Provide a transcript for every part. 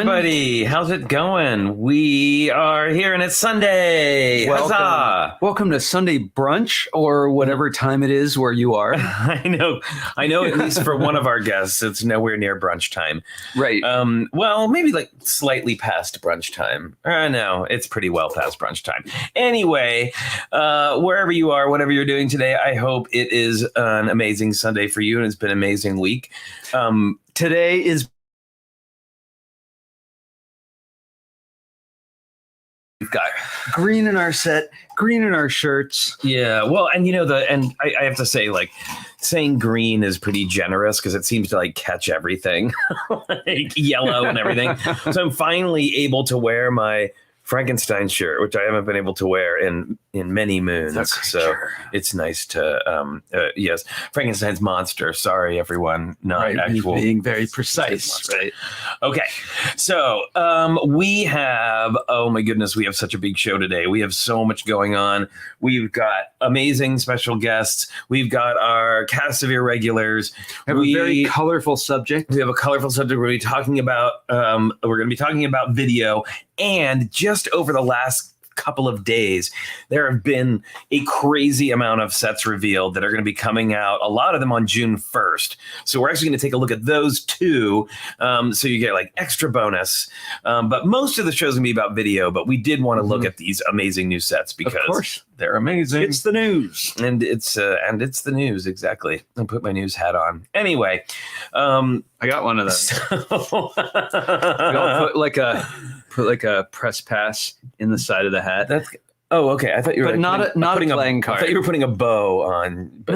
everybody. How's it going? We are here and it's Sunday. Huzzah! Welcome to Sunday brunch or whatever time it is where you are. I know. At least for one of our guests, it's nowhere near brunch time. Right. Well, maybe like slightly past brunch time. No, it's pretty well past brunch time. Anyway, wherever you are, whatever you're doing today, I hope it is an amazing Sunday for you and it's been an amazing week. Today is. We've got green in our set, green in our shirts. Yeah, well, and I have to say, like, saying green is pretty generous because it seems to like catch everything, like yellow and everything. So I'm finally able to wear my Frankenstein shirt, which I haven't been able to wear in many moons. So it's nice to yes, Frankenstein's monster. Sorry, everyone, not actual. Being very precise, right? Okay, so we have, oh my goodness, we have such a big show today. We have so much going on. We've got amazing special guests. We've got our cast of irregulars. We have a very colorful subject. We have a colorful subject. We're going to be talking about video. And just over the last couple of days, there have been a crazy amount of sets revealed that are going to be coming out, a lot of them on June 1st. So we're actually going to take a look at those too. So you get like extra bonus. But most of the show's going to be about video, but we did want to look at these amazing new sets because of course they're amazing. It's the news. And it's the news. Exactly. I'll put my news hat on. Anyway, I got one of those. So put like a press pass in the side of the hat. Oh, okay. I thought you were not putting a playing card. I thought you were putting a bow on. But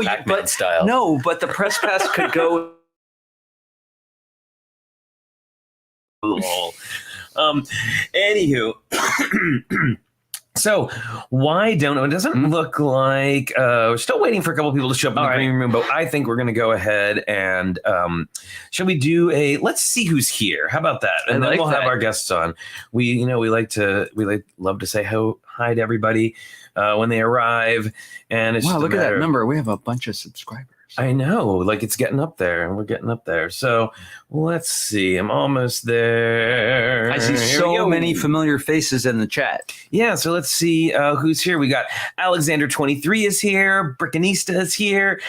Pac-Man style. No, but the press pass could go. Anywho. So it doesn't look like we're still waiting for a couple of people to show up in the green room, but I think we're going to go ahead and shall we do let's see who's here. How about that? And then we'll have our guests on. We love to say hi to everybody when they arrive. And it's look at that number. We have a bunch of subscribers. I know, like it's getting up there and we're getting up there. So let's see. I'm almost there. I see so many familiar faces in the chat. Yeah. So let's see who's here. We got Alexander 23 is here. Brickanista is here.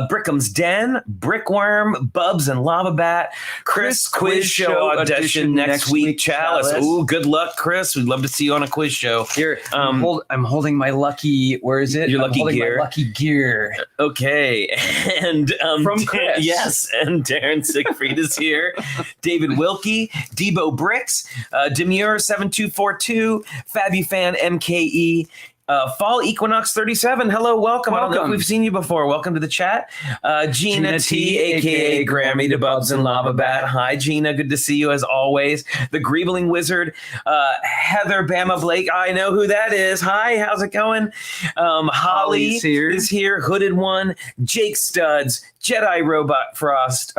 Brickham's Den, Brickworm, Bubs and Lava Bat. Chris quiz show audition next week. Chalice. Ooh, good luck, Chris. We'd love to see you on a quiz show. Here, I'm holding my lucky. Where is it? Your lucky gear. My lucky gear. Okay. And from Chris. Yes, and Darren Siegfried is here. David Wilkie, Debo Bricks, Demure 7242, Fabufan MKE. Fall Equinox 37. Hello, welcome. I don't know if we've seen you before. Welcome to the chat. Gina T, aka Grammy to Bubs and Lava Bat. Hi, Gina. Good to see you as always. The Greebling Wizard, Heather Bama Blake. I know who that is. Hi, how's it going? Holly is here. Hooded One, JakeStuds, Jedi Rob Frost.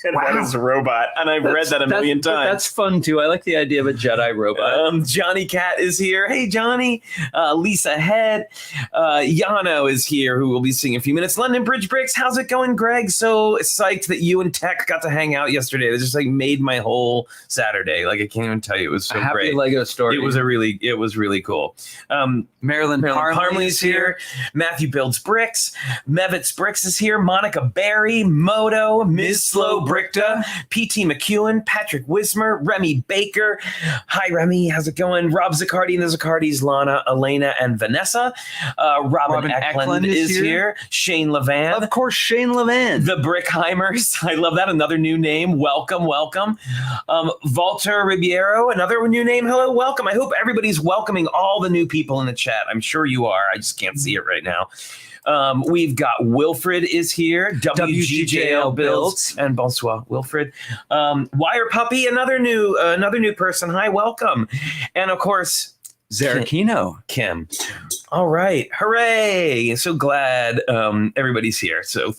That is a robot, and I've read that a million times. That's fun too. I like the idea of a Jedi robot. Johnny Cat is here. Hey, Johnny. Lisa Head. Llano is here, who will be seeing in a few minutes. London Bridge Bricks. How's it going, Greg? So psyched that you and Tech got to hang out yesterday. It just like made my whole Saturday. Like I can't even tell you. It was so happy great. Lego story. It was really cool. Marilyn Parmley is here. Matthew Builds Bricks. Mevitz Bricks is here. Monica Berry. Moto. Ms. Slow Brickta, PT McEwen, Patrick Wismer, Remy Baker. Hi, Remy. How's it going? Rob Zaccardi and the Zaccardis, Lana, Elena, and Vanessa. Robin Eklund is here. Shane Levan. Of course, Shane Levan. The Brickheimers. I love that. Another new name. Welcome. Walter Ribeiro. Another new name. Hello, welcome. I hope everybody's welcoming all the new people in the chat. I'm sure you are. I just can't see it right now. We've got Wilfred is here, WGJL Builds, and bonsoir, Wilfred. Wire Puppy, another new person. Hi, welcome. And of course, Zarachino. Kim. All right. Hooray. So glad everybody's here. So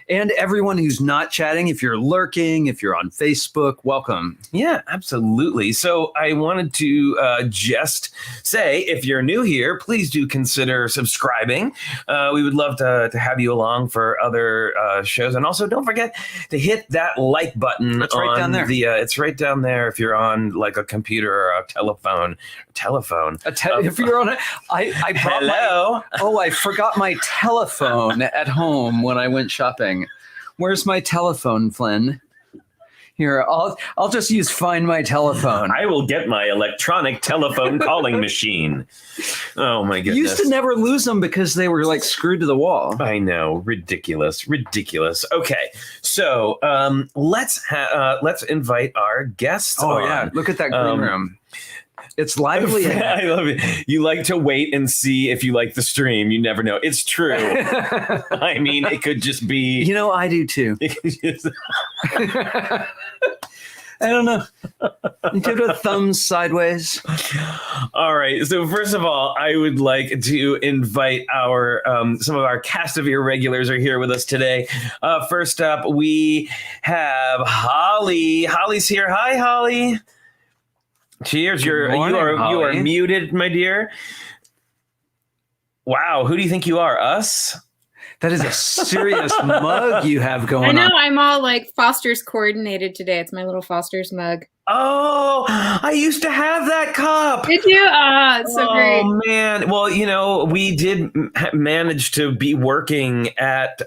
and everyone who's not chatting, if you're lurking, if you're on Facebook, welcome. Yeah, absolutely. So I wanted to just say, if you're new here, please do consider subscribing. We would love to have you along for other shows. And also don't forget to hit that like button. It's right down there. It's right down there if you're on like a computer or a telephone. If you're on I brought Hello. I forgot my telephone at home when I went shopping. Where's my telephone, Flynn? Here, I'll just use Find My Telephone. I will get my electronic telephone calling machine. Oh my goodness. You used to never lose them because they were like screwed to the wall. I know. Ridiculous. Okay. So let's invite our guests on. Yeah. Look at that green room. It's lively. I love it. You like to wait and see if you like the stream. You never know. It's true. I mean, it could just be. You know, I do too. I don't know. You give it a thumb sideways. All right. So first of all, I would like to invite our some of our cast of irregulars are here with us today. First up, we have Holly. Holly's here. Hi, Holly. Cheers. You are muted, my dear. Wow. Who do you think you are? Us? That is a serious mug you have going on. I know. I'm all like Foster's coordinated today. It's my little Foster's mug. Oh, I used to have that cup. Did you? It's so great. Oh man. Well, you know, we did manage to be working at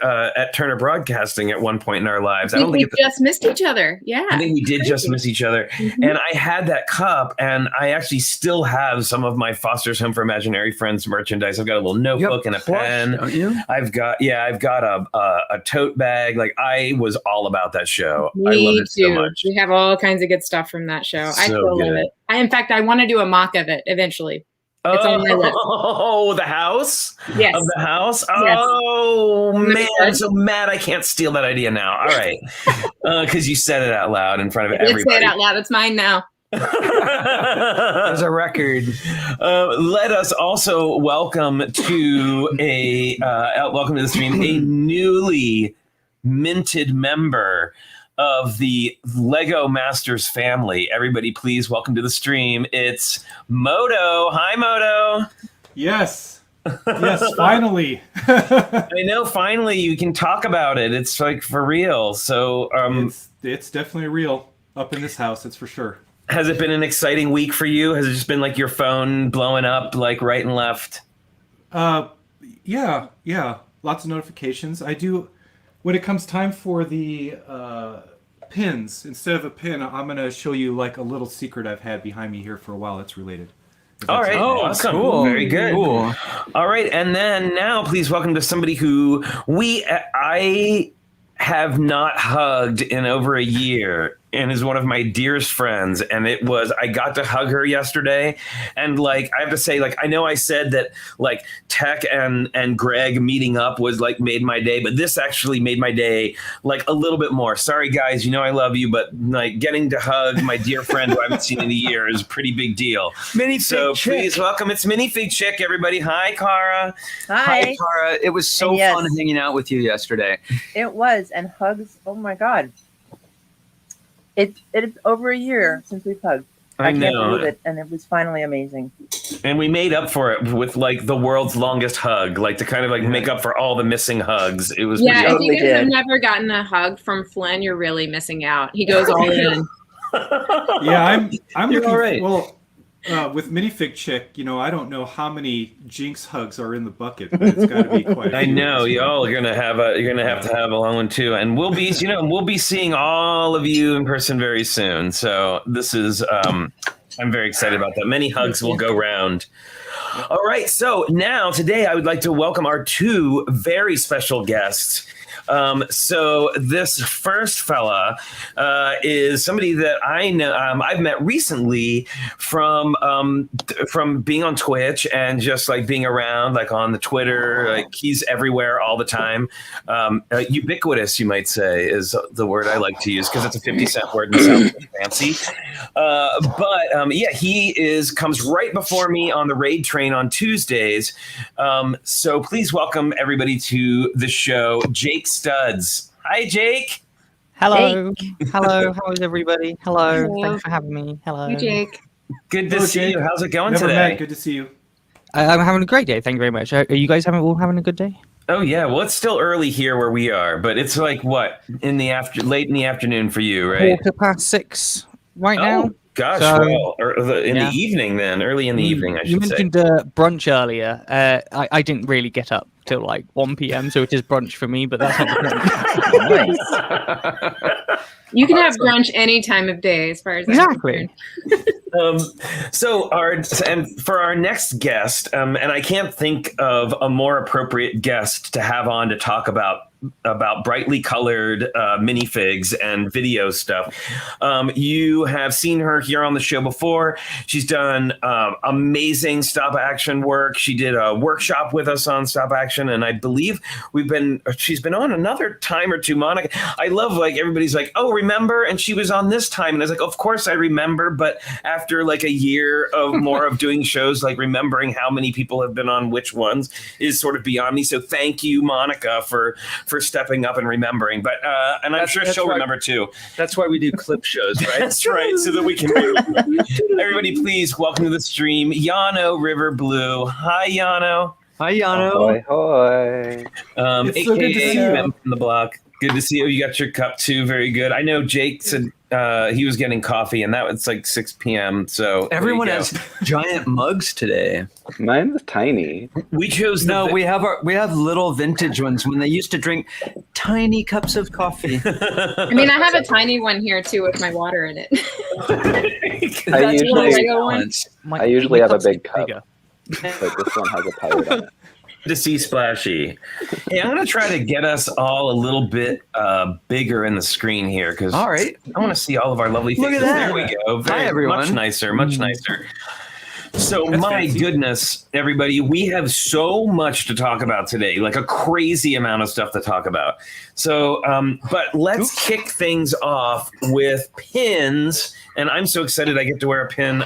Turner Broadcasting at one point in our lives. I don't think we just missed each other. Yeah. I think we did just miss each other. Mm-hmm. And I had that cup, and I actually still have some of my Foster's Home for Imaginary Friends merchandise. I've got a little notebook and a pen. Don't you? I've got a tote bag. Like, I was all about that show. Me I love it too. so much. We have all kinds of good stuff from that show. I still love it. In fact, I want to do a mock of it eventually. It's on my list. Oh, the house? Yes. Of the house? Yes. Oh, man. I'm so mad I can't steal that idea now. All right. Because you said it out loud in front of everybody. Say it out loud. It's mine now. There's a record. Let us also welcome to the stream a newly minted member of the Lego Masters family. Everybody, please welcome to the stream. It's Moto. Hi, Moto. Yes, finally. I know, finally you can talk about it. It's like for real. So it's definitely real up in this house, that's for sure. Has it been an exciting week for you? Has it just been like your phone blowing up like right and left? Yeah. Lots of notifications. I do. When it comes time for the pins, instead of a pin, I'm going to show you like a little secret I've had behind me here for a while that's related. All right. Awesome. Cool. Very good. Cool. All right. And then now please welcome to somebody who I have not hugged in over a year, and is one of my dearest friends. And I got to hug her yesterday. And like, I have to say, like, I know I said that like Tech and Greg meeting up was like made my day, but this actually made my day like a little bit more. Sorry guys, you know I love you, but like getting to hug my dear friend who I haven't seen in a year is a pretty big deal. So please welcome, it's Minifig Chick, everybody. Hi, Cara. Hi, Cara. It was so fun hanging out with you yesterday. It was, and hugs. Oh my God. It's over a year since we've hugged. I can't believe it, and it was finally amazing. And we made up for it with like the world's longest hug, like to kind of like make up for all the missing hugs. It was if you guys have never gotten a hug from Flynn, you're really missing out. He goes all in. Yeah, I'm You're all right. Well, with Minifig Chick, you know, I don't know how many Jinx hugs are in the bucket, but it's got to be quite. I know y'all are gonna have to have a long one too, and we'll be seeing all of you in person very soon. So this is I'm very excited about that. Many hugs will go round. All right. So now today I would like to welcome our two very special guests. So this first fella is somebody that I know I've met recently from being on Twitch and just like being around like on the Twitter. Like he's everywhere all the time. Ubiquitous, you might say, is the word I like to use because it's a 50-cent word and sounds fancy. But he comes right before me on the raid train on Tuesdays. So please welcome everybody to the show, JakeStuds. Hi, Jake. Hello. Jake. Hello. How is everybody? Hello. Hello. Thanks for having me. Hello. Hey, Jake. Good to Hello, see Jake. you. How's it going Never today? met. Good to see you. I'm having a great day. Thank you very much. Are you guys all having a good day? Oh yeah. Well, it's still early here where we are, but it's like what late in the afternoon for you, right? 6:15 right now. Oh gosh, So, well, in yeah. the evening then, early in the evening, I You should say. mentioned brunch earlier. I didn't really get up till like 1 p.m., so it is brunch for me, but that's not the point. You can have brunch any time of day, as far as I'm Exactly. concerned. For our next guest, and I can't think of a more appropriate guest to have on to talk about brightly colored minifigs and video stuff. You have seen her here on the show before. She's done amazing stop action work. She did a workshop with us on stop action, and I believe she's been on another time or two. Monica, I love like everybody's like, oh, remember? And she was on this time, and I was like, of course I remember. But after like a year of more of doing shows, like remembering how many people have been on which ones is sort of beyond me. So thank you, Monica, for stepping up and remembering, but and I'm sure she'll remember too. That's why we do clip shows, right? That's right, so that we can do. Everybody, please welcome to the stream, Llano River Blue. Hi, Llano. Hi, Llano. Hoy, hoy. It's so good to see AKA you. Mem from the block. Good to see you. You got your cup too. Very good. I know Jake said he was getting coffee, and that was like 6 p.m. So Everyone there you has giant mugs today. Mine's tiny. go. We chose No, we have little vintage ones when they used to drink tiny cups of coffee. I mean, I have a tiny one here too with my water in it. I usually- balance. I usually have a cup's big cup. bigger. But this one has a pirate on it. to see Splashy. Hey, I'm going to try to get us all a little bit bigger in the screen here because All right. I want to see all of our lovely Look faces. at that. There we go. Hi, everyone. Much nicer, much nicer. So, That's my fancy. goodness, everybody, we have so much to talk about today, like a crazy amount of stuff to talk about. So, but let's kick things off with pins. And I'm so excited I get to wear a pin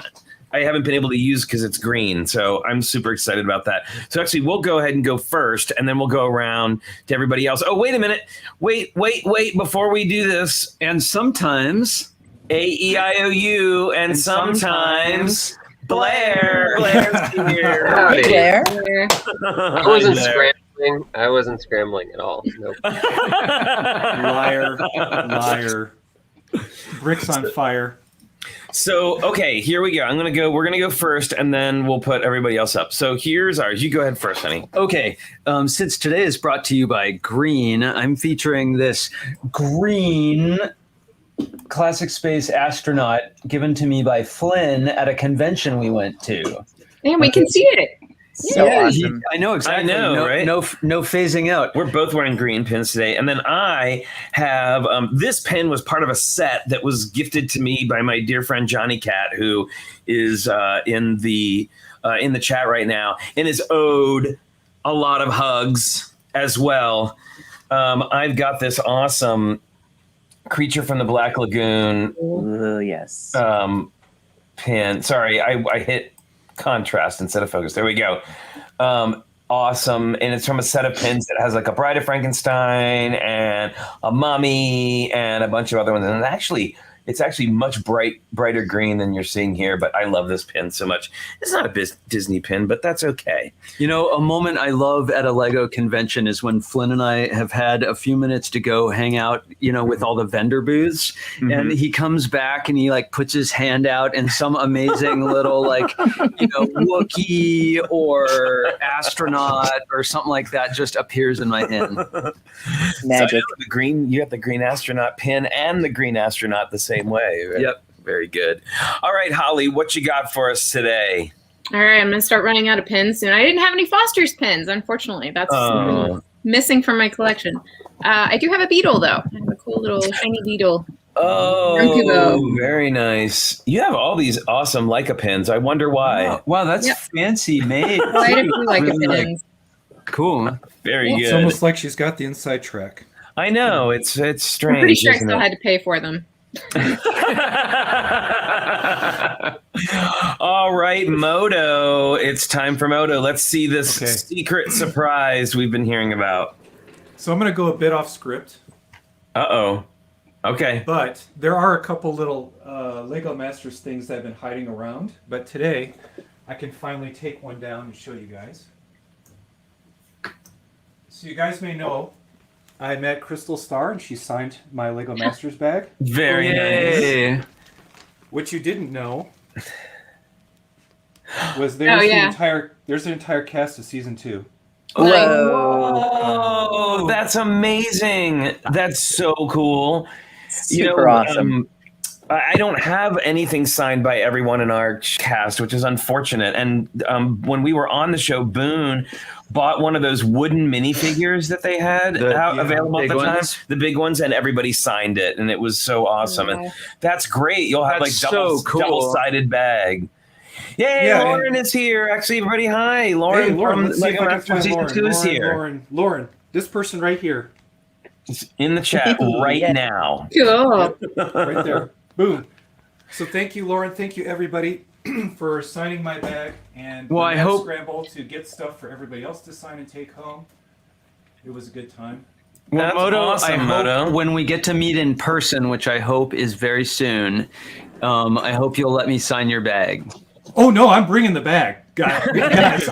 I haven't been able to use because it's green. So I'm super excited about that. So actually, we'll go ahead and go first, and then we'll go around to everybody else. Oh, wait a minute. Wait. Before we do this, And sometimes A-E-I-O-U, and sometimes Blair. Blair's here. Hey, Blair. I wasn't scrambling. I wasn't scrambling at all. Nope. Liar. Bricks on fire. So, okay, here we go. We're going to go first, and then we'll put everybody else up. So here's ours. You go ahead first, honey. Okay, since today is brought to you by Green, I'm featuring this green Classic Space astronaut given to me by Flynn at a convention we went to. And we can see it. So awesome. I know exactly. I know, right? No phasing out. We're both wearing green pins today. And then I have this pin was part of a set that was gifted to me by my dear friend Johnny Cat, who is in the chat right now and is owed a lot of hugs as well. I've got this awesome Creature from the Black Lagoon Oh, yes. pin. Sorry, I hit contrast instead of focus. There we go. Awesome. And it's from a set of pins that has like a Bride of Frankenstein and a mummy and a bunch of other ones. And it's actually much brighter green than you're seeing here, but I love this pin so much. It's not a Disney pin, but that's okay. You know, a moment I love at a Lego convention is when Flynn and I have had a few minutes to go hang out, with all the vendor booths. Mm-hmm. And he comes back and he like puts his hand out and some amazing little Wookiee or astronaut or something like that just appears in my hand. Magic. So you have the green astronaut pin and the green astronaut the same way. Right? Yep. Very good. All right, Holly, what you got for us today? All right, I'm gonna start running out of pins soon. I didn't have any Foster's pins, unfortunately. That's missing from my collection. I do have a beetle though. I have a cool little shiny beetle. Oh, very nice. You have all these awesome Leica pins. I wonder why. Wow, that's fancy made. Quite a few Leica pins. Cool. Very good. It's almost like she's got the inside track. I know. It's strange. I'm pretty sure I isn't still it? had to pay for them. All right, Moto. It's time for Moto. Let's see this secret surprise we've been hearing about. So I'm going to go a bit off script. Uh-oh. Okay. But there are a couple little Lego Masters things that I've been hiding around. But today, I can finally take one down and show you guys. So you guys may know, I met Crystal Starr and she signed my Lego Masters bag. Very nice. What you didn't know was there's an entire cast of season 2. Whoa, that's amazing. That's so cool. Super awesome. I don't have anything signed by everyone in our cast, which is unfortunate. And when we were on the show, Boone bought one of those wooden minifigures that they had available at the time, the big ones, and everybody signed it, and it was so awesome. And that's great. You'll have double-sided bag. Yay, Lauren is here. Actually, everybody, hi. Lauren, from Lego Masters Season 2 is here. Lauren, this person right here. In the chat right now. Cool. Right there. Boom. So thank you, Lauren. Thank you, everybody, for signing my bag and I hope scramble to get stuff for everybody else to sign and take home. It was a good time. Well, Moto, awesome, Moto. When we get to meet in person, which I hope is very soon, I hope you'll let me sign your bag. Oh no, I'm bringing the bag, guys.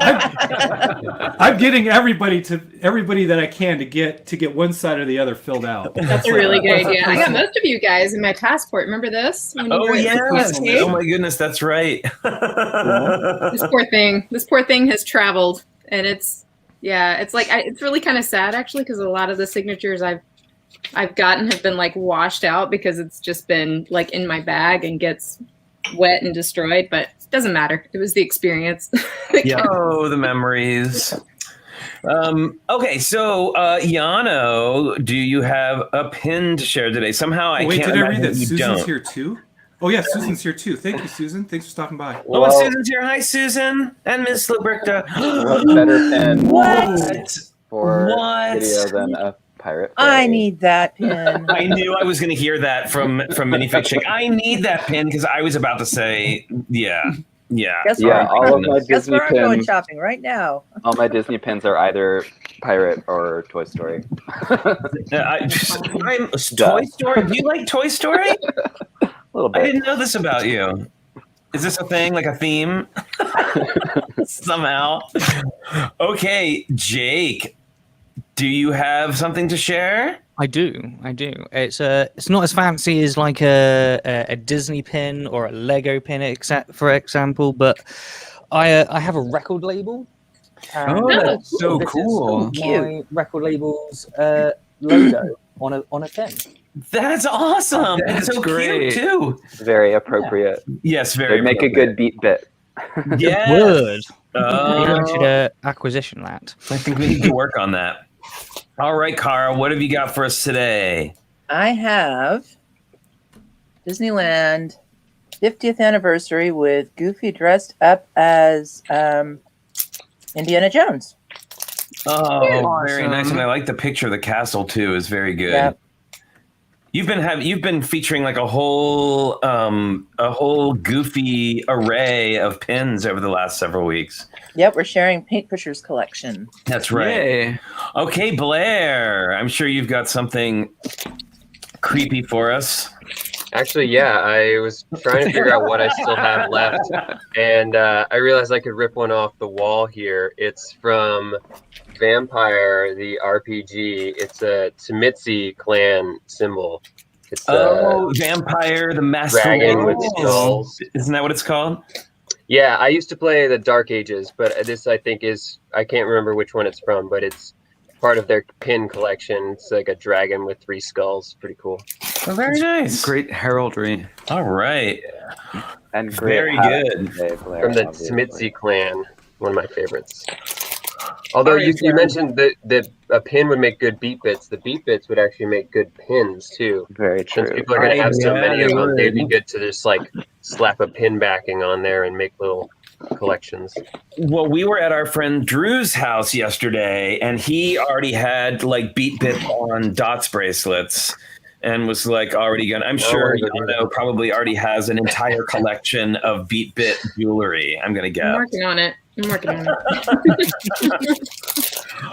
I'm getting everybody that I can to get one side or the other filled out. That's a really good idea. I got most of you guys in my passport. Remember this? Oh yes! Oh my goodness, that's right. This poor thing. This poor thing has traveled, and it's really kind of sad actually, because a lot of the signatures I've gotten have been like washed out because it's just been like in my bag and gets wet and destroyed, but it doesn't matter. It was the experience. Oh, the memories. Okay, so Llano, do you have a pin to share today? Somehow I can't did I read that Susan's don't. here too? Oh yeah, Susan's here too. Thank you, Susan. Thanks for stopping by. Oh, Susan's here. Hi, Susan and Miss Lubrica. What better pen for What? video than a pirate? I need that pin. I knew I was going to hear that from Minifig Chick. I need that pin because I was about to say, yeah. Guess All of my Guess Disney where I'm going pins. shopping right now. All my Disney pins are either pirate or Toy Story. I'm Toy Story. Do you like Toy Story? A little bit. I didn't know this about you. Is this a thing, like a theme? Somehow. Okay, Jake, do you have something to share? I do. It's not as fancy as like a Disney pin or a Lego pin, for example, but I have a record label. That's so cool! My record label's logo on a pin. That's awesome. That's so great. cute too. Very appropriate. Yes, very. They make a good beat bit. Yes. Word. You should acquisition that. I think we need to work on that. All right, Cara, what have you got for us today? I have Disneyland 50th anniversary with Goofy dressed up as Indiana Jones. Oh, very nice, and I like the picture of the castle too. Is very good. Yep. You've been featuring like a whole Goofy array of pins over the last several weeks. Yep, we're sharing Paint Pushers collection. That's right. Yay. Okay, Blair, I'm sure you've got something creepy for us. Actually, yeah, I was trying to figure out what I still have left, and I realized I could rip one off the wall here. It's from Vampire, the RPG. It's a Tzimisce clan symbol. It's Vampire, the Master dragon with skulls. Isn't that what it's called? Yeah, I used to play the Dark Ages, but this I think is, I can't remember which one it's from, but it's part of their pin collection. It's like a dragon with 3 skulls. Pretty cool. Oh, very nice. Great heraldry. All right. And great Very hat good. today, Blair, From the obviously. Smitzy clan, one of my favorites. Although All right, you so- mentioned that a pin would make good beat bits, the beat bits would actually make good pins too. Very Since true. people are going to have so Yeah, many they of them, would. they'd be good to just like slap a pin backing on there and make little collections. Well, we were at our friend Drew's house yesterday, and he already had like beat bit on dots bracelets, and was like already gonna. I'm sure Llano probably already has an entire collection of beat bit jewelry. I'm gonna I'm guess. working on it.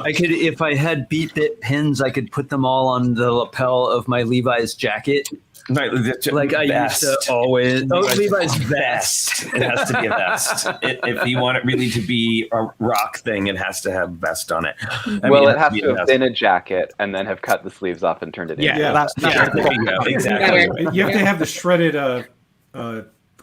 I could, if I had beat bit pins, I could put them all on the lapel of my Levi's jacket. Right, Like I used to always. Oh, Levi's vest. It has to be a vest. If you want it really to be a rock thing, it has to have vest on it. Well, it has be to a have vest. been a jacket and then have cut the sleeves off and turned it Yeah, into. that's Yeah, there you go. Exactly. You have to have the shredded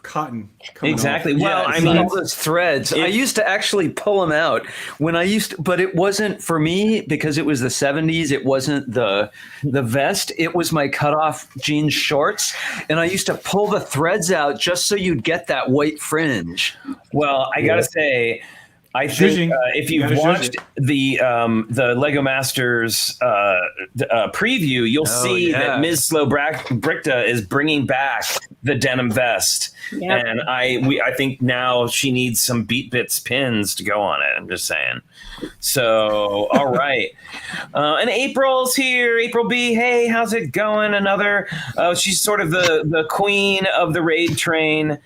cotton. coming off. Exactly. Well, Yeah, I mean, all those threads. I used to actually pull them out when I used to, but it wasn't for me because it was the 70s. It wasn't the vest. It was my cutoff jeans shorts, and I used to pull the threads out just so you'd get that white fringe. well, I gotta say, I Zhuzhing. think if You you've gotta watched the Lego Masters preview, you'll see yeah. that Ms. Brickta is bringing back the denim vest, Yep. and I think now she needs some Beat Bits pins to go on it. I'm just saying. So, all right, and April's here. April B. Hey, how's it going? Another. She's sort of the queen of the raid train.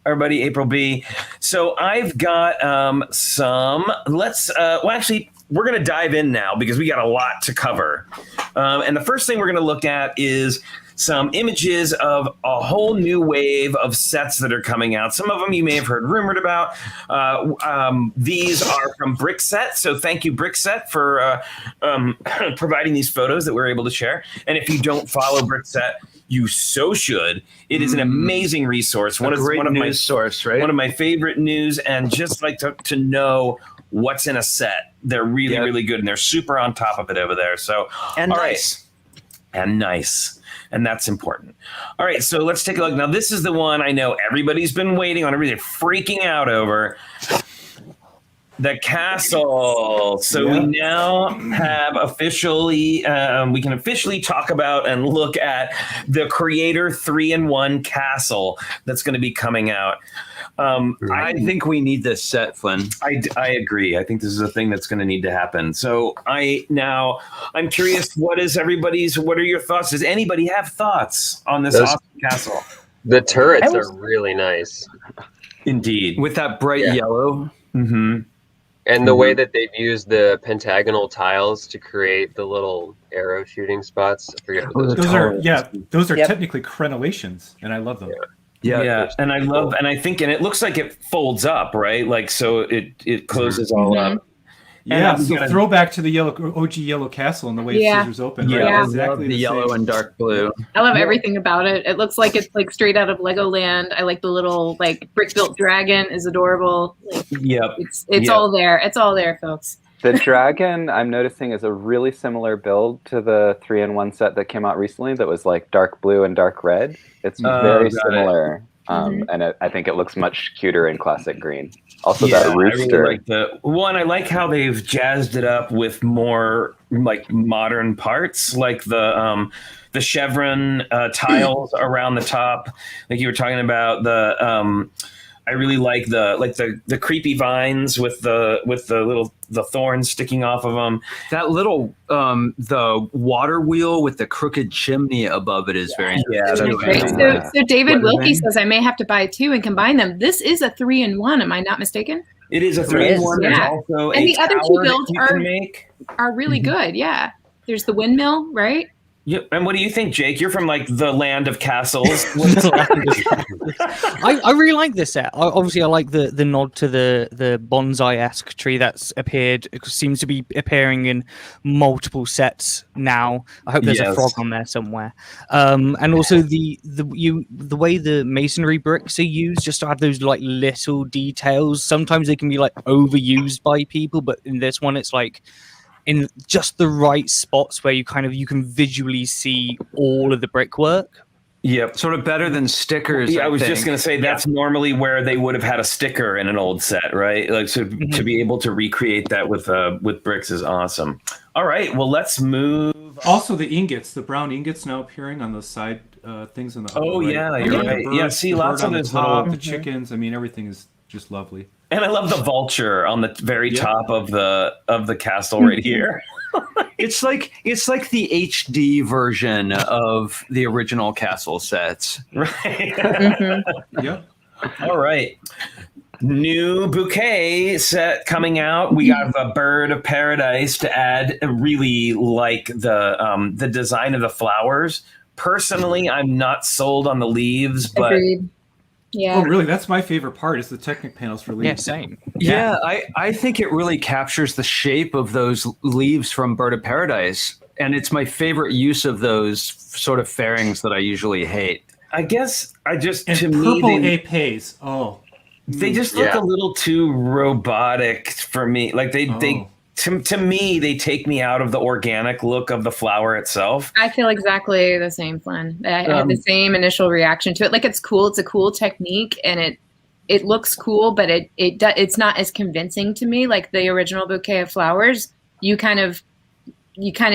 Everybody, April B. So I've got some. Well, actually, we're going to dive in now because we got a lot to cover. And the first thing we're going to look at is some images of a whole new wave of sets that are coming out. Some of them you may have heard rumored about. These are from Brickset. So thank you, Brickset, for providing these photos that we're able to share. And if you don't follow Brickset, you so should. It is an amazing resource. One of my source, right? one of my favorite news, and just like to know what's in a set. They're really, really good, and they're super on top of it over there. So, And all right. nice. And nice. And that's important. All right, so let's take a look. Now, this is the one I know everybody's been waiting on, everybody's freaking out over. The castle. So we now have officially, we can officially talk about and look at the Creator 3-in-1 castle that's going to be coming out. I think we need this set, Flynn. I agree. I think this is a thing that's going to need to happen. So I'm curious, what are your thoughts? Does anybody have thoughts on this awesome castle? The turrets are really nice. Indeed. With that bright yellow. Mm-hmm. And the way that they've used the pentagonal tiles to create the little arrow shooting spots. I forget what Those are Yep. technically crenellations, and I love them. Yeah, and I love, and I think, and it looks like it folds up, right? Like, so it closes all up. Yeah, And so throwback to the OG yellow castle and the way it scissors open. Yeah, right? Yeah. Exactly the yellow same. and dark blue. I love everything about it. It looks like it's like straight out of Legoland. I like the little like brick built dragon is adorable. Like, Yep. it's all there. It's all there, folks. The dragon, I'm noticing, is a really similar build to the 3-in-1 set that came out recently that was like dark blue and dark red. It's very similar. And I think it looks much cuter in classic green. Also, that rooster. I like how they've jazzed it up with more like modern parts, like the chevron tiles around the top, like you were talking about. I really like the creepy vines with the thorns sticking off of them. That little the water wheel with the crooked chimney above it is very So David Wilkie says I may have to buy two and combine them. This is a 3-in-1. Am I not mistaken? It is a 3-in-1. There's Yeah. also And a the other two tower that builds you can make. are really good. Yeah. There's the windmill, right? Yep. And what do you think, Jake? You're from like the land of castles. I really like this set. Obviously, I like the nod to the bonsai-esque tree that's appeared. It seems to be appearing in multiple sets now. I hope there's a frog on there somewhere. And also the way the masonry bricks are used, just to have those like little details. Sometimes they can be like overused by people, but in this one, it's like in just the right spots where you can visually see all of the brickwork. Yep. Sort of better than stickers. Yeah, I was think. just going to say that's normally where they would have had a sticker in an old set, right? Like, so to be able to recreate that with bricks is awesome. All right, well, let's move. Also, the ingots, the brown ingots now appearing on the side things in the. Oh right. yeah, you're right. Bird, yeah, see, lots of on the those top, little the chickens. I mean, everything is just lovely. And I love the vulture on the very top of the castle right here. It's like the HD version of the original castle sets. Right. Yeah. All right. New bouquet set coming out. We got a bird of paradise to add. I really like the design of the flowers. Personally, I'm not sold on the leaves, but Agreed. Yeah. Oh, really? That's my favorite part is the Technic panels for leaves. Yeah, same. Yeah, I think it really captures the shape of those leaves from Bird of Paradise. And it's my favorite use of those sort of fairings that I usually hate. I guess And to purple me apes. Oh. they just look a little too robotic for me. Like they to me they take me out of the organic look of the flower itself. I feel exactly the same, Flynn. I had the same initial reaction to it. Like, it's cool. It's a cool technique, and it looks cool, but it's not as convincing to me. Like the original bouquet of flowers, you kind of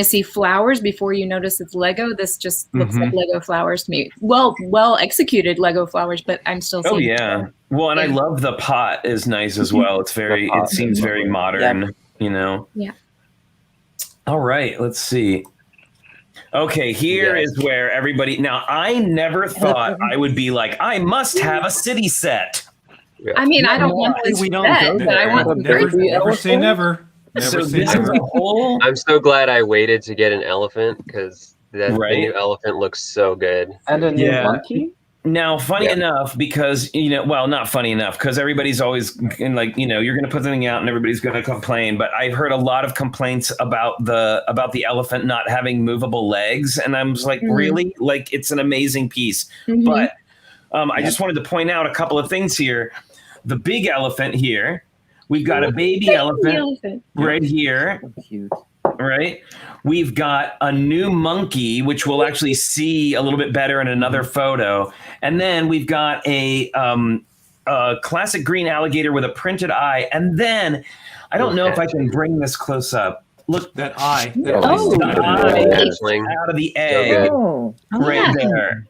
see flowers before you notice it's Lego. This just looks like Lego flowers to me. Well executed Lego flowers, but I'm still seeing. Oh yeah. Well, and I love the pot is nice as well. It's very it seems very modern, you know. Yeah. All right, let's see. Okay, here is where everybody. Now, I never thought I would be like, I must have a city set. I mean, I don't want this we don't set, go but I there. want some Never birds. say never. Never So say this is never. a whole. I'm so glad I waited to get an elephant because the Right? new elephant looks so good. And a new Yeah. monkey? Now, funny enough, because not funny enough, because everybody's always like, you're going to put something out and everybody's going to complain. But I've heard a lot of complaints about the elephant not having movable legs, and I'm just like, really? Like, it's an amazing piece. But I just wanted to point out a couple of things here. The big elephant here, we've got a baby elephant right here. Cute. Right. We've got a new monkey, which we'll actually see a little bit better in another photo. And then we've got a classic green alligator with a printed eye. And then I don't know if I can bring this close up. Look, That eye. the eye out of the egg right there.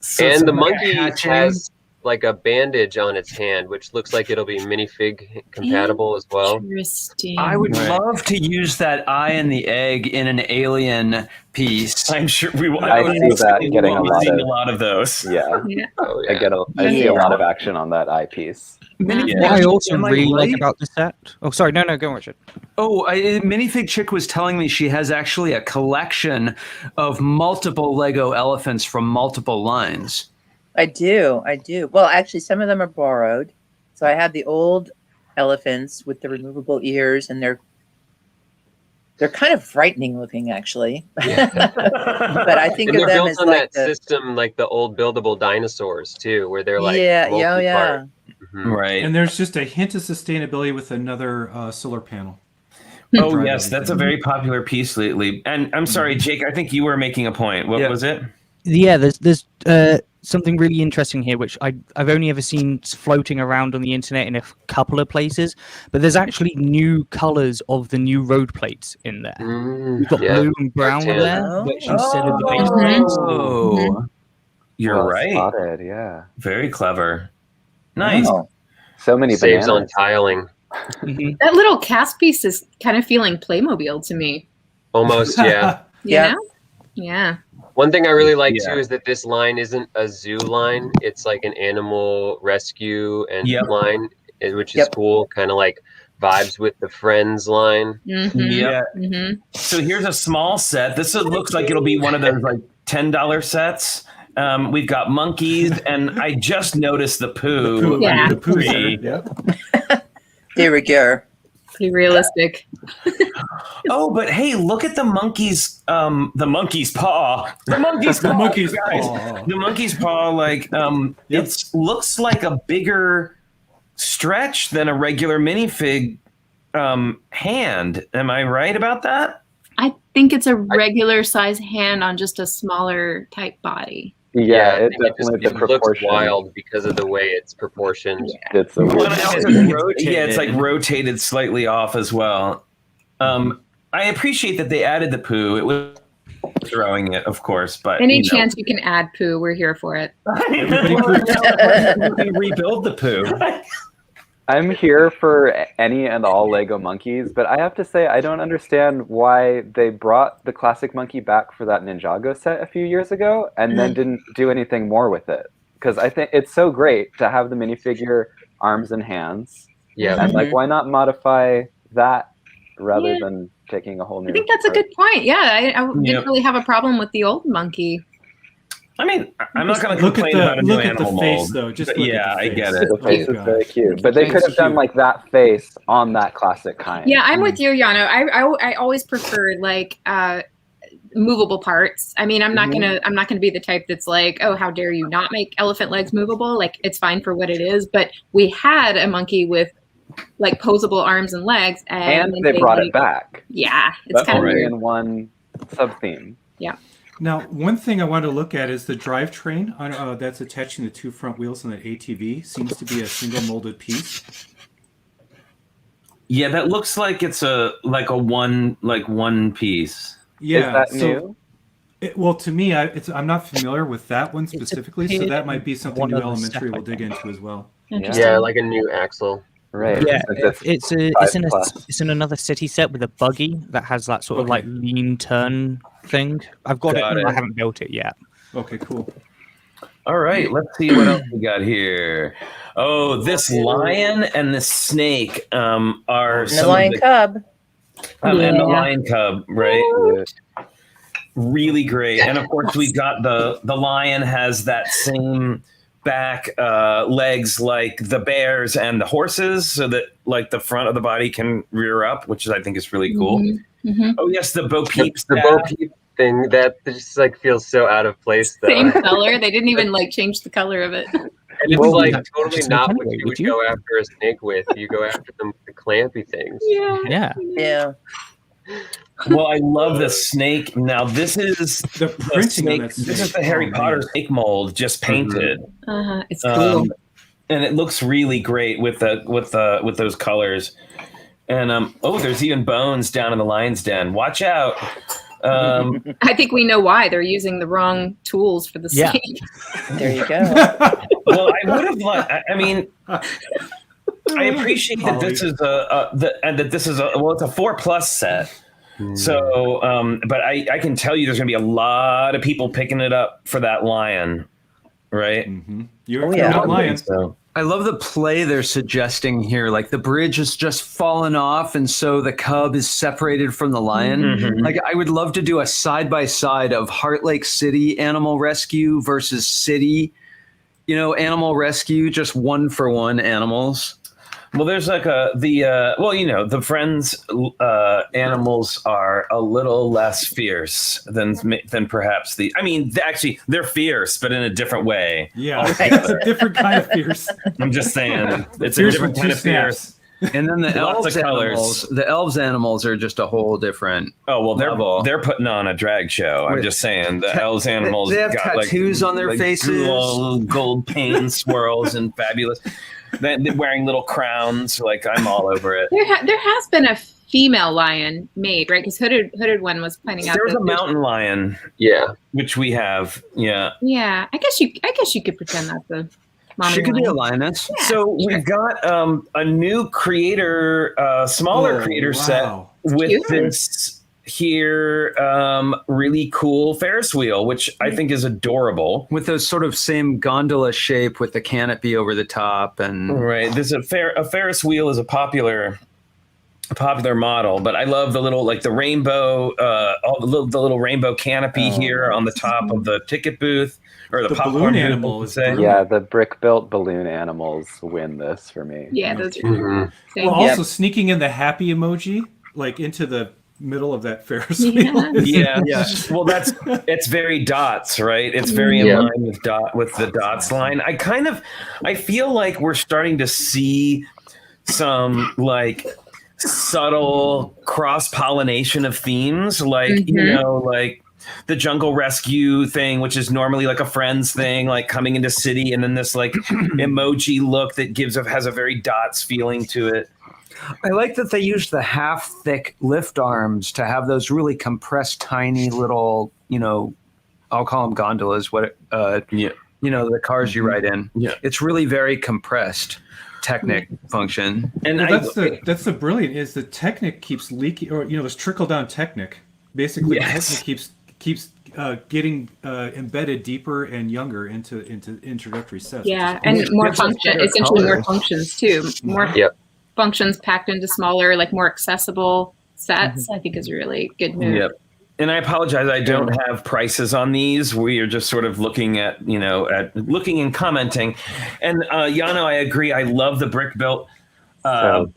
So And the it's monkey hatching. has like a bandage on its hand, which looks like it'll be minifig compatible as well. Interesting. I would love to use that eye and the egg in an alien piece. I'm sure we will. I see that getting a lot of those. Yeah. Oh, I yeah. see a lot of action on that eyepiece. What I also really like about the set. Oh, sorry. No, go on, Richard. Minifig Chick was telling me she has actually a collection of multiple Lego elephants from multiple lines. I do. Well, actually, some of them are borrowed. So I have the old elephants with the removable ears, and they're kind of frightening looking, actually. But I think And of they're them built as on like that system, like the old buildable dinosaurs too, where they're like yeah. multi-part. Right. And there's just a hint of sustainability with another solar panel. Oh, Drive yes. That's a everything. very popular piece lately. And I'm sorry, Jake, I think you were making a point. What was it? Yeah, there's something really interesting here, which I've only ever seen floating around on the internet in a couple of places, but there's actually new colors of the new road plates in there. We've got blue and brown Tan. there, which instead of the base plates. Oh, You're Well right. spotted, yeah. Very clever. Nice. Oh. So many Saves on bananas. tiling. That little cast piece is kind of feeling Playmobil to me. Almost, yeah. You Yeah. know? Yeah. One thing I really like Yeah. too is that this line isn't a zoo line. It's like an animal rescue and Yep. line, which is Yep. cool. Kind of like vibes with the Friends line. Yeah. Mm-hmm. So here's a small set. This looks like it'll be one of those like $10 sets. We've got monkeys, and I just noticed the poo. Yeah. The poo Tree. Yep. de rigueur. Pretty realistic. Oh, but hey, look at the monkey's paw. The monkey's The paw, monkey's guys. paw. The monkey's paw, like it looks like a bigger stretch than a regular minifig hand. Am I right about that? I think it's a regular size hand on just a smaller type body. Yeah, I it think definitely the it looks proportion. wild because of the way it's proportioned. It's a weird. It's like rotated slightly off as well. I appreciate that they added the poo. It was throwing it, of course, but Any chance you can add poo, we're here for it. Rebuild the poo. I'm here for any and all Lego monkeys, but I have to say I don't understand why they brought the classic monkey back for that Ninjago set a few years ago and then didn't do anything more with it. Because I think it's so great to have the minifigure arms and hands. Yeah. And like, why not modify that rather than taking a whole new? I think that's a good point. Yeah, I didn't really have a problem with the old monkey. I mean, I'm not going to Look at complain about a new the animal face, mold. though. Just But look at yeah, the I face. get it. The face is very cute, but they could have done like that face on that classic kind. Yeah, I'm with you, Llano. I always preferred like movable parts. I mean, I'm not gonna be the type that's like, oh, how dare you not make elephant legs movable? Like, it's fine for what it is. But we had a monkey with like posable arms and legs, and they brought it back. Yeah, it's kind of only weird. in one sub theme. Yeah. Now, one thing I want to look at is the drivetrain that's attaching the two front wheels on the ATV. Seems to be a single molded piece. Yeah, that looks like it's a one piece. Yeah, Is that new? Well, to me, I'm not familiar with that one specifically, so that might be something New Elementary will dig into as well. Yeah, like a new axle. Right. Yeah, It's it's in another city set with a buggy that has that sort of like lean turn thing. I've got it. I haven't built it yet. Okay, cool. All right, let's see what else we got here. Oh, this lion and this snake are And the lion cub. and the lion cub, right? Really great. And of course, we got the lion has that same back legs like the bears and the horses, so that like the front of the body can rear up, which I think is really cool. Oh yes, the Bo Peep The Bo Peep thing that just like feels so out of place though. Same color. They didn't even like change the color of it. And it's like totally just not like what anyway, you would would you? go after a snake with. You go after them with the clampy things. Yeah. Yeah. Well, I love the snake. Now this is The printing on snake. that snake. This is the Harry Oh, Potter man. snake mold, just painted. It's cool. And it looks really great with those colors. And there's even bones down in the lion's den. Watch out. I think we know why they're using the wrong tools for the Yeah. snake. There you go. Well, I would have liked. I mean, I appreciate that this is it's a 4+ set. So, but I can tell you, there's going to be a lot of people picking it up for that lion, right? You're yeah. lion. So. I love the play they're suggesting here. Like the bridge has just fallen off, and so the cub is separated from the lion. Like I would love to do a side-by-side of Heart Lake City Animal Rescue versus City, Animal Rescue, just 1-for-1 animals. Well, there's like the Friends animals are a little less fierce than perhaps actually they're fierce, but in a different way. Yeah, it's a different kind of fierce. I'm just saying, it's Fierce a different with kind two of fierce. And then the Lots elves of colors. animals, the elves animals are just a whole different. Oh well, level. they're putting on a drag show. I'm just saying, the elves animals They have got tattoos on their faces, little gold paint swirls, and fabulous. They're wearing little crowns. Like I'm all over it. There has been a female lion made, right? Because hooded one was pointing out. There's a mountain lion, Yeah. which we have. Yeah. Yeah, I guess you could pretend that's a mommy She could be a lion. lioness. So we've got a new creator, smaller creator set with Cute. this here really cool Ferris wheel, which I think is adorable. With those sort of same gondola shape with the canopy over the top, and Right. There's a Ferris wheel is a popular model, but I love the little the rainbow, the little rainbow canopy here on the top of the ticket booth or the popcorn balloon booth, animal I should is say. Yeah, the brick-built balloon animals win this for me. Yeah, those are cool. Mhm. Same. Well, also sneaking in the happy emoji, like into the middle of that Ferris wheel. Yeah. Yeah. Well, it's very dots, right? It's very in line with the dots line. I feel like we're starting to see some subtle cross-pollination of themes, the jungle rescue thing, which is normally like a Friends thing, like coming into city, and then this like emoji look that has a very dots feeling to it. I like that they used the half thick lift arms to have those really compressed, tiny little, I'll call them gondolas. The cars you ride in. Yeah. It's really very compressed Technic function. And that's the brilliant is the Technic keeps leaking, or this trickle down Technic. Basically, Technic keeps getting embedded deeper and younger into introductory sets. Yeah, and more function, essentially more functions too. More functions packed into smaller, like more accessible sets. I think is a really good move. Yep. And I apologize, I don't have prices on these. We are just sort of looking at, looking and commenting. And Llano, I agree. I love the brick built balloon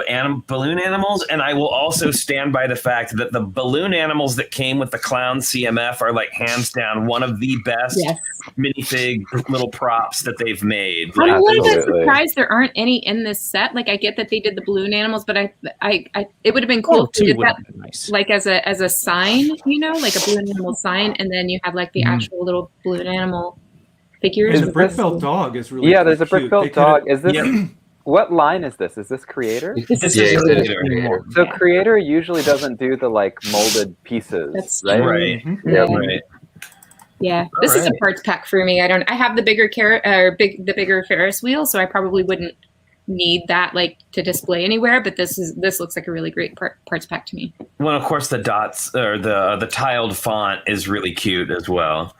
animals, and I will also stand by the fact that the balloon animals that came with the clown CMF are like hands down one of the best minifig little props that they've made. I'm a little bit surprised there aren't any in this set. Like I get that they did the balloon animals, but I it would have been cool to do that like as a sign, like a balloon animal sign, and then you have like the actual little balloon animal figures. The brick built dog is really there's a brick built dog. Is this? What line is this? Is this Creator? This is Creator. So Creator usually doesn't do the like molded pieces, right? Right. Right. Yeah, this is a parts pack for me. I have the bigger the bigger Ferris wheel, so I probably wouldn't need that like to display anywhere. But this looks like a really great parts pack to me. Well, of course, the dots or the tiled font is really cute as well.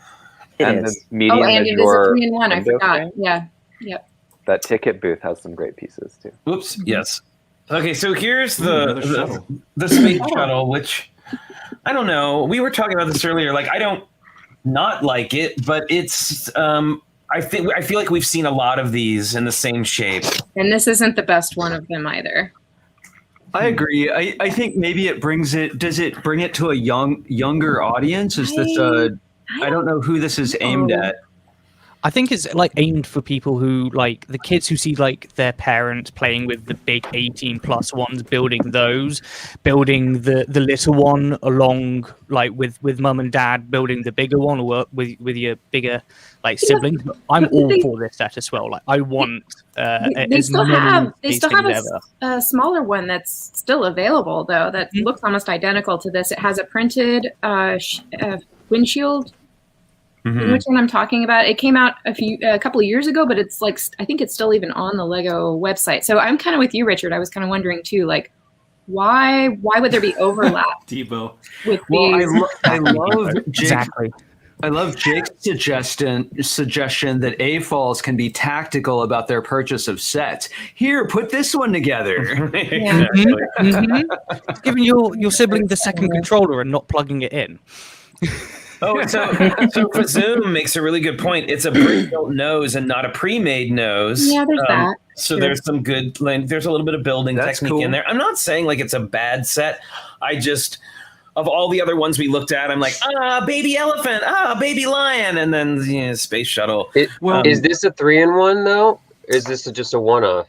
And the medium and it is a 3-in-1. I forgot. frame? Yeah. Yep. That ticket booth has some great pieces too. Oops. Yes. Okay. So here's the space shuttle, which I don't know. We were talking about this earlier. Like, I don't not like it, but it's. I feel like we've seen a lot of these in the same shape. And this isn't the best one of them either. I agree. I think maybe does it bring it to a younger audience? Is this I don't know who this is aimed at. I think it's like aimed for people who like the kids who see like their parents playing with the big 18+ ones, building the little one along like with mum and dad building the bigger one, or with your bigger like siblings. I'm all for this set as well. Like I want they still have a smaller one that's still available though that looks almost identical to this. It has a printed windshield. Which one I'm talking about? It came out a couple of years ago, but it's like I think it's still even on the Lego website. So I'm kind of with you, Richard. I was kind of wondering too, like why would there be overlap? Debo. With these? I love exactly. I love Jake's suggestion that AFOLs can be tactical about their purchase of sets. Here, put this one together. Giving your sibling the second controller and not plugging it in. Oh, so Fazoom makes a really good point. It's a pre-built nose and not a pre-made nose. Yeah, there's that. So there's some good, there's a little bit of building technique in there. I'm not saying like it's a bad set. I just, of all the other ones we looked at, I'm like, baby elephant, baby lion, and then space shuttle. Is this a 3-in-1 though? Or is this just a one-off?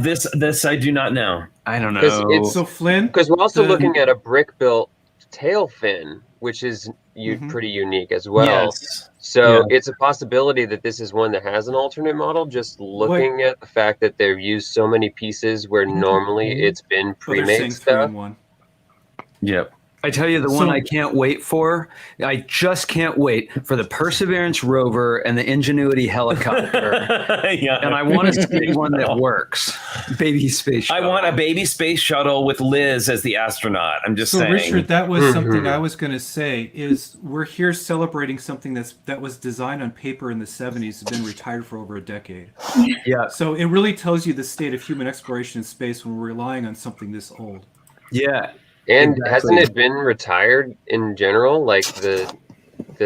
This I do not know. I don't know. So Flynn, because we're also looking at a brick-built tail fin, which is pretty unique as well. Yes. So it's a possibility that this is one that has an alternate model, just looking at the fact that they've used so many pieces where normally it's been pre-made stuff. Yep. I tell you, the one I can't wait for, I just can't wait for the Perseverance rover and the Ingenuity helicopter. And I want to see one that works. Baby space shuttle. I want a baby space shuttle with Liz as the astronaut. I'm just saying. So Richard, that was something I was going to say, is we're here celebrating something that was designed on paper in the 70s, has been retired for over a decade. Yeah. So it really tells you the state of human exploration in space when we're relying on something this old. Yeah. And hasn't it been retired in general? Like the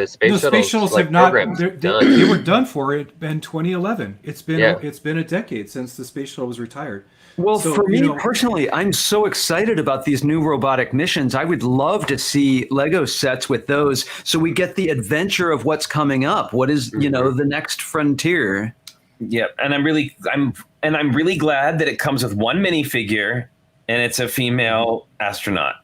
space shuttles? No, space shuttles have not. They were done for it in 2011. It's been a decade since the space shuttle was retired. Well, so, for me personally, I'm so excited about these new robotic missions. I would love to see Lego sets with those, so we get the adventure of what's coming up. What is the next frontier? Yep, and I'm really glad that it comes with one minifigure. And it's a female astronaut.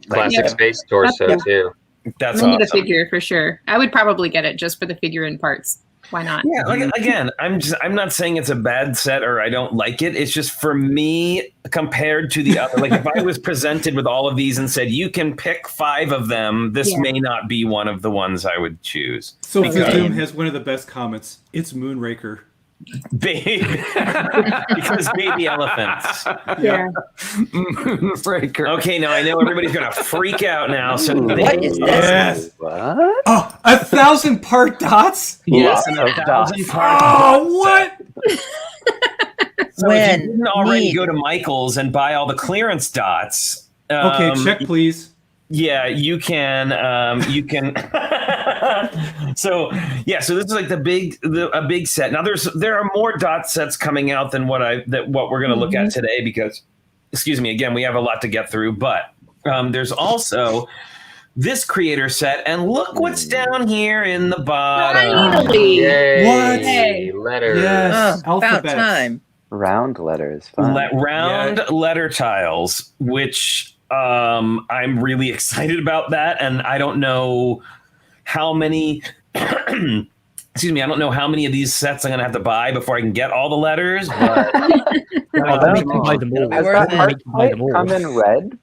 Classic space torso too. That's I need a awesome. figure for sure. I would probably get it just for the figure and parts. Why not? Yeah, like, again, I'm not saying it's a bad set or I don't like it. It's just for me compared to the other. Like if I was presented with all of these and said you can pick 5 of them, this may not be one of the ones I would choose. So Doom has one of the best comments. It's Moonraker. Because baby elephants. Yeah. Okay, now I know everybody's gonna freak out now. So What is this? Yes. What? Oh, 1,000 part dots? yes, Lots and of 1,000 dots. parts. Oh, what? So if you didn't already go to Michael's and buy all the clearance dots. Okay, check please. Yeah, you can. So this is like a big set. Now there are more dot sets coming out than what we're going to look at today because, excuse me, again, we have a lot to get through. But there's also this creator set, and look what's down here in the bottom. Finally. Yay. What? Hey. Letters. Yes. About Alphabet. time. Round letters. Fun. Round letter tiles, which I'm really excited about that, and I don't know how many. Excuse me, I don't know how many of these sets I'm gonna have to buy before I can get all the letters. But Buy them all. Has Worth that it. heart Buy plate them all. come in red?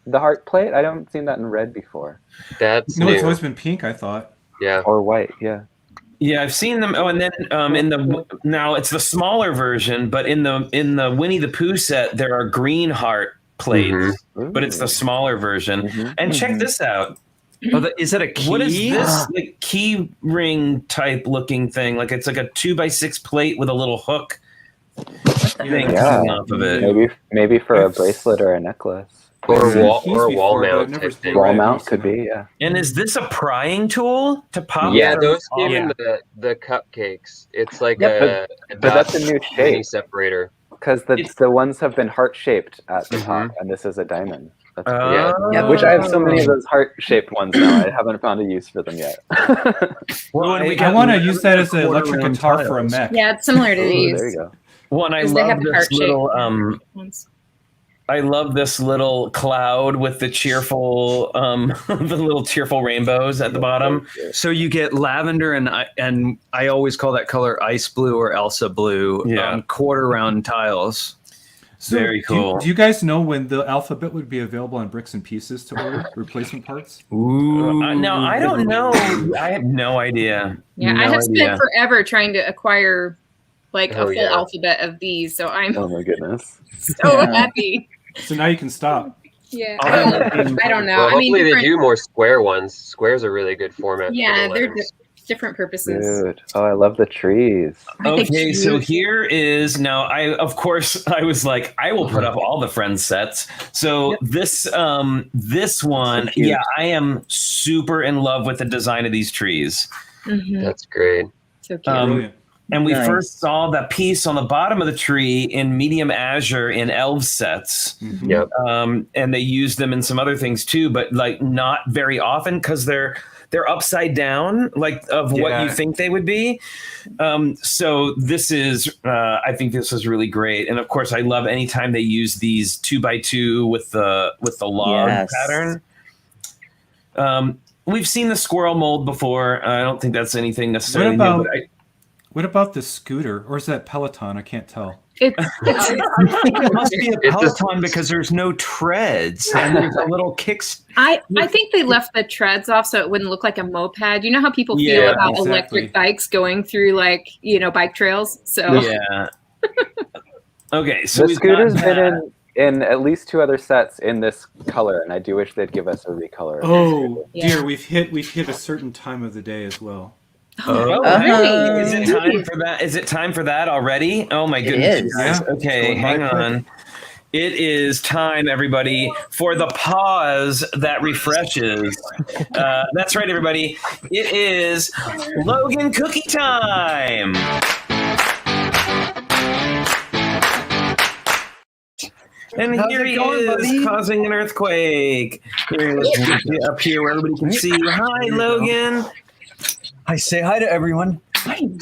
The heart plate? I don't seen that in red before. That's No, new. it's always been pink, I thought. Yeah. Or white, yeah. yeah, I've seen them. Oh, and then now it's the smaller version, but in the Winnie the Pooh set there are green heart plates, but it's the smaller version. And check this out. Oh, is that a key? What is this? The key ring type looking thing? Like it's like a 2x6 plate with a little hook thing Yeah. coming off of it. Maybe for a bracelet or a necklace. Or Seen a wall keys or a wall before, but I've mount never type thing. seen Wall red. mount could be, yeah. And is this a prying tool to pop? Yeah, them those off? came in the cupcakes. It's like Yep, a but that's a new mini shape. separator. Because the ones have been heart shaped at the top, and this is a diamond. That's cool. Yeah. Yep. Which I have so many of those heart shaped ones now. I haven't found a use for them yet. Well, and we I got want to use that as an electric quarter-round guitar for a tiles. mech. Yeah, it's similar to Ooh, these. there you go. Well, and I 'Cause they love have the this heart-shaped little ones. I love this little cloud with the cheerful the little cheerful rainbows at the bottom. So you get lavender and I always call that color ice blue or Elsa blue. Yeah. Quarter round tiles. So Very cool. Do you guys know when the alphabet would be available on Bricks and Pieces to order replacement parts? Ooh. No, I don't know. I have no idea. Yeah, No I have idea. spent forever trying to acquire like a Oh, full yeah. alphabet of these, so I'm Oh my goodness. so happy. So now you can stop. Yeah, Oh, I don't know. Well, I mean, hopefully they different- do more square ones. Squares are really good format. Yeah, for the they're letters. different purposes. Dude. Oh, I love the trees. I think Okay, so huge. here is now. I was like, I will put up all the Friends sets. So this one, So cute. yeah, I am super in love with the design of these trees. Mhm. That's great. So cute. Brilliant. And we Nice. first saw that piece on the bottom of the tree in medium azure in elf sets. Mhm. Yep. And they use them in some other things too, but like not very often because they're upside down, like of what Yeah. you think they would be. So this is, I think this is really great, and of course, I love anytime they use these 2x2 with the log Yes. pattern. We've seen the squirrel mold before. I don't think that's anything necessarily What about- new. But What about the scooter? Or is that Peloton? I can't tell. It's It must be a It's a- Peloton because there's no treads and there's a little kicks. I think they left the treads off so it wouldn't look like a moped. You know how people feel Yeah, about exactly. electric bikes going through bike trails. So yeah. Okay, so The we've scooter's got been that. in at least 2 other sets in this color, and I do wish they'd give us a recolor. Oh Yeah. dear, we've hit a certain time of the day as well. Oh, really? Is it time for that? Is it time for that already? Oh my goodness! is. guys. Yeah. Okay, It's going hang by on. It is time, everybody, for the pause that refreshes. That's right, everybody. It is Logan cookie time. And How's here it he going, is, buddy? causing an earthquake. Here, let's get up here where everybody can see. Hi, Logan. I say hi to everyone.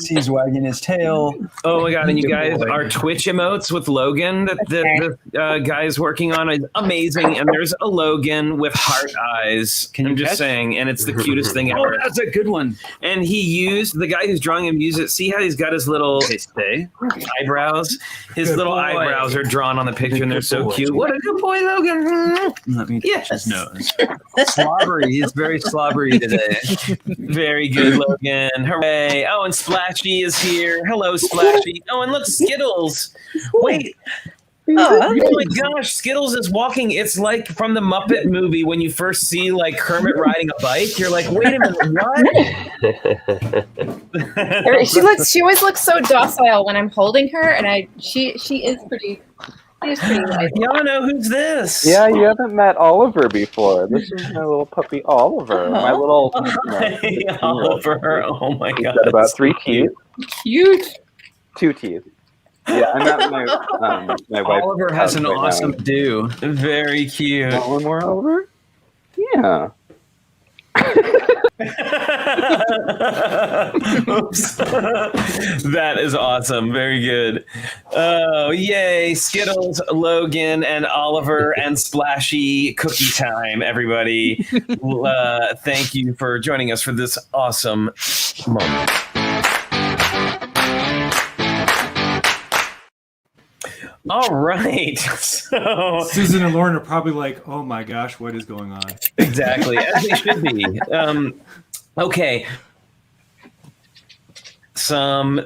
He's wagging his tail. Oh my god! And you guys, our Twitch emotes with Logan that the guy's working on is amazing. And there's a Logan with heart eyes. I'm just saying, and it's the cutest thing ever. Oh, that's a good one. And he used the guy who's drawing him. Use it. See how he's got his little eyebrows. His Good little boy. eyebrows are drawn on the picture, and they're so boy. cute. What a good boy, Logan! Let me touch his Yes. nose. Slobbery. He's very slobbery today. Very good, Logan. Hooray! Oh, and Splashy is here. Hello, Splashy. Oh, and look, Skittles. Wait. Oh my gosh, Skittles is walking. It's like from the Muppet movie when you first see like Kermit riding a bike. You're like, wait a minute, what? She always looks so docile when I'm holding her, and she is pretty. She is pretty light. Llano, who's this? Yeah, you haven't met Oliver before. This is my little puppy Oliver. My little Hi, Oliver. Oh my He's god. got about 3 teeth. Cute. 2 teeth. Yeah, I'm at my wife. Oliver has an awesome do. Very cute. Want one more, Oliver? Yeah. Oops. That is awesome. Very good. Oh, yay. Skittles, Logan, and Oliver, and Splashy cookie time, everybody. Thank you for joining us for this awesome moment. All right. So Susan and Lauren are probably like, "Oh my gosh, what is going on?" exactly, as they should be. Okay. Some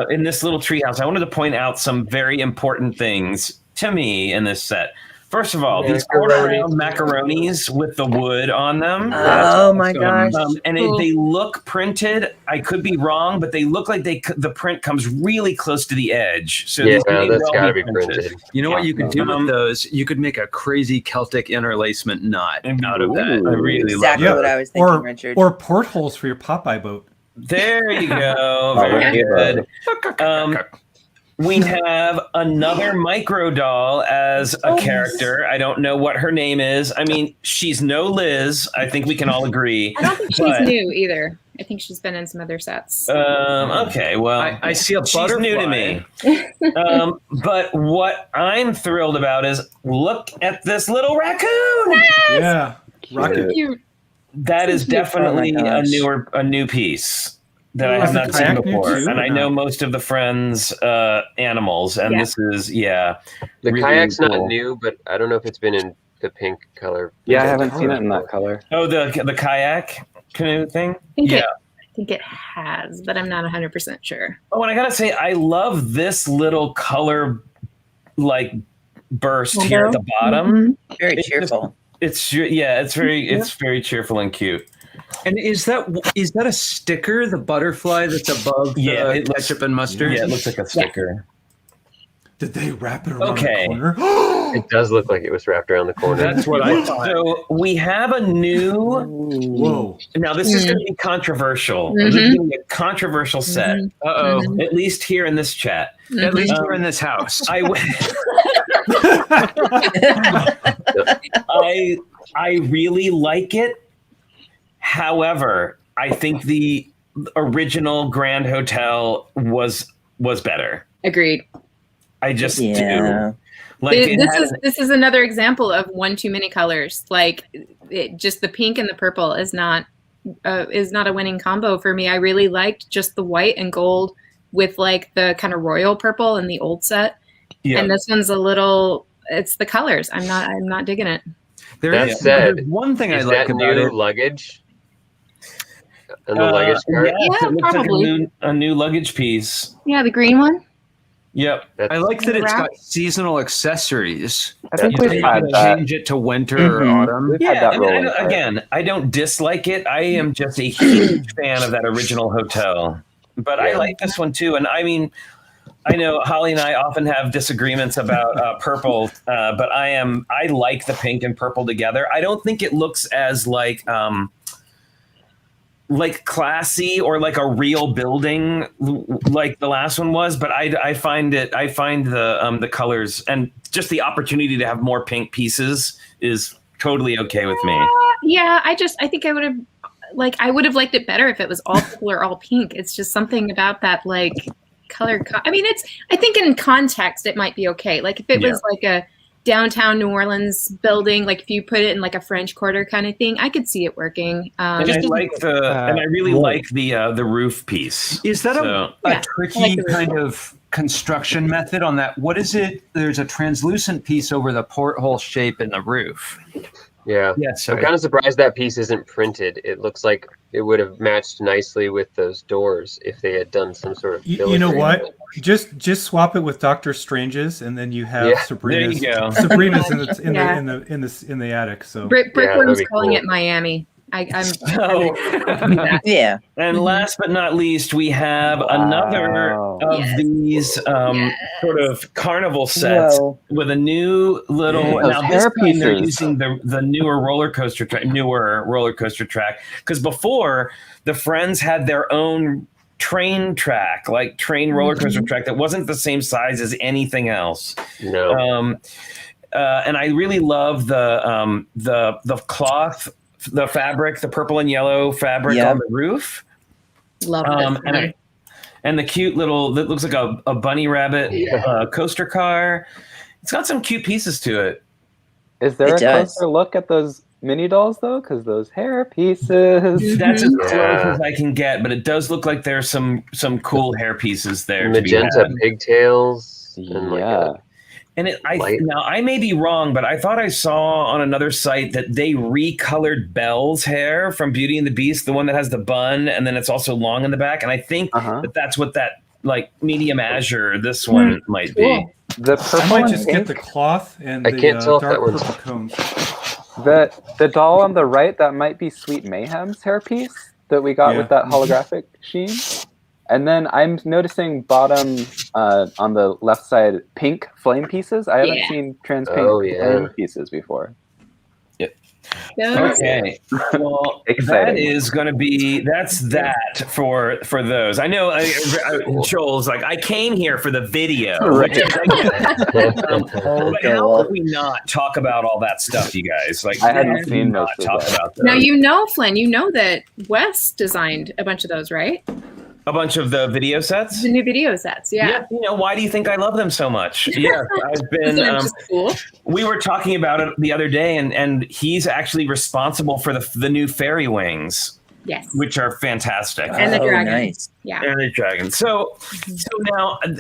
in this little treehouse, I wanted to point out some very important things to me in this set. First of all, these quarter-round macaronis with the wood on them. Oh my gosh. And they look printed. I could be wrong, but they look like the print comes really close to the edge. So Yeah, these may that's well gotta be printed. You know what you could do with those? You could make a crazy Celtic interlacement knot out of that. I really Exactly Yeah. what I was thinking, Or Richard. or portholes for your Popeye boat. There you go. Very good. We have another micro doll as a character. I don't know what her name is. I mean, she's no Liz. I think we can all agree. I don't think she's new either. I think she's been in some other sets. Okay, well, I see a she's butterfly. new to me. But what I'm thrilled about is look at this little raccoon. Yeah, rocket. Cute. That is definitely Oh my a new piece that I Oh, have is the not seen kayak new before. too, And or I know not? most of the friends' animals, and Yeah. this is The really kayak's cool. not new, but I don't know if it's been in the pink color. Yeah, I haven't seen it in that color. Oh, the kayak canoe thing? I Yeah. think it has, but I'm not 100% sure. Oh, and I gotta say, I love this little color like burst here at the bottom. Very It's cheerful. It's very cheerful and cute. And is that a sticker? The butterfly that's above Yeah, the it looks- ketchup and mustard. Yeah, it looks like a sticker. Did they wrap it around Okay. the corner? It does look like it was wrapped around the corner. That's what I thought. So we have a new. Whoa. Now this is going to be controversial. This is going to be a controversial set. Uh-oh. At least here in this chat. At least we're in this house. I really like it. However, I think the original Grand Hotel was better. Agreed. I just Yeah. do. Like it had- This is another example of one too many colors. Like just the pink and the purple is not a winning combo for me. I really liked just the white and gold with like the kind of royal purple in the old set. yeah. And this one's it's the colors. I'm not digging it. That said, there's one thing I Is like that about new it. luggage? And the luggage cart? Yes, Yeah, it looks probably. like a new luggage piece. Yeah, the green one. Yep. That's, I like that it's Wrap. got seasonal accessories. I think You we've can had that. change it to winter or autumn. We've had Yeah, that I mean, rolling cart. I don't dislike it. I am just a huge fan of that original hotel. But I like this one too. And I mean, I know Holly and I often have disagreements about purple, but I like the pink and purple together. I don't think it looks as like classy or like a real building like the last one was, but I find the colors and just the opportunity to have more pink pieces is totally okay with me. Yeah, I think I would have like I would have liked it better if it was all purple or all pink. It's just something about that like color. I mean, I think in context it might be okay. Like if it was like a downtown New Orleans building, like if you put it in like a French Quarter kind of thing, I could see it working. And I really like the roof piece. Is that a tricky kind of construction method on that? What is it? There's a translucent piece over the porthole shape in the roof. Yeah. I'm kind of surprised that piece isn't printed. It looks like it would have matched nicely with those doors if they had done some sort of you know what? Just swap it with Doctor Strange's, and then you have Sabrina's. There you go. Sabrina's in the attic. So Brickworm's calling it Miami. I'm yeah. And last but not least, we have another of these sort of carnival sets with a new little. Now this time they're using the newer roller coaster track, because before the Friends had their own train track, like train roller coaster track that wasn't the same size as anything else. No. And I really love the cloth. The fabric, the purple and yellow fabric on the roof. Love it. And the cute little, that looks like a bunny rabbit coaster car. It's got some cute pieces to it. Is there a closer look at those mini dolls, though? Because those hair pieces. That's as close as I can get, but it does look like there's some cool hair pieces there. Magenta pigtails. And now I may be wrong, but I thought I saw on another site that they recolored Belle's hair from Beauty and the Beast, the one that has the bun, and then it's also long in the back. And I think that's what that like medium azure this one might be. The purple I might just get the cloth and I can't tell if dark that one's purple cones. The doll on the right, that might be Sweet Mayhem's hairpiece that we got with that holographic sheen. And then I'm noticing bottom on the left side pink flame pieces. I haven't seen trans pink flame pieces before. Okay. Well, that is going to be that for those. I know Joel's like, I came here for the video. Right. But how could we not talk about all that stuff, you guys? Like, I hadn't seen most of talk that. about those. Now, Flynn, you know that Wes designed a bunch of those, right? A bunch of the video sets? The new video sets, yeah. Why do you think I love them so much? Yes, I've been. Cool. We were talking about it the other day, and he's actually responsible for the new fairy wings. Yes. Which are fantastic. And the dragon. Nice. Yeah. And the dragon. So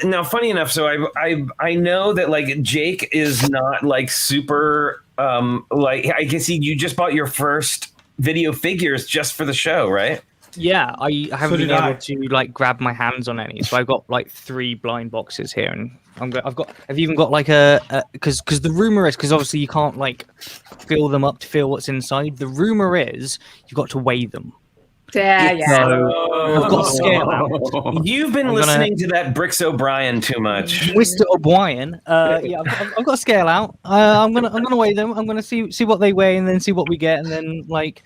now, funny enough, so I know that like Jake is not like super like I guess you just bought your first video figures just for the show, right? Yeah, I haven't been able to like grab my hands on any, so I've got like 3 blind boxes here, and I've even got like because the rumor is, because obviously you can't like fill them up to feel what's inside. The rumor is you've got to weigh them. Yeah. So I've got to scale out. You've been listening to that Bricks O'Brien too much. Mr. O'Brien. Yeah, I've got to scale out. I'm gonna weigh them. I'm gonna see what they weigh, and then see what we get, and then like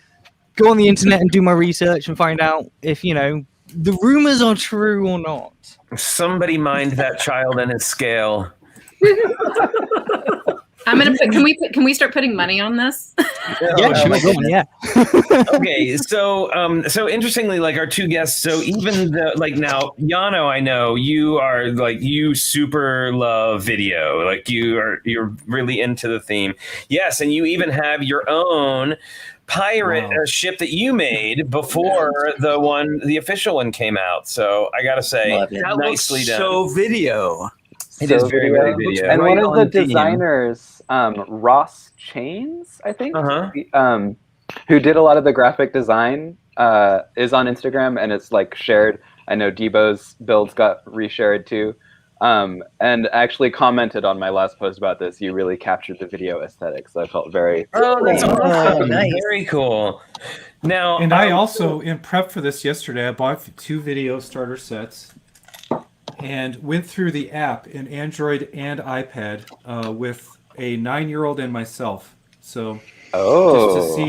go on the internet and do my research and find out if the rumors are true or not. Somebody mind that child and his scale. I'm gonna put. Can we start putting money on this? Yeah, sure. Yeah. Okay, so interestingly, like our two guests, so even now, Llano, I know you are like you super love video, like you're really into the theme. Yes, and you even have your own pirate ship that you made before the official one came out. So I gotta say, that nicely looks done. so video. It is very, very video. And one of the designers, Ross Chains, I think, who did a lot of the graphic design, is on Instagram, and it's like shared. I know Debo's builds got reshared too. And actually commented on my last post about this. You really captured the video aesthetic, so I felt very. Oh, that's awesome! Nice. Very cool. Now, and I also, in prep for this yesterday, I bought 2 video starter sets, and went through the app in Android and iPad with a 9-year-old and myself. So.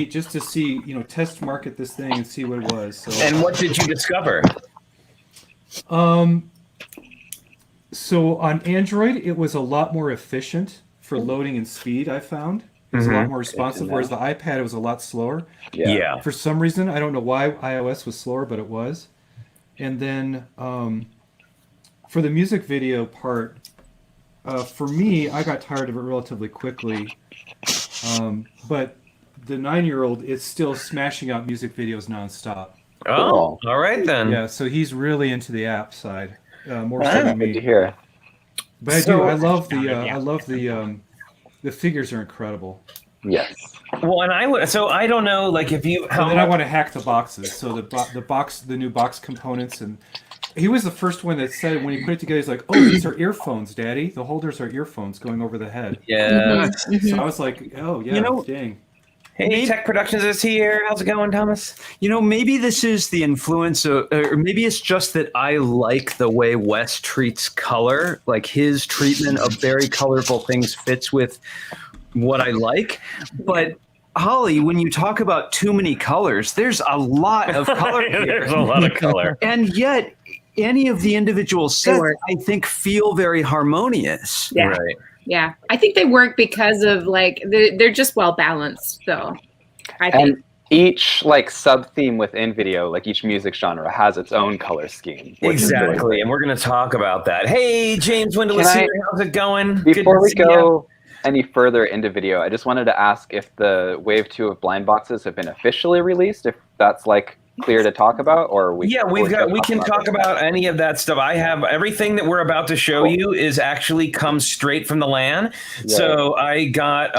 Just to see, test market this thing and see what it was. So. And what did you discover? So on Android, it was a lot more efficient for loading and speed, I found. It was a lot more responsive, whereas the iPad, it was a lot slower. Yeah. For some reason, I don't know why iOS was slower, but it was. And then for the music video part, for me, I got tired of it relatively quickly. But the 9-year-old is still smashing out music videos nonstop. Oh, all right then. Yeah, so he's really into the app side, more so than me. Good to hear. But I do. I love the figures are incredible. Yes. Well, and I don't know, like if you. And then I want to hack the boxes. So the new box components, and he was the first one that said when he put it together, he's like, "Oh, these are earphones, Daddy. The holders are earphones going over the head." Yeah. So I was like, "Oh yeah, dang." Hey, Tech Productions is here. How's it going, Thomas? Maybe this is the influence of, or maybe it's just that I like the way Wes treats color. Like his treatment of very colorful things fits with what I like. But Holly, when you talk about too many colors, there's a lot of color here. There's a lot of color. And yet, any of the individual sets, I think, feel very harmonious. Yeah. Right. Yeah, I think they work because of like they're just well balanced. So I think. And each like sub theme within video, like each music genre, has its own color scheme. Exactly, and we're going to talk about that. Hey, James Wendell is here. How's it going? Before we go any further into video, I just wanted to ask if the Wave 2 of blind boxes have been officially released. If that's like clear to talk about, or we can talk about any of that stuff. I have everything that we're about to show you is actually comes straight from the LAN. Yeah. So I got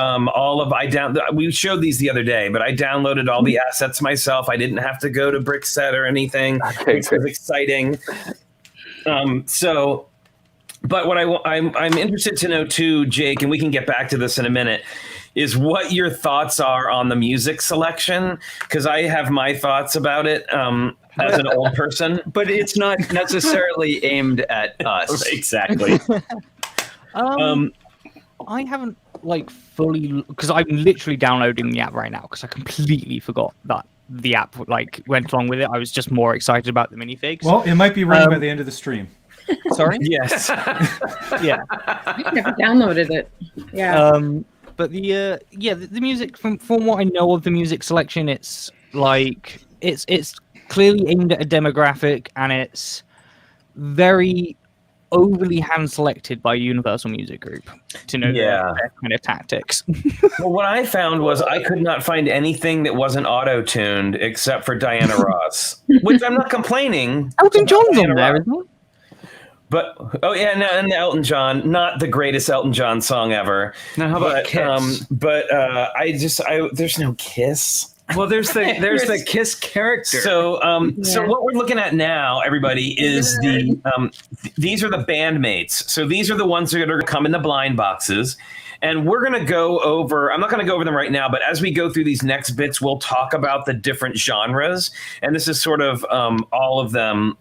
we showed these the other day, but I downloaded all the assets myself. I didn't have to go to Brickset or anything. It was exciting. But what I'm interested to know too, Jake, and we can get back to this in a minute, is what your thoughts are on the music selection, because I have my thoughts about it as an old person. But it's not necessarily aimed at us. Exactly. I haven't like fully, because I'm literally downloading the app right now because I completely forgot that the app like went along with it. I was just more excited about the minifigs. Well, it might be running by the end of the stream. Sorry? Yes. Yeah. I never downloaded it. Yeah. But the music from what I know of the music selection, it's like it's clearly aimed at a demographic, and it's very overly hand selected by Universal Music Group to know their kind of tactics. Well, what I found was I could not find anything that wasn't auto-tuned except for Diana Ross, which I'm not complaining. Elton John's on there, isn't he? But and the Elton John, not the greatest Elton John song ever. Now, how about Kiss? There's no Kiss. Well, there's the Kiss character. So what we're looking at now, everybody, is these are the bandmates. So these are the ones that are going to come in the blind boxes. And we're going to go over, I'm not going to go over them right now, but as we go through these next bits, we'll talk about the different genres. And this is sort of all of them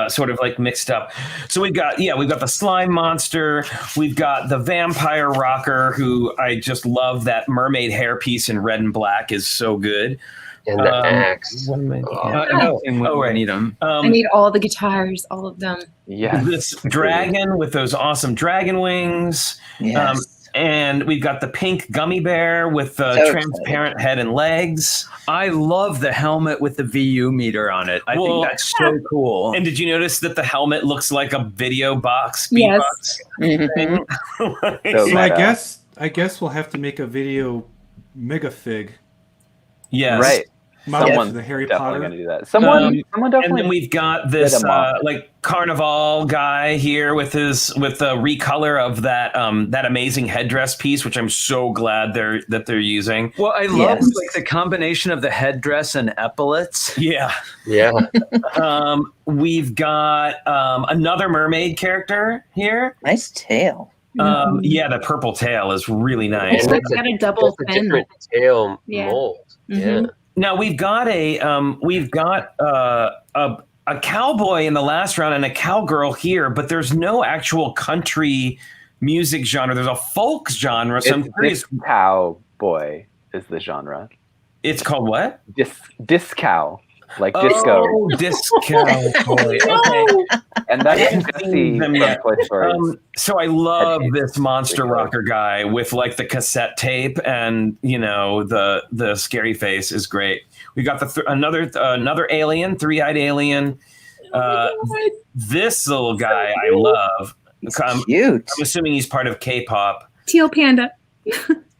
sort of like mixed up. So we've got the slime monster. We've got the vampire rocker, who I just love. That mermaid hairpiece in red and black is so good. And the axe. I need them. I need all the guitars, all of them. Yeah. This dragon with those awesome dragon wings. Yes. And we've got the pink gummy bear with the transparent head and legs. I love the helmet with the VU meter on it. I think that's so cool. And did you notice that the helmet looks like a video box? Yes. Thing? So I guess we'll have to make a video mega fig. Yes. Right. Someone's the Harry Potter. Going to do that. Someone definitely. And then we've got this like carnival guy here with the recolor of that amazing headdress piece, which I'm so glad they're using. Well, I love like the combination of the headdress and epaulets. Yeah. We've got another mermaid character here. Nice tail. The purple tail is really nice. It's got a double fin. Different tail mold. Mm-hmm. Yeah. Now we've got a cowboy in the last round and a cowgirl here, but there's no actual country music genre. There's a folk genre. So I'm curious. Cowboy is the genre. It's called what? Discow. like disco. Oh, disco. Boy. Okay. And that's Jesse from Toy Story. So I love this monster rocker guy with like the cassette tape, and the scary face is great. We got another alien, 3-eyed alien. This little guy I love. Cute. I'm assuming he's part of K-pop. Teal panda.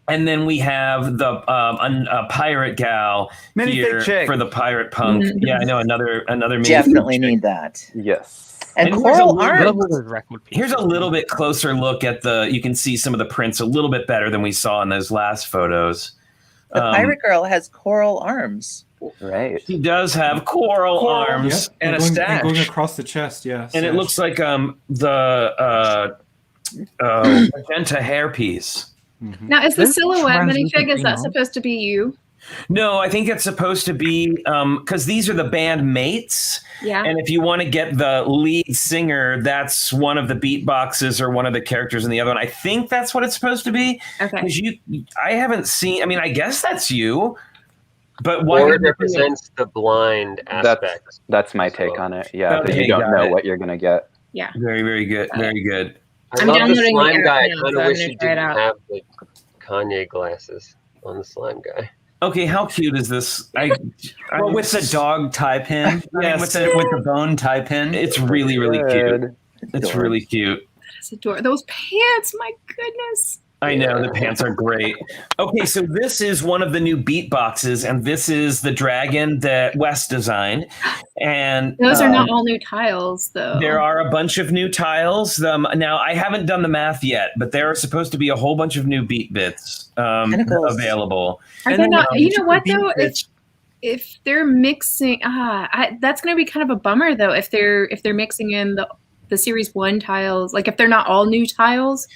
And then we have the a pirate gal here for the pirate punk. Mm-hmm. Yeah, I know another. Definitely need that. Yes. And here's coral a arms. Here's a little bit closer look at you can see some of the prints a little bit better than we saw in those last photos. The pirate girl has coral arms. Right. She does have coral arms Yep. and a stash. Going across the chest, yeah. And it looks like the magenta hairpiece. Mm-hmm. Now, is the There's silhouette translucent minifig, is that green supposed to be you? No, I think it's supposed to be because these are the bandmates. Yeah. And if you want to get the lead singer, that's one of the beatboxes or one of the characters in the other one. I think that's what it's supposed to be. Okay. Because I haven't seen. I mean, I guess that's you. But why? Or it represents the blind aspect. That's my take on it. Yeah, that Okay, you don't got know it. what you're gonna get. Yeah. Very, very good. Very good. I I'm love the downloading the slime app guy. I now, kind so of I'm wish gonna you try it didn't out. have the Kanye glasses on the slime guy. Okay, how cute is this? Well, with the dog tie pin, Yes. with the bone tie pin. It's really, really cute. It's really cute. That's adorable. Those pants, my goodness. I know, the pants are great. Okay, so this is one of the new beatboxes, and this is the dragon that Wes designed. And Those are not all new tiles, though. there are a bunch of new tiles. Now, I haven't done the math yet, but there are supposed to be a whole bunch of new beat bits Tentacles. available. Are And they then, not? You know what, beat though? bits- If they're mixing, that's going to be kind of a bummer, though. If they're mixing in the Series 1 tiles, like if they're not all new tiles.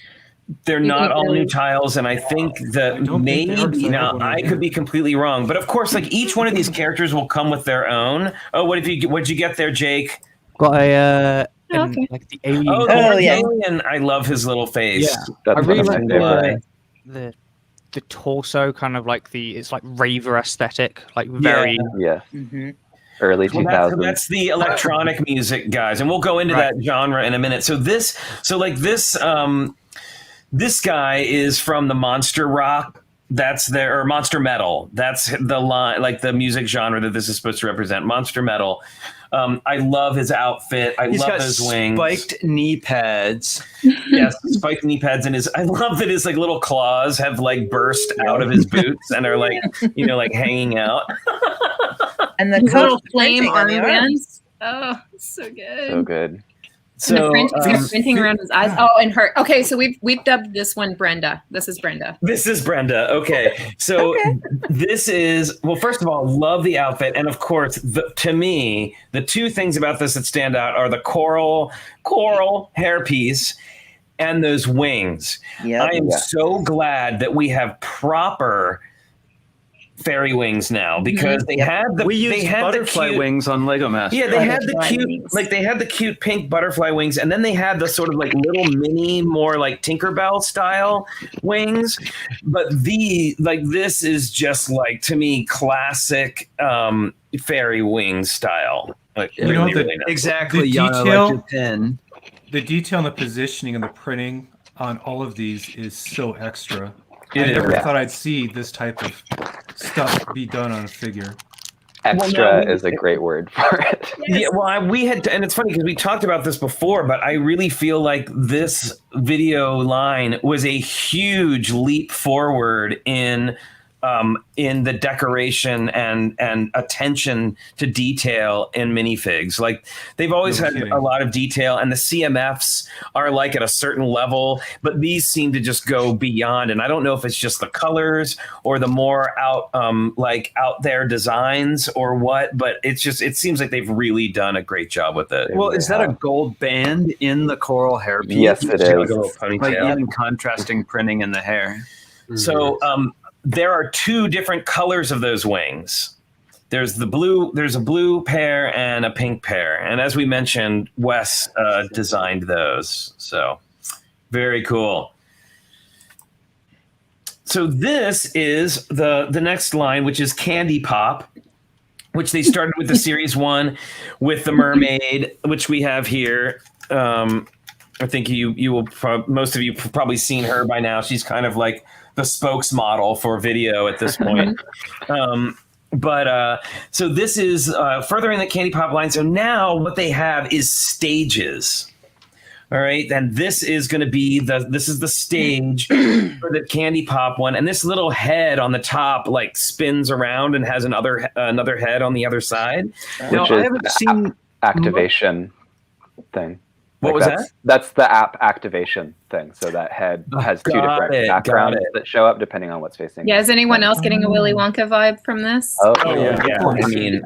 They're You not think all really? new tiles, and I think that I don't think they are, 'cause maybe I now have one I right could here. be completely wrong, but of course, like each one of these characters will come with their own. Oh, what'd you get there, Jake? Got a Okay. like the alien. Oh, Oh, yeah. alien! I love his little face. Yeah. That's I one really of my like favorite. the torso, kind of like it's like raver aesthetic, like very. Yeah, Mm-hmm. early Well, 2000s. that's the electronic music, guys, and we'll go into that genre in a minute. This guy is from the monster rock. That's or monster metal. That's the line, like the music genre that this is supposed to represent. Monster metal. I love his outfit. He's love got his wings. spiked knee pads. Yes, spiked knee pads, and I love that his like little claws have like burst out of his boots and are like like hanging out. And the These little coat flame printing on the arms. armbands. Oh, so good. So good. And the So French is printing around his eyes. Oh, and her. Okay, so we've dubbed this one Brenda. This is Brenda. this is Brenda. Okay, so this is first of all, love the outfit, and of course, to me, the two things about this that stand out are the coral hairpiece and those wings. Yep. I am Yeah. so glad that we have proper fairy wings now because they had the We used they had butterfly the cute, wings on Lego Masters. Yeah, they had the Butterfly cute, wings. like they had the cute pink butterfly wings, and then they had the sort of like little mini, more like Tinkerbell style wings. But this is just like, to me, classic fairy wing style. Like You know, really nice. Exactly, The Llano, detail- like your pin. The detail and the positioning and the printing on all of these is so extra. I It is. never Yeah. thought I'd see this type of stuff be done on a figure. Extra no, is a great word for it. Yeah, well, we had, and it's funny because we talked about this before, but I really feel like this video line was a huge leap forward in the decoration and attention to detail in minifigs. Like they've always No had kidding. a lot of detail, and the CMFs are like at a certain level, but these seem to just go beyond. And I don't know if it's just the colors or the more out there designs or what, but it seems like they've really done a great job with it. Well, is that a gold band in the coral hairpiece? Yes, it Like a is. little Like ponytail. even contrasting printing in the hair. So there are two different colors of those wings. There's a blue pair and a pink pair. And as we mentioned, Wes designed those. So very cool. So this is the next line, which is Candy Pop. which they started with the Series 1 with the Mermaid, which we have here. I think you will most of you have probably seen her by now. She's kind of like the spokesmodel for Vidiyo at this point. So this is furthering the Candy Pop line. So now what they have is stages. All right, and this is going to be the stage for the Candy Pop one, and this little head on the top like spins around and has another head on the other side. Which is I haven't seen activation thing. What was that? That's the app activation thing. So that head has two different backgrounds that show up depending on what's facing. Yeah, is anyone else getting a Willy Wonka vibe from this? Oh yeah. I mean,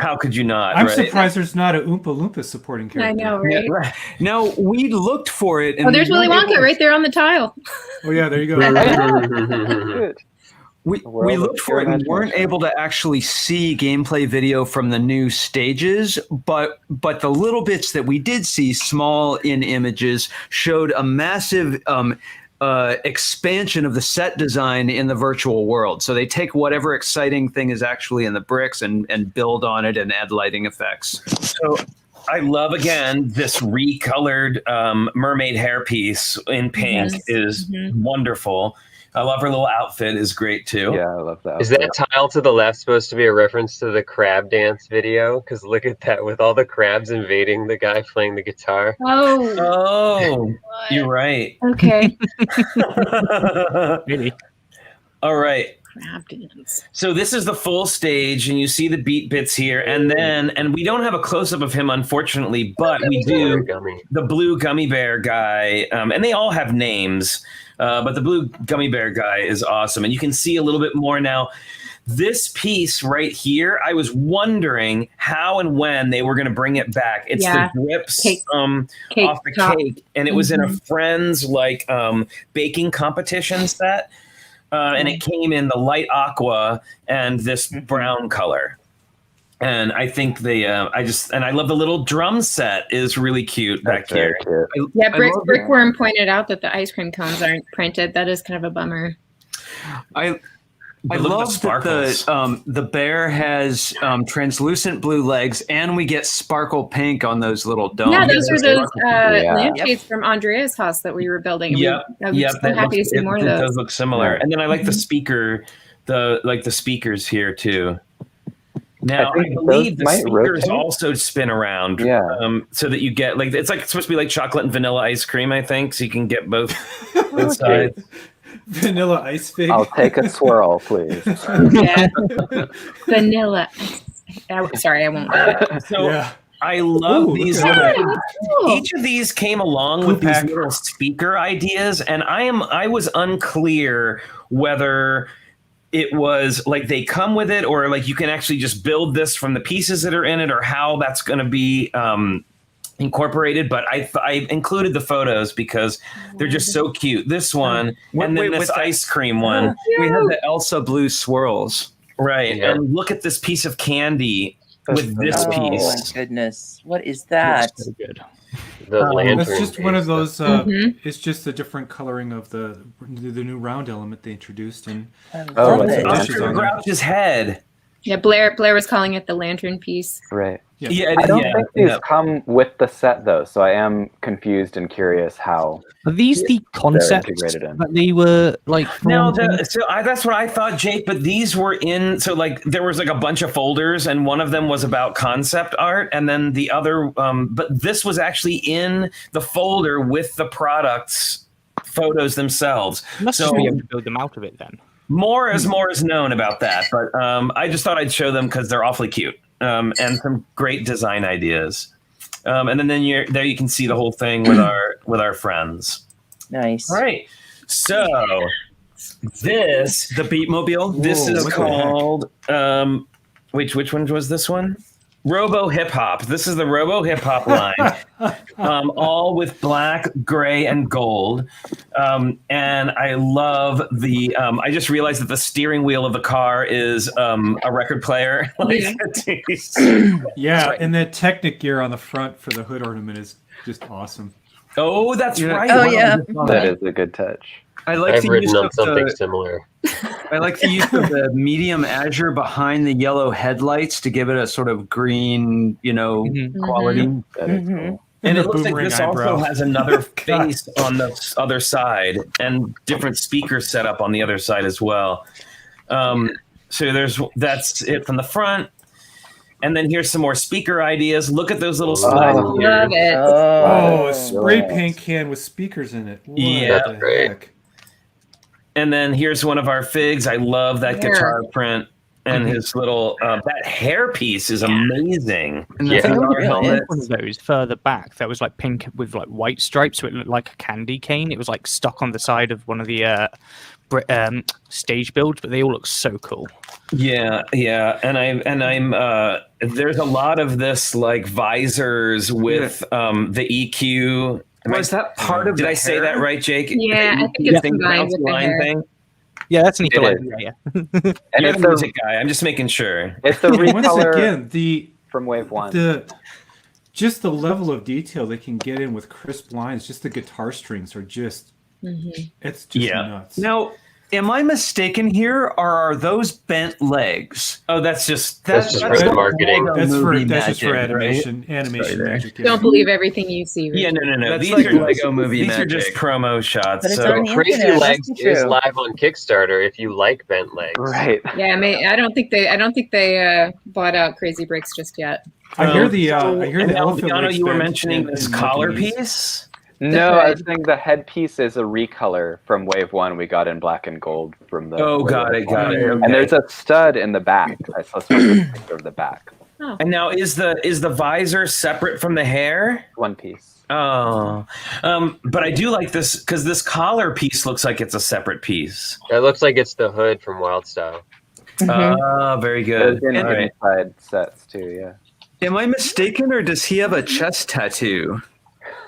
how could you not? I'm surprised there's not an Oompa Loompa supporting character. I know, right? Yeah. No, we looked for it. And there's Willy Wonka right there on the tile. Oh yeah, there you go. We looked for it and weren't able to actually see gameplay video from the new stages, but the little bits that we did see, small in images, showed a massive expansion of the set design in the virtual world. So they take whatever exciting thing is actually in the bricks and build on it and add lighting effects. So I love, again, this recolored mermaid hairpiece in pink is wonderful. I love her little outfit is great too. Yeah, I love that. Is that tile to the left supposed to be a reference to the crab dance video? Because look at that, with all the crabs invading the guy playing the guitar. Oh, you're right. Okay. Really? All right. Crab dance. So this is the full stage, and you see the beat bits here, and we don't have a close up of him, unfortunately, but we do the blue gummy bear guy, and they all have names. But the blue gummy bear guy is awesome. And you can see a little bit more now. This piece right here, I was wondering how and when they were going to bring it back. It's the drips off the cake. And it was in a friend's baking competition set. And it came in the light aqua and this brown color. And I think I love the little drum set is really cute back here. Yeah, Brickworm pointed out that the ice cream cones aren't printed. That is kind of a bummer. I love that the bear has translucent blue legs, and we get sparkle pink on those little domes. Yeah, those are those lampshades from Andrea's house that we were building. Yep. I'm so happy to see more of those. It does look similar. And then I like the speaker, the speakers here too. Now, I believe the speakers also spin around, so that you get it's supposed to be like chocolate and vanilla ice cream, I think, so you can get both sides. Vanilla ice fig. I'll take a swirl, please. Yeah. Vanilla ice. Sorry, I won't. So I love these. Each of these came along with these little speaker ideas, and I was unclear whether it was like they come with it or like you can actually just build this from the pieces that are in it or how that's going to be incorporated. But I included the photos because they're just so cute. This one and then this ice cream one. We have the Elsa blue swirls. Right. Yeah. And look at this piece of candy with this piece. Oh my goodness. What is that? That's so good. That's just one of those. It's just a different coloring of the new round element they introduced. And Oscar Grouch's head. Yeah, Blair was calling it the lantern piece. Right. Yeah, I don't think these come with the set though, so I am confused and curious how. Are these the concepts that they were like? No, that's what I thought, Jake. But these were in. So there was a bunch of folders, and one of them was about concept art, and then the other. But this was actually in the folder with the products photos themselves. You must just be able to build them out of it then. More is known about that, but I just thought I'd show them because they're awfully cute and some great design ideas. And then there you can see the whole thing with our friends. Nice. All right. So the Beatmobile. This is called. Which one was this one? Robo Hip Hop. This is the Robo Hip Hop line, all with black, gray, and gold. And I love the. I just realized that the steering wheel of the car is a record player. Yeah, and the Technic gear on the front for the hood ornament is just awesome. Oh, that's right. Oh, yeah. That is a good touch. I like I've the written use on of something the, similar. I like the use of the medium azure behind the yellow headlights to give it a sort of green, quality. That is Mhm. cool. And the it looks like boomerang this eyebrow. also has another face on the other side and different speakers set up on the other side as well. So that's it from the front. And then here's some more speaker ideas. Look at those little slides Oh, here. Love it. Oh, a Oh, spray Right. paint can with speakers in it. What Yeah. the Great. heck? And then here's one of our figs. I love that Yeah. guitar print. And his little that hair piece is amazing. And Yeah. the VR Really helmet. One of those further back that was like pink with like white stripes, so it looked like a candy cane. It was like stuck on the side of one of the stage builds, but they all look so cool. Yeah. And I'm there's a lot of this like visors with the EQ. Was that part of Did the I say hair? that right, Jake? Yeah, I think The it's thing combined with the line hair. thing? Yeah, that's an It equalizer. is. Yeah. And You're it's the music guy. I'm just making sure. it's the And once recolor again, the from Wave 1. just the level of detail they can get in with crisp lines. Just the guitar strings are just. It's just nuts. Now, am I mistaken here, or are those bent legs? Oh, that's just That's just for the marketing. Lego That's movie just for magic, right? animation there. magic. yeah. Don't believe everything you see. Yeah, Richard. no. That's These like are Lego movie These are magic. just promo shots. But it's So on the Crazy internet, Legs must be is true. live on Kickstarter if you like bent legs. Right. Yeah, I don't think they bought out Crazy Bricks just yet. I hear the and now, elephant. Llano, legs you were bent mentioning in this marketing. collar piece. No, I think the headpiece is a recolor from Wave 1 we got in black and gold from the. Oh, Wave got it. 1. Okay. And there's a stud in the back. I saw a picture of the back. And now is the visor separate from the hair? One piece. Oh, but I do like this because this collar piece looks like it's a separate piece. That looks like it's the hood from Wild Style. Ah, very There's good. in All right. inside sets too, yeah. Am I mistaken, or does he have a chest tattoo?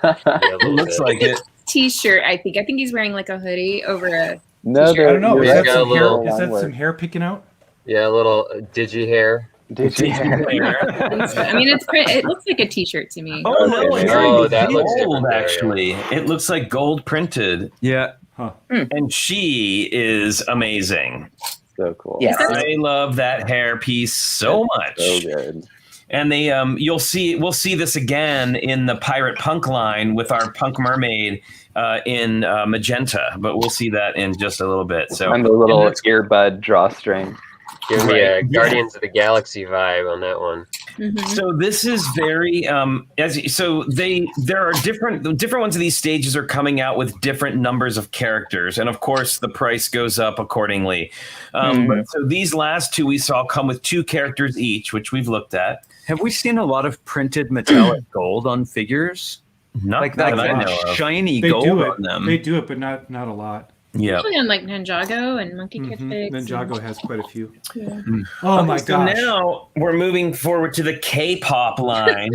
Yeah, a It little looks bit. like it. T-shirt. I think he's wearing like a hoodie over a. No, I I don't know. you're Is Yeah, that got a some little hair? Is that one some word. hair picking out? Yeah, a little digi hair. Did you hear? I mean, it looks like a T-shirt to me. Oh no, it's Oh, really that looks gold. different there, Actually, it looks like gold printed, Yeah. and she is amazing. So cool. Yes. I love that hair piece so much. So good. And they we'll see this again in the Pirate Punk line with our Punk Mermaid in magenta, but we'll see that in just a little bit. So And the little and that's- earbud drawstring. Give me a Right. Guardians of the Galaxy vibe on that one. Mhm. So this is very there are different ones of these stages are coming out with different numbers of characters, and of course the price goes up accordingly. But so these last two we saw come with 2 characters each, which we've looked at. Have we seen a lot of printed metallic gold on figures? Not Like that that I know of. shiny They gold do it. on them. They do it, but not a lot. Yeah. Usually on like Ninjago and Monkey Kid Figs. Ninjago has quite a few. Yeah. Oh my So gosh! now we're moving forward to the K-pop line.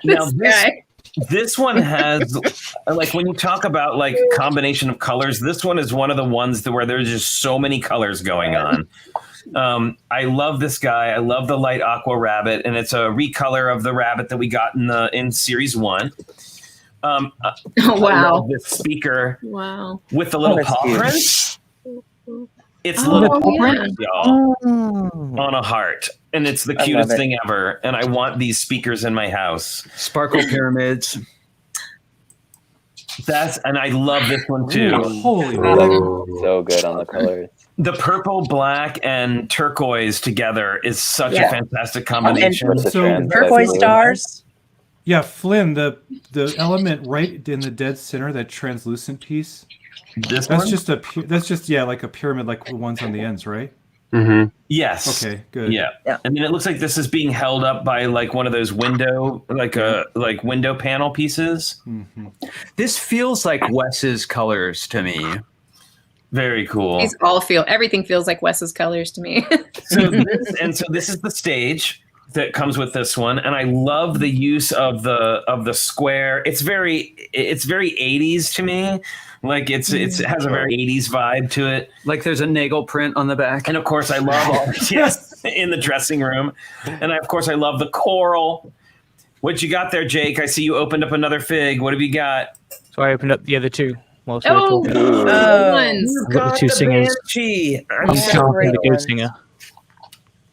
Now This guy. this one has like when you talk about like combination of colors, this one is one of the ones where there's just so many colors going on. I love this guy. I love the light aqua rabbit, and it's a recolor of the rabbit that we got in series 1. Oh I wow! love this speaker Wow. with the little that's paw cute. prints. It's Oh, little paw yeah. prints, y'all, Oh. on a heart, and it's the I love cutest it. thing ever. And I want these speakers in my house. Sparkle pyramids. And I love this one too. Holy moly! So good on the colors. The purple, black, and turquoise together is such a Yeah. fantastic combination. With the So, trans Turquoise blue. stars. Yeah, Flynn, the element right in the dead center, that translucent piece. This That's one? just like a pyramid, like the ones on the ends, right? Mm-hmm. Yes. Okay, good. Yeah. Yeah. And then it looks like this is being held up by like one of those window panel pieces. Mm-hmm. This feels like Wes's colors to me. Very cool. Everything feels like Wes's colors to me. So this is the stage that comes with this one, and I love the use of the square. It's very 80s to me. Like it has a very 80s vibe to it. Like there's a Nagel print on the back. And of course I love all yes in the dressing room. And of course I love the coral. What you got there, Jake? I see you opened up another fig. What have you got? So I opened up the other 2. whilst we were Oh, talking. good ones. You I've got the two singers. Banshee. I'm Yeah, starting great the Go ones. Singer.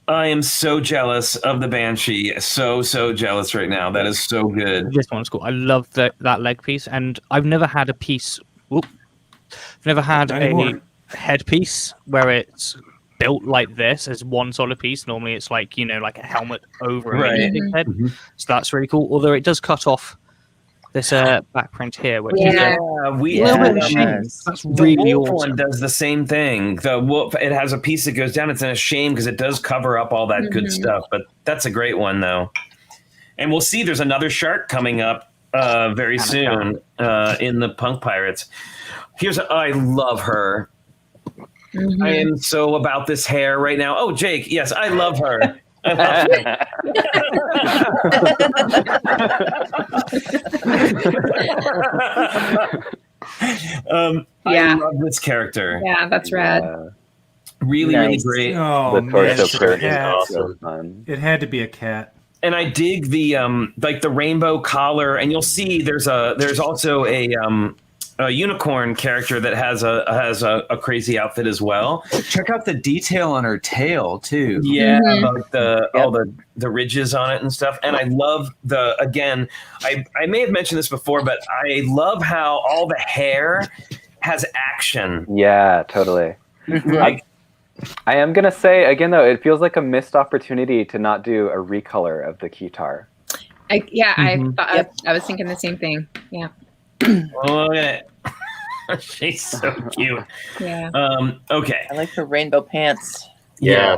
I am so jealous of the Banshee. So jealous right now. That is so good. This one's cool. I love that leg piece, and I've never had a piece. Whoop, I've never had Not a anymore. headpiece where it's built like this as one solid piece. Normally, it's like like a helmet over Right. a big head. So that's really cool. Although it does cut off this back print here, which is Yeah. We a little bit of a Yes. shame. That's the really wolf awesome. one does the same thing. The wolf, it has a piece that goes down. It's a shame because it does cover up all that good stuff. But that's a great one, though. And we'll see. There's another shark coming up very soon in the Punk Pirates. I love her. I am so about this hair right now. Oh, Jake, yes, I love her. I love I love this character. Yeah, that's rad. Really Nice. great. Oh The man, torso it's a print is cat. also fun. It had to be a cat. And I dig the like the rainbow collar, and you'll see there's also a unicorn character that has a crazy outfit as well. Check out the detail on her tail too. Yeah, Mhm. like all the ridges on it and stuff. And I love I may have mentioned this before, but I love how all the hair has action. Yeah, totally. Like I am gonna say again though, it feels like a missed opportunity to not do a recolor of the guitar. I thought I was thinking the same thing. Yeah. look at it. She's so cute. Yeah. Okay. I like her rainbow pants. Yeah,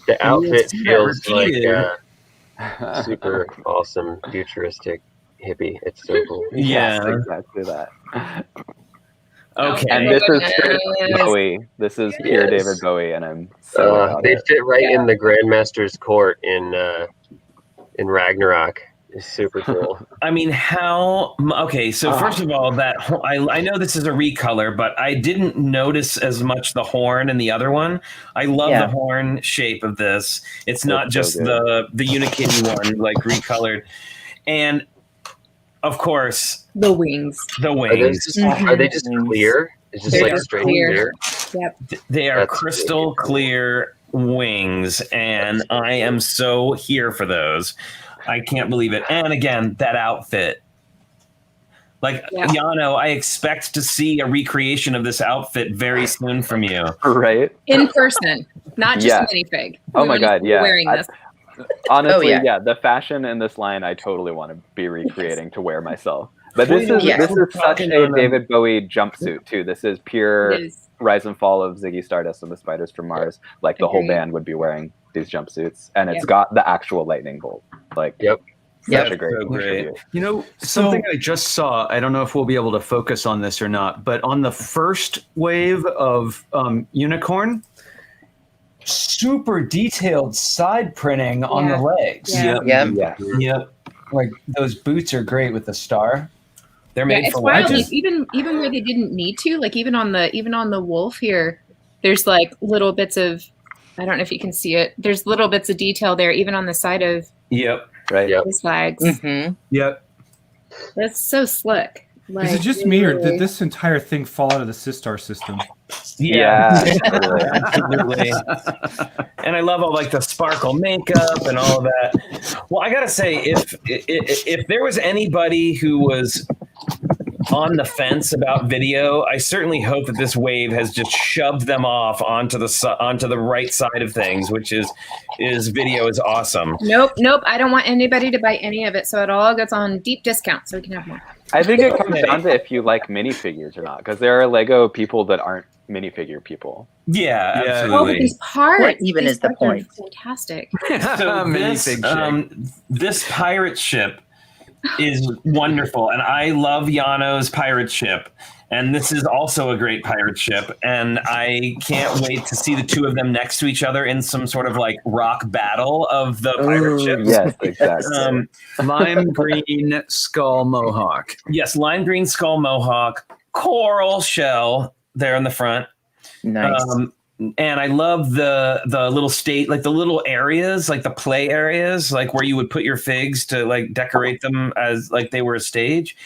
the outfit Yes, feels like repeated. super awesome, futuristic hippie. It's so cool. Yeah. Yes, exactly that. Okay. And this is pure Yes. Bowie. This is pure Yes. David Bowie, and I'm so about They it. fit right in the Grandmaster's court in Ragnarok. It's super cool. I mean, okay, so first of all, I know this is a recolor, but I didn't notice as much the horn in the other one. I love Yeah. the horn shape of this. It's not It's so just good. the Unikitty one, like recolored. And of course, The wings. the Are they wings. just, are they just clear? It's just They like are straight clear. clear. Yep. They are That's crystal really cool. clear wings, and I am so here for those. I can't believe it. And again, that outfit. Like, Yeah. Llano, I expect to see a recreation of this outfit very soon from you. Right? In person, not just Yeah. minifig. Oh We my wanna God, see yeah. Wearing this. Honestly, Oh, yeah. the fashion in this line I totally want to be recreating to wear myself. But Well, this you know, is yeah. this is such Talking a on, David Bowie jumpsuit too. This is pure It is. rise and fall of Ziggy Stardust and the Spiders from Mars. Like the whole Agreed. band would be wearing these jumpsuits, and it's Yep. got the actual lightning bolt. Like, Yep. such Yep. a great, So great. tribute. You know, something I just saw, I don't know if we'll be able to focus on this or not, but on the first wave of Unicorn, super detailed side printing on the Yeah. legs. Yeah. Yeah. Yeah. Yep. Like those boots are great with the star. They're Yeah, made it's for wild. weddings. Like, even where they didn't need to, like even on the wolf here, there's like little bits of, I don't know if you can see it. There's little bits of detail there, even on the side of Yep. Right. Yep. his flags. Mm-hmm. Yep. That's so slick. Like, Is it just me, or really- did this entire thing fall out of the Sistar system? Yeah. totally. Absolutely. And I love all like the sparkle makeup and all of that. Well, I gotta say, if there was anybody who was on the fence about Vidiyo, I certainly hope that this wave has just shoved them off onto the right side of things, which is Vidiyo is awesome. Nope. I don't want anybody to buy any of it, so it all goes on deep discount, so we can have more. I think it comes down to if you like minifigures or not, because there are Lego people that aren't minifigure people. Yeah, Yeah. Oh, but absolutely. these parts. What even these is the parts are point? Fantastic. So this pirate ship is wonderful, and I love Llano's pirate ship, and this is also a great pirate ship, and I can't wait to see the two of them next to each other in some sort of like rock battle of the pirate ships. Yes, exactly. Lime green skull mohawk. Yes, lime green skull mohawk, coral shell there in the front. Nice. And I love the little like the little areas, like the play areas, like where you would put your figs to like decorate them as like they were a stage.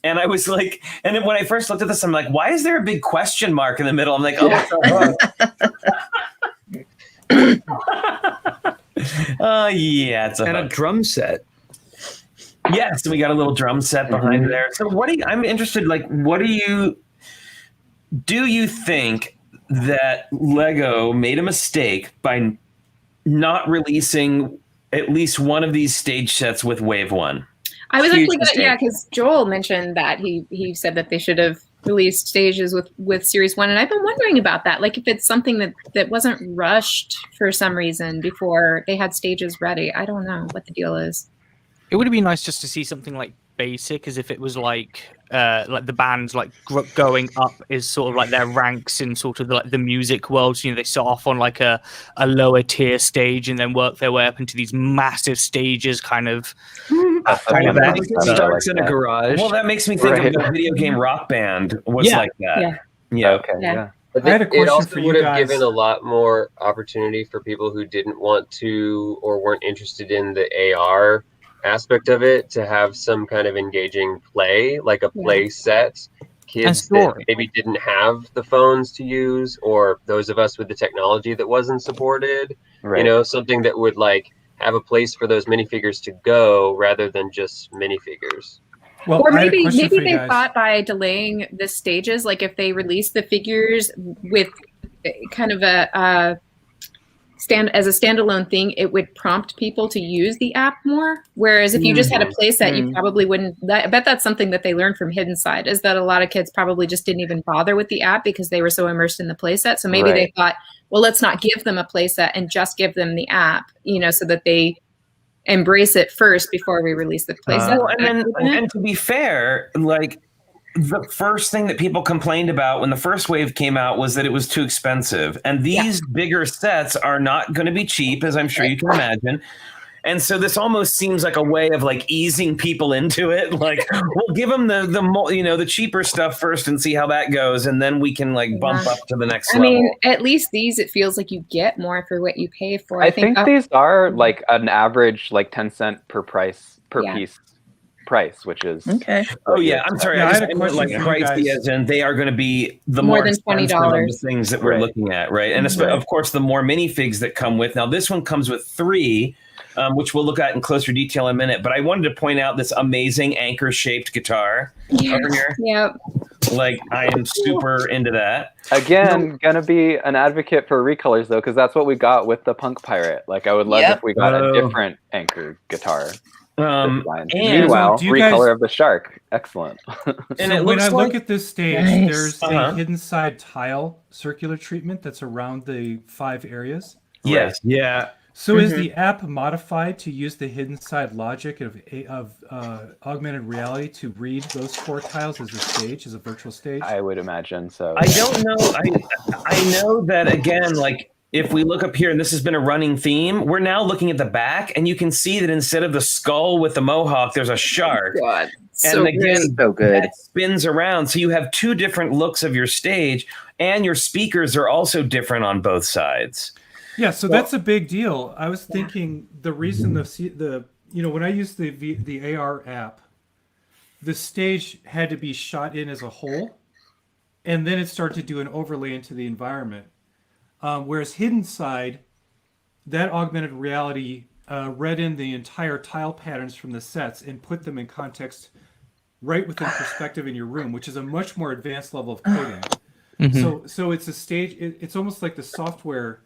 And I was like, and then when I first looked at this, I'm like, why is there a big question mark in the middle? I'm like, oh, what's wrong? Yeah, it's And a drum set. Yes, we got a little drum set behind there. So I'm interested, like, do you think that Lego made a mistake by not releasing at least one of these stage sets with Wave 1? I was actually gonna, because Joel mentioned that he said that they should have released stages with Series 1, and I've been wondering about that. Like, if it's something that wasn't rushed for some reason before they had stages ready. I don't know what the deal is. It would be nice just to see something like basic, as if it was like the bands like going up is sort of like their ranks in sort of like the music world. So, they start off on like a lower tier stage and then work their way up into these massive stages, kind of. It starts in a garage. Well, that makes me think of the video game Rock Band was like that. Yeah. Okay. Yeah. But I had a question it also for you would have guys. given a lot more opportunity for people who didn't want to or weren't interested in the AR aspect of it to have some kind of engaging play, like a play set. Kids that maybe didn't have the phones to use, or those of us with the technology that wasn't supported. Right. Something that would like have a place for those minifigures to go rather than just minifigures. Well, or maybe they thought by delaying the stages, like if they release the figures with kind of a as a standalone thing, it would prompt people to use the app more. Whereas if you just had a playset, you probably wouldn't. I bet that's something that they learned from Hidden Side, is that a lot of kids probably just didn't even bother with the app because they were so immersed in the playset. So maybe they thought, well, let's not give them a playset and just give them the app, so that they embrace it first before we release the playset. And to be fair, like, the first thing that people complained about when the first wave came out was that it was too expensive. And these bigger sets are not going to be cheap, as I'm sure you can imagine. And so this almost seems like a way of like easing people into it. Like, we'll give them the cheaper stuff first and see how that goes. And then we can like bump up to the next level. I mean, at least these, it feels like you get more for what you pay for. I think these are like an average, like 10 cent per piece price, which is okay. Oh yeah, I'm sorry. I had a question like pricey, as in they are going to be the more than $20 things that we're looking at, right? And of course, the more minifigs that come with. Now, this one comes with 3, which we'll look at in closer detail in a minute. But I wanted to point out this amazing anchor-shaped guitar over here. Yep. Like, I am super into that. Again, gonna be an advocate for recolors though, because that's what we got with the Punk Pirate. Like, I would love if we got a different anchor guitar. And meanwhile, recolor of the shark. Excellent. And so when I look at this stage, there's a Hidden Side tile circular treatment that's around the 5 areas. Yes. Yeah. So is the app modified to use the Hidden Side logic of augmented reality to read those 4 tiles as a stage, as a virtual stage? I would imagine so. I don't know. I know that, again, like, if we look up here, and this has been a running theme, we're now looking at the back, and you can see that instead of the skull with the mohawk, there's a shark. Oh God. And again, so good. That spins around. So you have 2 different looks of your stage, and your speakers are also different on both sides. Yeah, so that's a big deal. I was thinking the reason when I used the AR app, the stage had to be shot in as a whole, and then it started to do an overlay into the environment. Whereas Hidden Side, that augmented reality read in the entire tile patterns from the sets and put them in context right within perspective in your room, which is a much more advanced level of coding. So it's a stage. It's almost like the software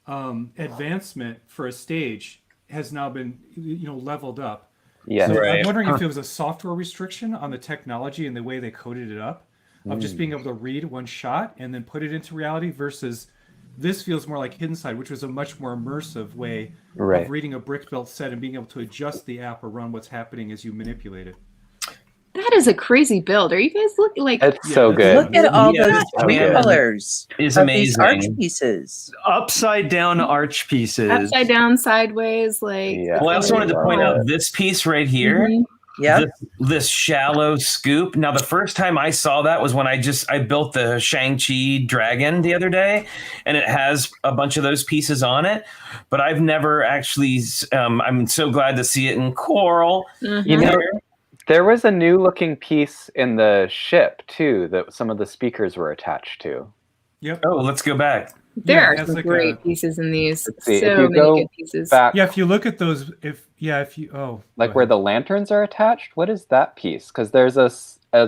advancement for a stage has now been leveled up. Yeah, so I'm wondering if it was a software restriction on the technology and the way they coded it up, of just being able to read one shot and then put it into reality, versus this feels more like Hidden Side, which was a much more immersive way of reading a brick-built set and being able to adjust the app around what's happening as you manipulate it. That is a crazy build. Are you guys looking like? It's so good. Look at all those colors. It's amazing. These arch pieces. Upside down arch pieces. Upside down, sideways, like. Yeah. Well, I also wanted to point out this piece right here. Yeah. This shallow scoop. Now, the first time I saw that was when I built the Shang-Chi dragon the other day, and it has a bunch of those pieces on it. But I've never actually. I'm so glad to see it in coral. There was a new looking piece in the ship too that some of the speakers were attached to. Yep. Oh, let's go back. There Yeah, are it has some like great a- pieces in these. Let's see, if So you many go good pieces. back, Yeah, if you look at those, if you like go where ahead. the lanterns are attached, what is that piece? Because there's a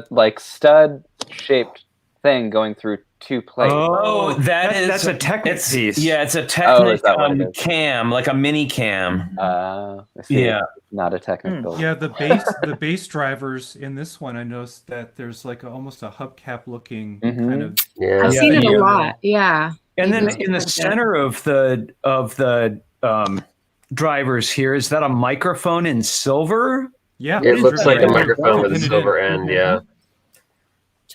like stud shaped thing going through two plates. Oh, that's a Technic it's, piece. Yeah, it's a Oh, Technic is that what it is? cam, like a mini cam. I see. Yeah. Not a technical. Yeah, the bass drivers in this one, I noticed that there's like almost a hubcap looking kind of. Yeah. I've seen it yeah. a lot. Yeah. And then Even in the like that. center of the drivers here, is that a microphone in silver? Yeah, It looks like a they're microphone with a pinned it silver in. end. Yeah.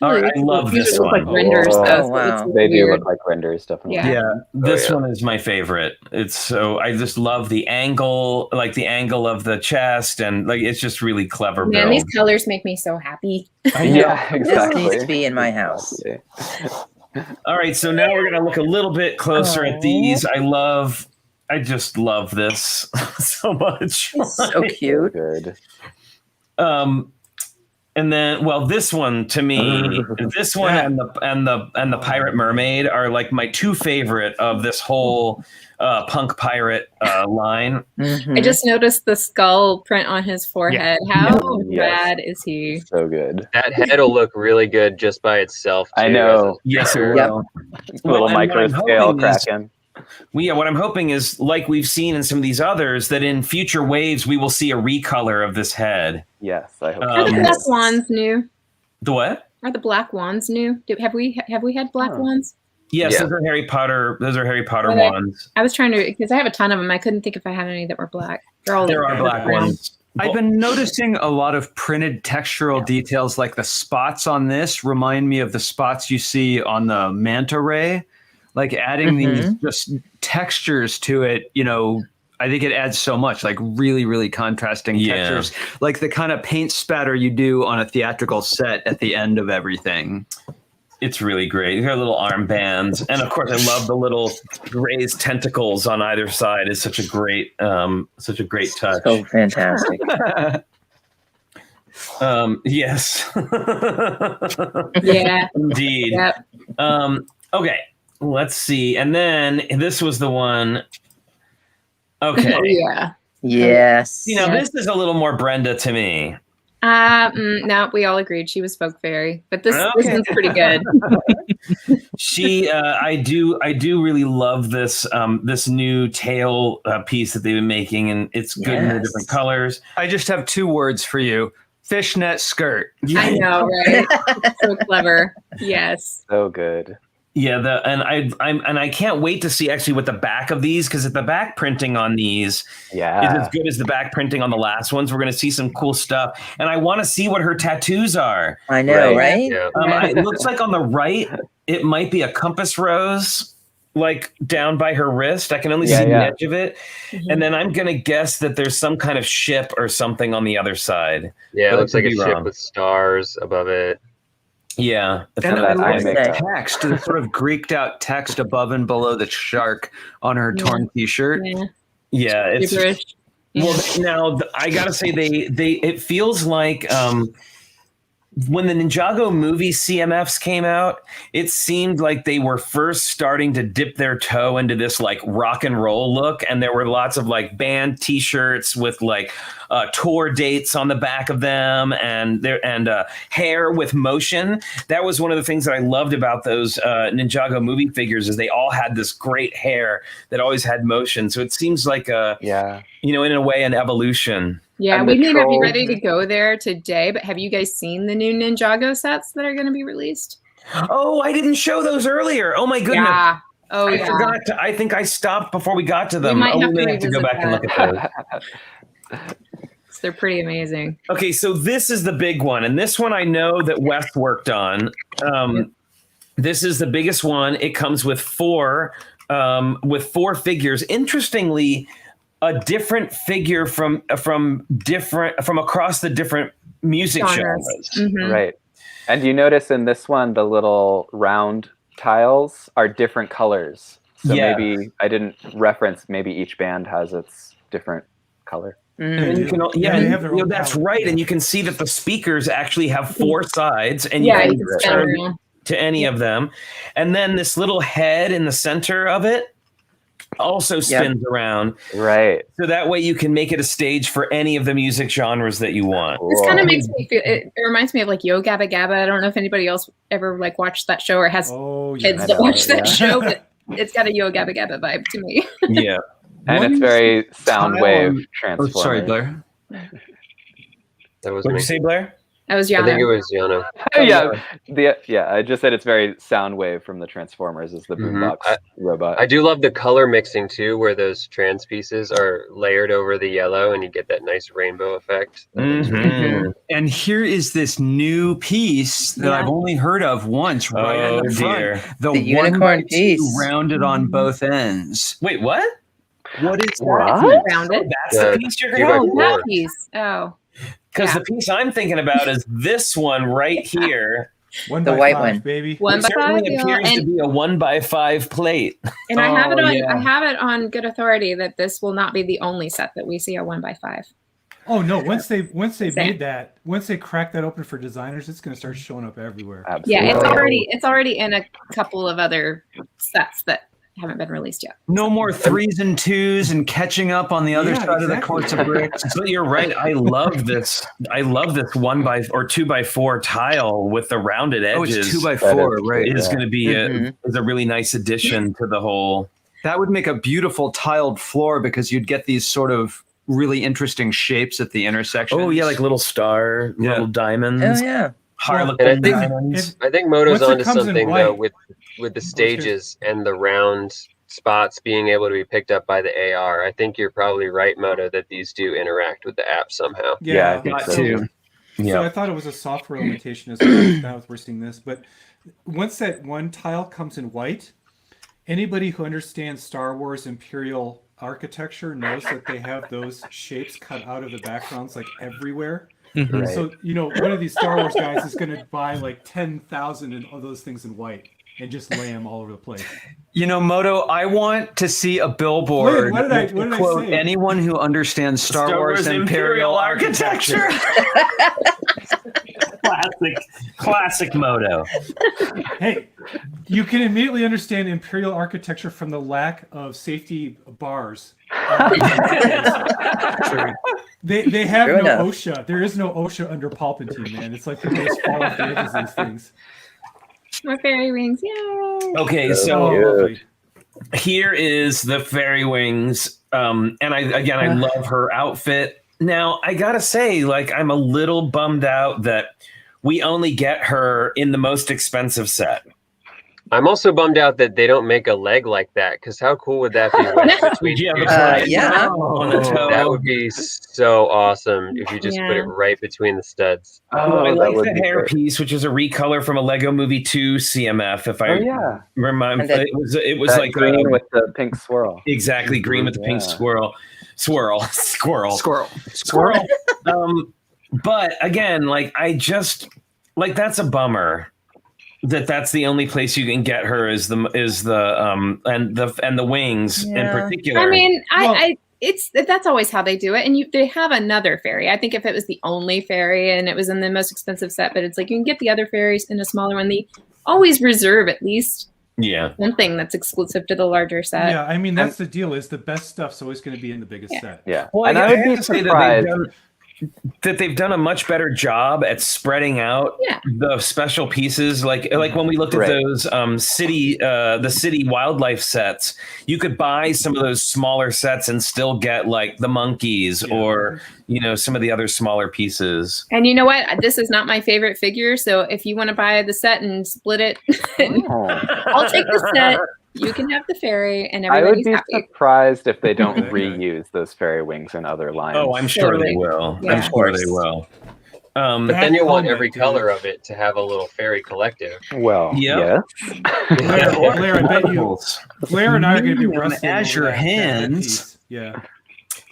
All right, I Usually love it this looks like one. renders, Oh, though, so wow. it's They do weird. look like renders, definitely. Yeah. This yeah. one is my favorite. It's so I just love the angle, like the angle of the chest, and like it's just really clever Man, build. these colors make me so happy. Yeah, This exactly. needs to be in my house. Exactly. All right, so now we're gonna look a little bit closer at these. I just love this so much. It's so cute. Good. And then, well, this one to me, this one and the Pirate Mermaid are like my two favorite of this whole punk pirate line. Mhm. I just noticed the skull print on his forehead. How Yes. rad is he? So good. That head will look really good just by itself. I too, know. as a Yes, it picture. will. Little and what micro I'm scale hoping is- Kraken. What I'm hoping is, like we've seen in some of these others, that in future waves we will see a recolor of this head. Yes, I hope. Are the Um, black wands new? The what? Are the black wands new? Have we had black Oh. wands? Yes, Yeah. those are Harry Potter. Those are Harry Potter Okay. ones. I was trying to because I have a ton of them. I couldn't think if I had any that were black. They're all There are black brown. ones. I've been noticing a lot of printed textural details, like the spots on this remind me of the spots you see on the manta ray. Like adding these just textures to it, I think it adds so much, like really, really contrasting textures. Like the kind of paint spatter you do on a theatrical set at the end of everything. It's really great. You got little armbands, and of course, I love the little raised tentacles on either side. It's such a great touch. So fantastic. Yes, Yeah. indeed. Yep. Okay, let's see. And then this was the one. Okay, Yeah. Yes. this is a little more Brenda to me. No, we all agreed she was folk fairy, but this Okay. one's pretty good. I do really love this this new tail piece that they've been making, and it's good in the Yes. different colors. I just have two words for you: fishnet skirt. I know, right? So clever. Yes. So good. Yeah, I can't wait to see actually what the back of these, because if the back printing on these is Yeah. as good as the back printing on the last ones, we're going to see some cool stuff. And I want to see what her tattoos are. I know, right? Yeah. It looks like on the right, it might be a compass rose, like down by her wrist. I can only see the edge of it. And then I'm going to guess that there's some kind of ship or something on the other side. Yeah, But it I looks like could a be ship wrong. with stars above it. Yeah. And that I eye love the makeup. text, the sort of Greeked out text above and below the shark on her Yeah. torn t-shirt. Yeah. Yeah. It's Gibberish. well now I gotta say it feels like when the Ninjago movie CMFs came out, it seemed like they were first starting to dip their toe into this like rock and roll look, and there were lots of like band T-shirts with like tour dates on the back of them, and hair with motion. That was one of the things that I loved about those Ninjago movie figures, is they all had this great hair that always had motion. So it seems like in a way, an evolution. Yeah, And we the may not be troll- ready to go there today, but have you guys seen the new Ninjago sets that are going to be released? Oh, I didn't show those earlier. Oh my goodness. Yeah. Oh, I yeah. forgot to. I think I stopped before we got to them. might We have to may have to go revisit back and look that. at those. They're pretty amazing. Okay, so this is the big one, and this one I know that Wes worked on. This is the biggest one. It comes with four figures. Interestingly, a different figure from across the different music Genres. genres. Mhm. Right. And you notice in this one, the little round tiles are different colors. So Yeah. maybe I didn't reference, maybe each band has its different color. And you can, they have their own that's palette. right. And you can see that the speakers actually have 4 sides, and Yeah, you you can can spin turn around. to any of them. And then this little head in the center of it also spins around. Right. So that way you can make it a stage for any of the music genres that you want. This kind of makes me feel. It reminds me of like Yo Gabba Gabba. I don't know if anybody else ever like watched that show or has kids that watch that show, but it's got a Yo Gabba Gabba vibe to me. Yeah. And it's very sound wave transformer. Oh, sorry, Blair. That was What did me. you say, Blair? That was I think it Llano. was Llano. I just said it's very sound wave from the Transformers as the boombox robot. I do love the color mixing too, where those trans pieces are layered over the yellow, and you get that nice rainbow effect. Mm-hmm. And here is this new piece that I've only heard of once, right in the front. Dear. The unicorn 1x2 piece. rounded on both ends. Wait, what? What is What? Rounded. That's the piece you're going Two by to Oh, that four. piece. Oh, Because Yeah. the piece I'm thinking about is this one right here. One The by white 5, one. baby. one It by certainly five. appears to be a 1x5 plate. And I have it Oh, on. yeah. I have it on good authority that this will not be the only set that we see a 1x5. Oh no! Once they Same. made that, once they crack that open for designers, it's going to start showing up everywhere. Absolutely. Yeah, it's already in a couple of other sets that haven't been released yet. no more 3s and 2s and catching up on the other Yeah, side of the exactly. courts of bricks? But you're right. I love this. I love this 2x4 tile with the rounded Oh, edges. it's 2x4, right? It is going to be Mhm. a really nice addition to the whole. That would make a beautiful tiled floor because you'd get these sort of really interesting shapes at the intersection. Oh yeah, like little star, little diamonds, Oh yeah. And I harlequin think- diamonds. I think Moto's Once it onto comes in something white- though with the stages and the round spots being able to be picked up by the AR. I think you're probably right, Moto, that these do interact with the app somehow. Yeah, I think Got so. to. So I thought it was a software limitation as well. Now we're seeing this, but once that one tile comes in white, anybody who understands Star Wars Imperial architecture knows that they have those shapes cut out of the backgrounds like everywhere. Right. So one of these Star Wars guys is going to buy like 10,000 of those things in white and just lay them all over the place. You know, Moto, I want to see a billboard Wait, what did I- that what did I quote say? anyone who understands Star Wars Imperial architecture. Classic Moto. Hey, you can immediately understand Imperial architecture from the lack of safety bars. They have True no enough. OSHA. There is no OSHA under Palpatine, man. It's like people just fall off the edges of these things. More fairy wings, yay! Okay, Oh, so lovely. here is the fairy wings, and I love her outfit. Now I gotta say, like, I'm a little bummed out that we only get her in the most expensive set. I'm also bummed out that they don't make a leg like that, because how cool would that be? Right between Yeah, two the sides? yeah. on the toe. That would be so awesome if you just put Yeah. it right between the studs. I that like would the be hair great. piece, which is a recolor from a Lego Movie 2 CMF. If I Oh yeah, remember, And then- it was that like green with the pink swirl. exactly green with the pink Yeah. squirrel. Squirrel. But again, like I just like that's a bummer that's the only place you can get her is the and the wings in Yeah. particular. I mean, Well- that's always how they do it. And they have another fairy. I think if it was the only fairy and it was in the most expensive set, but it's like you can get the other fairies in a smaller one. They always reserve at least yeah. one thing that's exclusive to the larger set. Yeah, I mean that's the deal. Is the best stuff's always going to be in the biggest set. Yeah, Well, and I I would have be to say surprised. that they've done a much better job at spreading out Yeah. the special pieces. Like when we looked at Right. those the city wildlife sets, you could buy some of those smaller sets and still get like the monkeys Yeah. or some of the other smaller pieces. And you know what? This is not my favorite figure. So if you want to buy the set and split it, Oh. I'll take the set. You can have the fairy, and I would everybody's be happy. surprised if they don't Okay. reuse those fairy wings in other lines. Oh, I'm sure Totally. they will. Yeah. I'm sure they will. But That then you'll want helmet, every dude. color of it to have a little fairy collective. Well, Yep. yes. Blair, I bet you. Blair and I are going to be Medium wrestling Azure over that hands. piece. Yeah.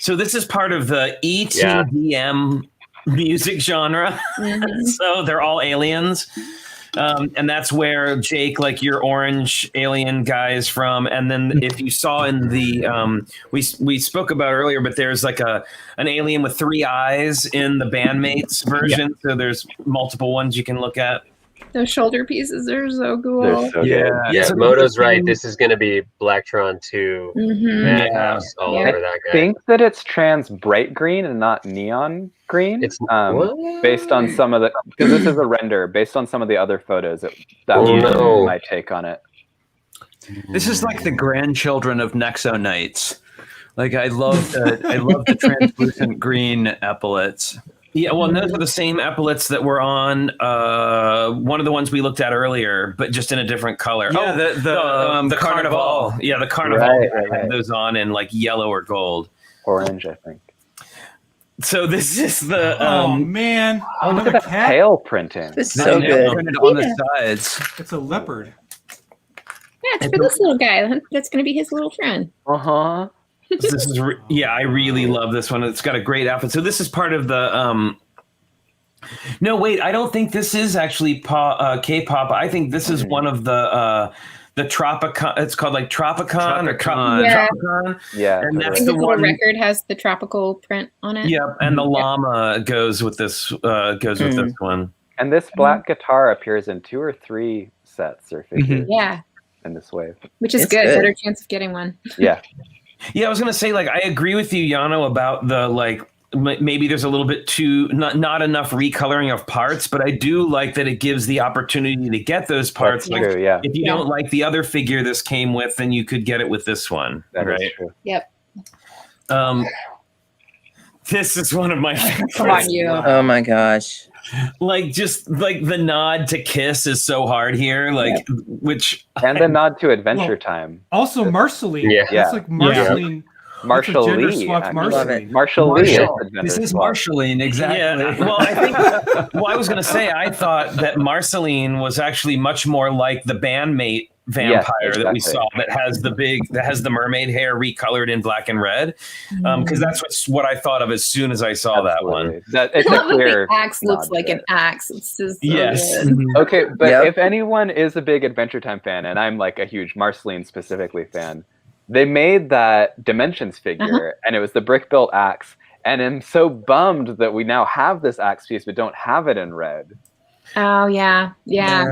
So this is part of the ETDM music genre. Mhm. So they're all aliens. And that's where Jake, like your orange alien guy is from. And then if you saw in the we spoke about earlier, but there's like an alien with 3 eyes in the bandmates version. So there's multiple ones you can look at. Those shoulder pieces are so cool. They're so good. Yeah, so Moto's right. This is going to be Blacktron 2 Mhm. Madhouse all Yeah. over that I guy. think that it's trans bright green and not neon green. It's based on some of the, because this is a render based on some of the other photos. That Oh, was no. my take on it. This is like the grandchildren of Nexo Knights. Like I love the translucent green epaulets. Yeah, well, those are the same epaulets that were on one of the ones we looked at earlier, but just in a different color. Yeah, the Carnival. Yeah, the Carnival Right. had those on in like yellow or gold. Orange, I think. So this is the Oh man! Oh, look Another at that cat. tail printing. This is so good. Printed on the sides. It's a leopard. Yeah, it's for this little guy. That's going to be his little friend. Uh-huh. This is I really love this one. It's got a great outfit. So this is part of the no, wait, I don't think this is actually K-pop. I think this is one of the Tropicon. It's called like Tropicon or Yeah. Tropicon. Yeah. And I that's think the this little one. record has the tropical print on it. Yep, and the llama goes with this. Goes with this one. And this black guitar appears in 2 or 3 sets or figures Yeah, in this wave. which is It's good. good. Better chance of getting one. Yeah. Yeah, I was gonna say, like, I agree with you, Llano, about the like maybe there's a little bit too not enough recoloring of parts, but I do like that it gives the opportunity to get those parts. That's Like, true, yeah. if you don't like the other figure this came with, then you could get it with this one, That is right? true. Yep. This is one of my Come on, favorites. you. Oh my gosh. Like, just like the nod to Kiss is so hard here, like which And the nod to Adventure Well, Time. Also, Marceline. Yeah. That's like Marceline. Marshall That's a gender Lee. swapped actually. Marceline. Marshall Lee. is Marshall. the gender This is swap. Marshalline, exactly. Yeah, well, I think. Well, I was going to say I thought that Marceline was actually much more like the bandmate vampire that we exactly. saw that has the mermaid hair recolored in black and red, because that's what I thought of as soon as I saw that one. Absolutely. It's a clear The axe looks nod like to an it. axe. It's just so Yes. good. Okay, but Yep. if anyone is a big Adventure Time fan, and I'm like a huge Marceline specifically fan, they made that Dimensions figure, and it was the brick-built axe, and I'm so bummed that we now have this axe piece but don't have it in red. Oh yeah, yeah.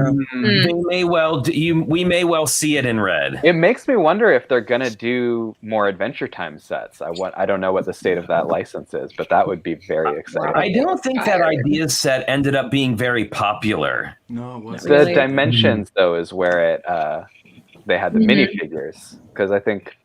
They may well we may well see it in red. It makes me wonder if they're gonna do more Adventure Time sets. I don't know what the state of that license is, but that would be very exciting. I don't think that idea set ended up being very popular. No, it wasn't. The Really? Dimensions though is where it they had the minifigures, because I think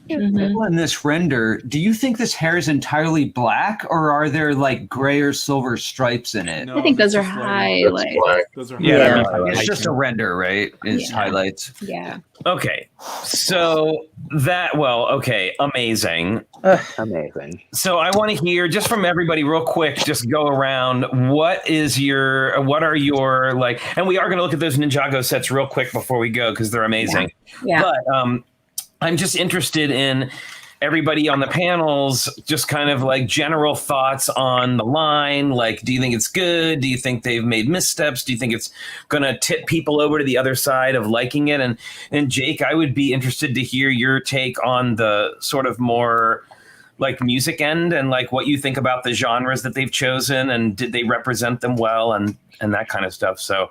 In this render, do you think this hair is entirely black, or are there like gray or silver stripes in it? No, I think those are that's just highlights. Black. Those are Yeah. It's just a render, right? It's Yeah. highlights. Yeah. Okay, so amazing. amazing. So I want to hear just from everybody real quick, just go around. What are your like, and we are going to look at those Ninjago sets real quick before we go, because they're amazing. Yeah. But I'm just interested in everybody on the panels, just kind of like general thoughts on the line. Like, do you think it's good? Do you think they've made missteps? Do you think it's going to tip people over to the other side of liking it? And Jake, I would be interested to hear your take on the sort of more like music end, and like what you think about the genres that they've chosen, and did they represent them well, and that kind of stuff. So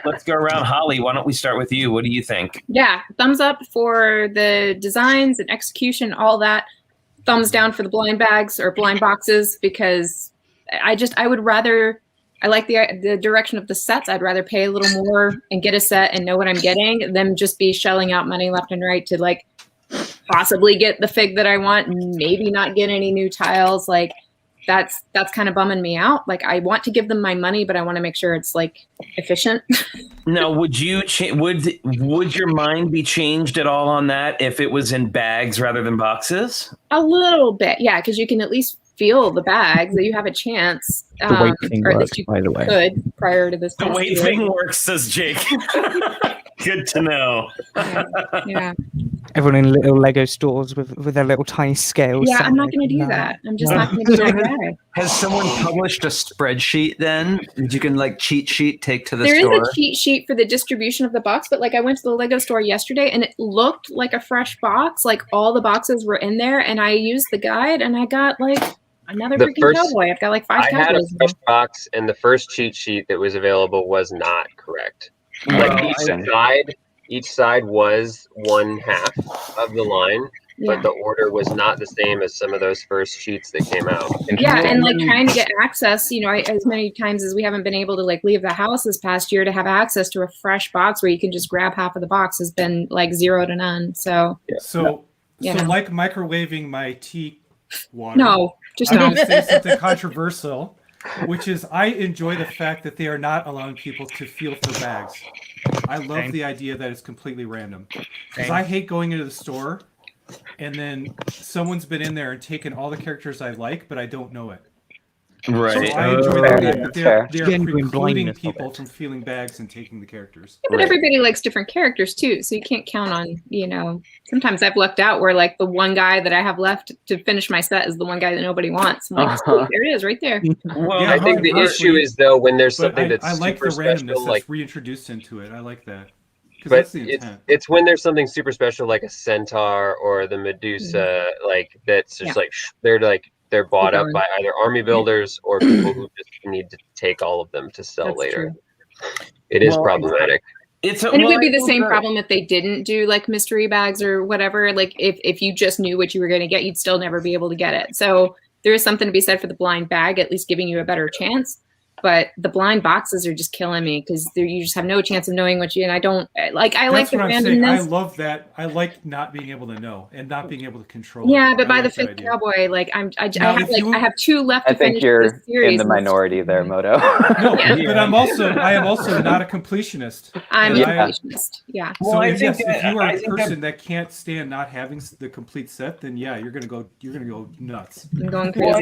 let's go around. Holly, why don't we start with you? What do you think? Yeah. Thumbs up for the designs and execution, all that. Thumbs down for the blind bags or blind boxes, because I would rather, I like the direction of the sets. I'd rather pay a little more and get a set and know what I'm getting than just be shelling out money left and right to like possibly get the fig that I want, maybe not get any new tiles. Like that's kind of bumming me out. Like I want to give them my money, but I want to make sure it's like efficient. Now, would you would your mind be changed at all on that if it was in bags rather than boxes? A little bit, yeah, because you can at least feel the bags, that you have a chance. The weight thing or at works, least you by the way. could prior to this. The test weight year. thing works, says Jake. Good to know. Yeah. Everyone in little Lego stores with their little tiny scales. Yeah, I'm not going to do that. I'm just not going to do that. Has someone published a spreadsheet then that you can like cheat sheet take to the There store? is a cheat sheet for the distribution of the box, but like I went to the Lego store yesterday and it looked like a fresh box. Like all the boxes were in there, and I used the guide and I got like another freaking cowboy. I've got like 5 I cowboys. had a fresh box, and the first cheat sheet that was available was not correct. Like each side was 1/2 of the line, but the order was not the same as some of those first sheets that came out. Yeah, and like trying to get access, you know, as many times as we haven't been able to like leave the house this past year, to have access to a fresh box where you can just grab half of the box has been like 0 to none. So So like microwaving my tea water. No, just I'm don't. going to say something controversial, which is I enjoy the fact that they are not allowing people to feel for bags. I love the idea that it's completely random. Because I hate going into the store and then someone's been in there and taken all the characters I like, but I don't know it. Right. So I enjoy the fact that they're Genuine precluding blindness of people it. from feeling bags and taking the characters. Yeah, but everybody likes different characters too, so you can't count on, you know, sometimes I've lucked out where like the one guy that I have left to finish my set is the one guy that nobody wants. I'm like, sweet, there it is right there. Well, I think the issue is though when there's But something that's I like the super randomness special, that's like, reintroduced into it. I like that. Because but that's the intent. it's when there's something super special like a centaur or the Medusa, like that's just like they're bought up by either army builders or people who just need to take all of them to sell later. True. It is problematic. And it would be the same problem if they didn't do like mystery bags or whatever. Like if you just knew what you were going to get, you'd still never be able to get it. So there is something to be said for the blind bag, at least giving you a better chance. But the blind boxes are just killing me because you just have no chance of knowing what you. And I don't like. I like the randomness. I love that. I like not being able to know and not being able to control. Yeah, but by the 5th cowboy, like I have 2 left. I think you're in the minority there, Moto. No, but I am also not a completionist. I'm a completionist. Yeah. So if you are a person that can't stand not having the complete set, then yeah, you're gonna go nuts. I'm going crazy. Well,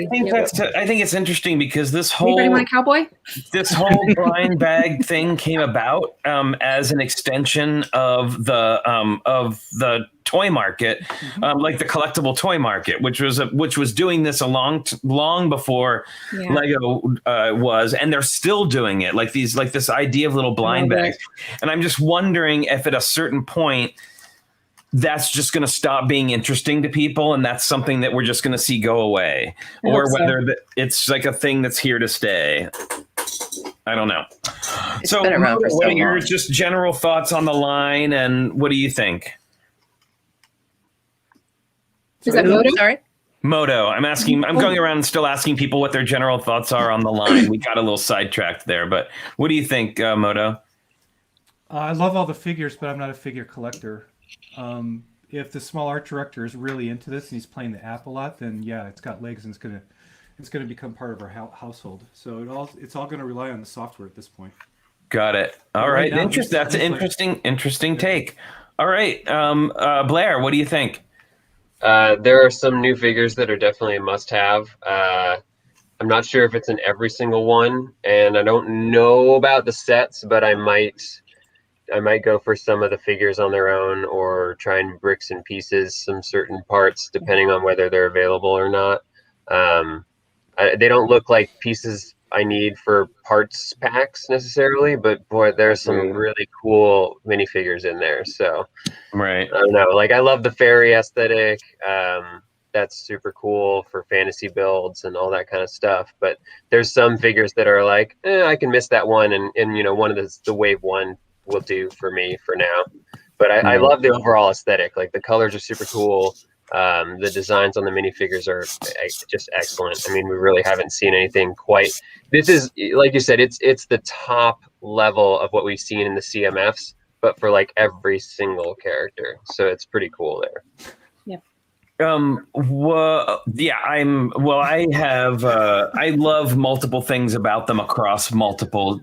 I think it's interesting because this whole Anybody want a cowboy? This whole blind bag thing came about as an extension of the toy market, like the collectible toy market, which was doing this long before Lego was, and they're still doing it. Like this idea of little blind bags, and I'm just wondering if at a certain point that's just going to stop being interesting to people, and that's something that we're just going to see go away, or whether it's like a thing that's here to stay. I don't know. It's been around for so what are your long. just general thoughts on the line, and what do you think? Is that Moto? Sorry? Moto. I'm going around and still asking people what their general thoughts are on the line. We got a little sidetracked there, but what do you think, Moto? I love all the figures, but I'm not a figure collector. If the small art director is really into this and he's playing the app a lot, then yeah, it's got legs and it's gonna become part of our household. So it's all gonna rely on the software at this point. Got it. All right. now, That's an interesting take. All right. Blair, what do you think? There are some new figures that are definitely a must-have. I'm not sure if it's in every single one, and I don't know about the sets, but I might go for some of the figures on their own, or try and bricks and pieces some certain parts, depending on whether they're available or not. They don't look like pieces I need for parts packs necessarily, but boy, there's some really cool minifigures in there. So, right. I don't know. Like, I love the fairy aesthetic. That's super cool for fantasy builds and all that kind of stuff. But there's some figures that are like, I can miss that one, and you know, one of the wave one will do for me for now. But I love the overall aesthetic. Like, the colors are super cool. The designs on the minifigures are just excellent. I mean, we really haven't seen anything quite. This is, like you said, it's the top level of what we've seen in the CMFs, but for like every single character. So it's pretty cool there. I love multiple things about them across the multiple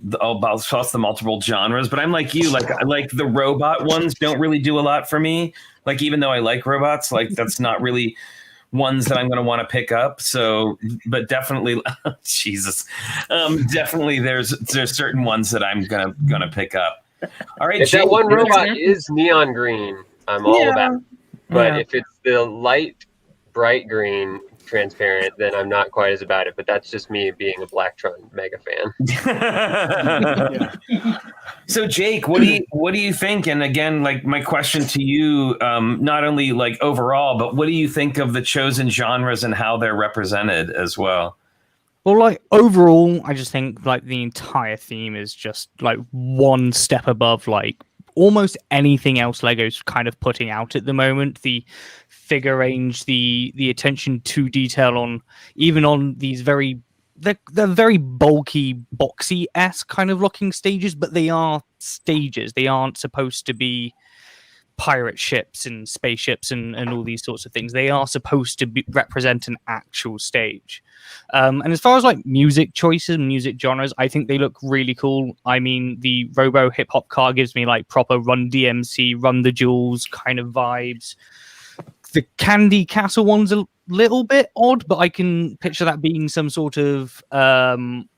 genres, but I'm like you, like the robot ones don't really do a lot for me. Like, even though I like robots, like that's not really ones that I'm going to want to pick up. So, but definitely, definitely there's certain ones that I'm gonna pick up. All right, if that one robot is neon green, I'm all about it. But if it's the light, bright green transparent, then I'm not quite as about it. But that's just me being a Blacktron mega fan. So Jake, what do you think? And again, like my question to you, not only like overall, but what do you think of the chosen genres and how they're represented as well? Well, like overall, I just think like the entire theme is just like one step above like almost anything else Lego's kind of putting out at the moment. The figure range, the attention to detail on even on these they're very bulky, boxy-esque kind of looking stages, but they are stages. They aren't supposed to be pirate ships and spaceships and all these sorts of things. They are supposed to represent an actual stage. And as far as like music choices, music genres, I think they look really cool. I mean, the Robo hip hop car gives me like proper Run DMC, Run the Jewels kind of vibes. The Candy Castle one's a little bit odd, but I can picture that being some sort of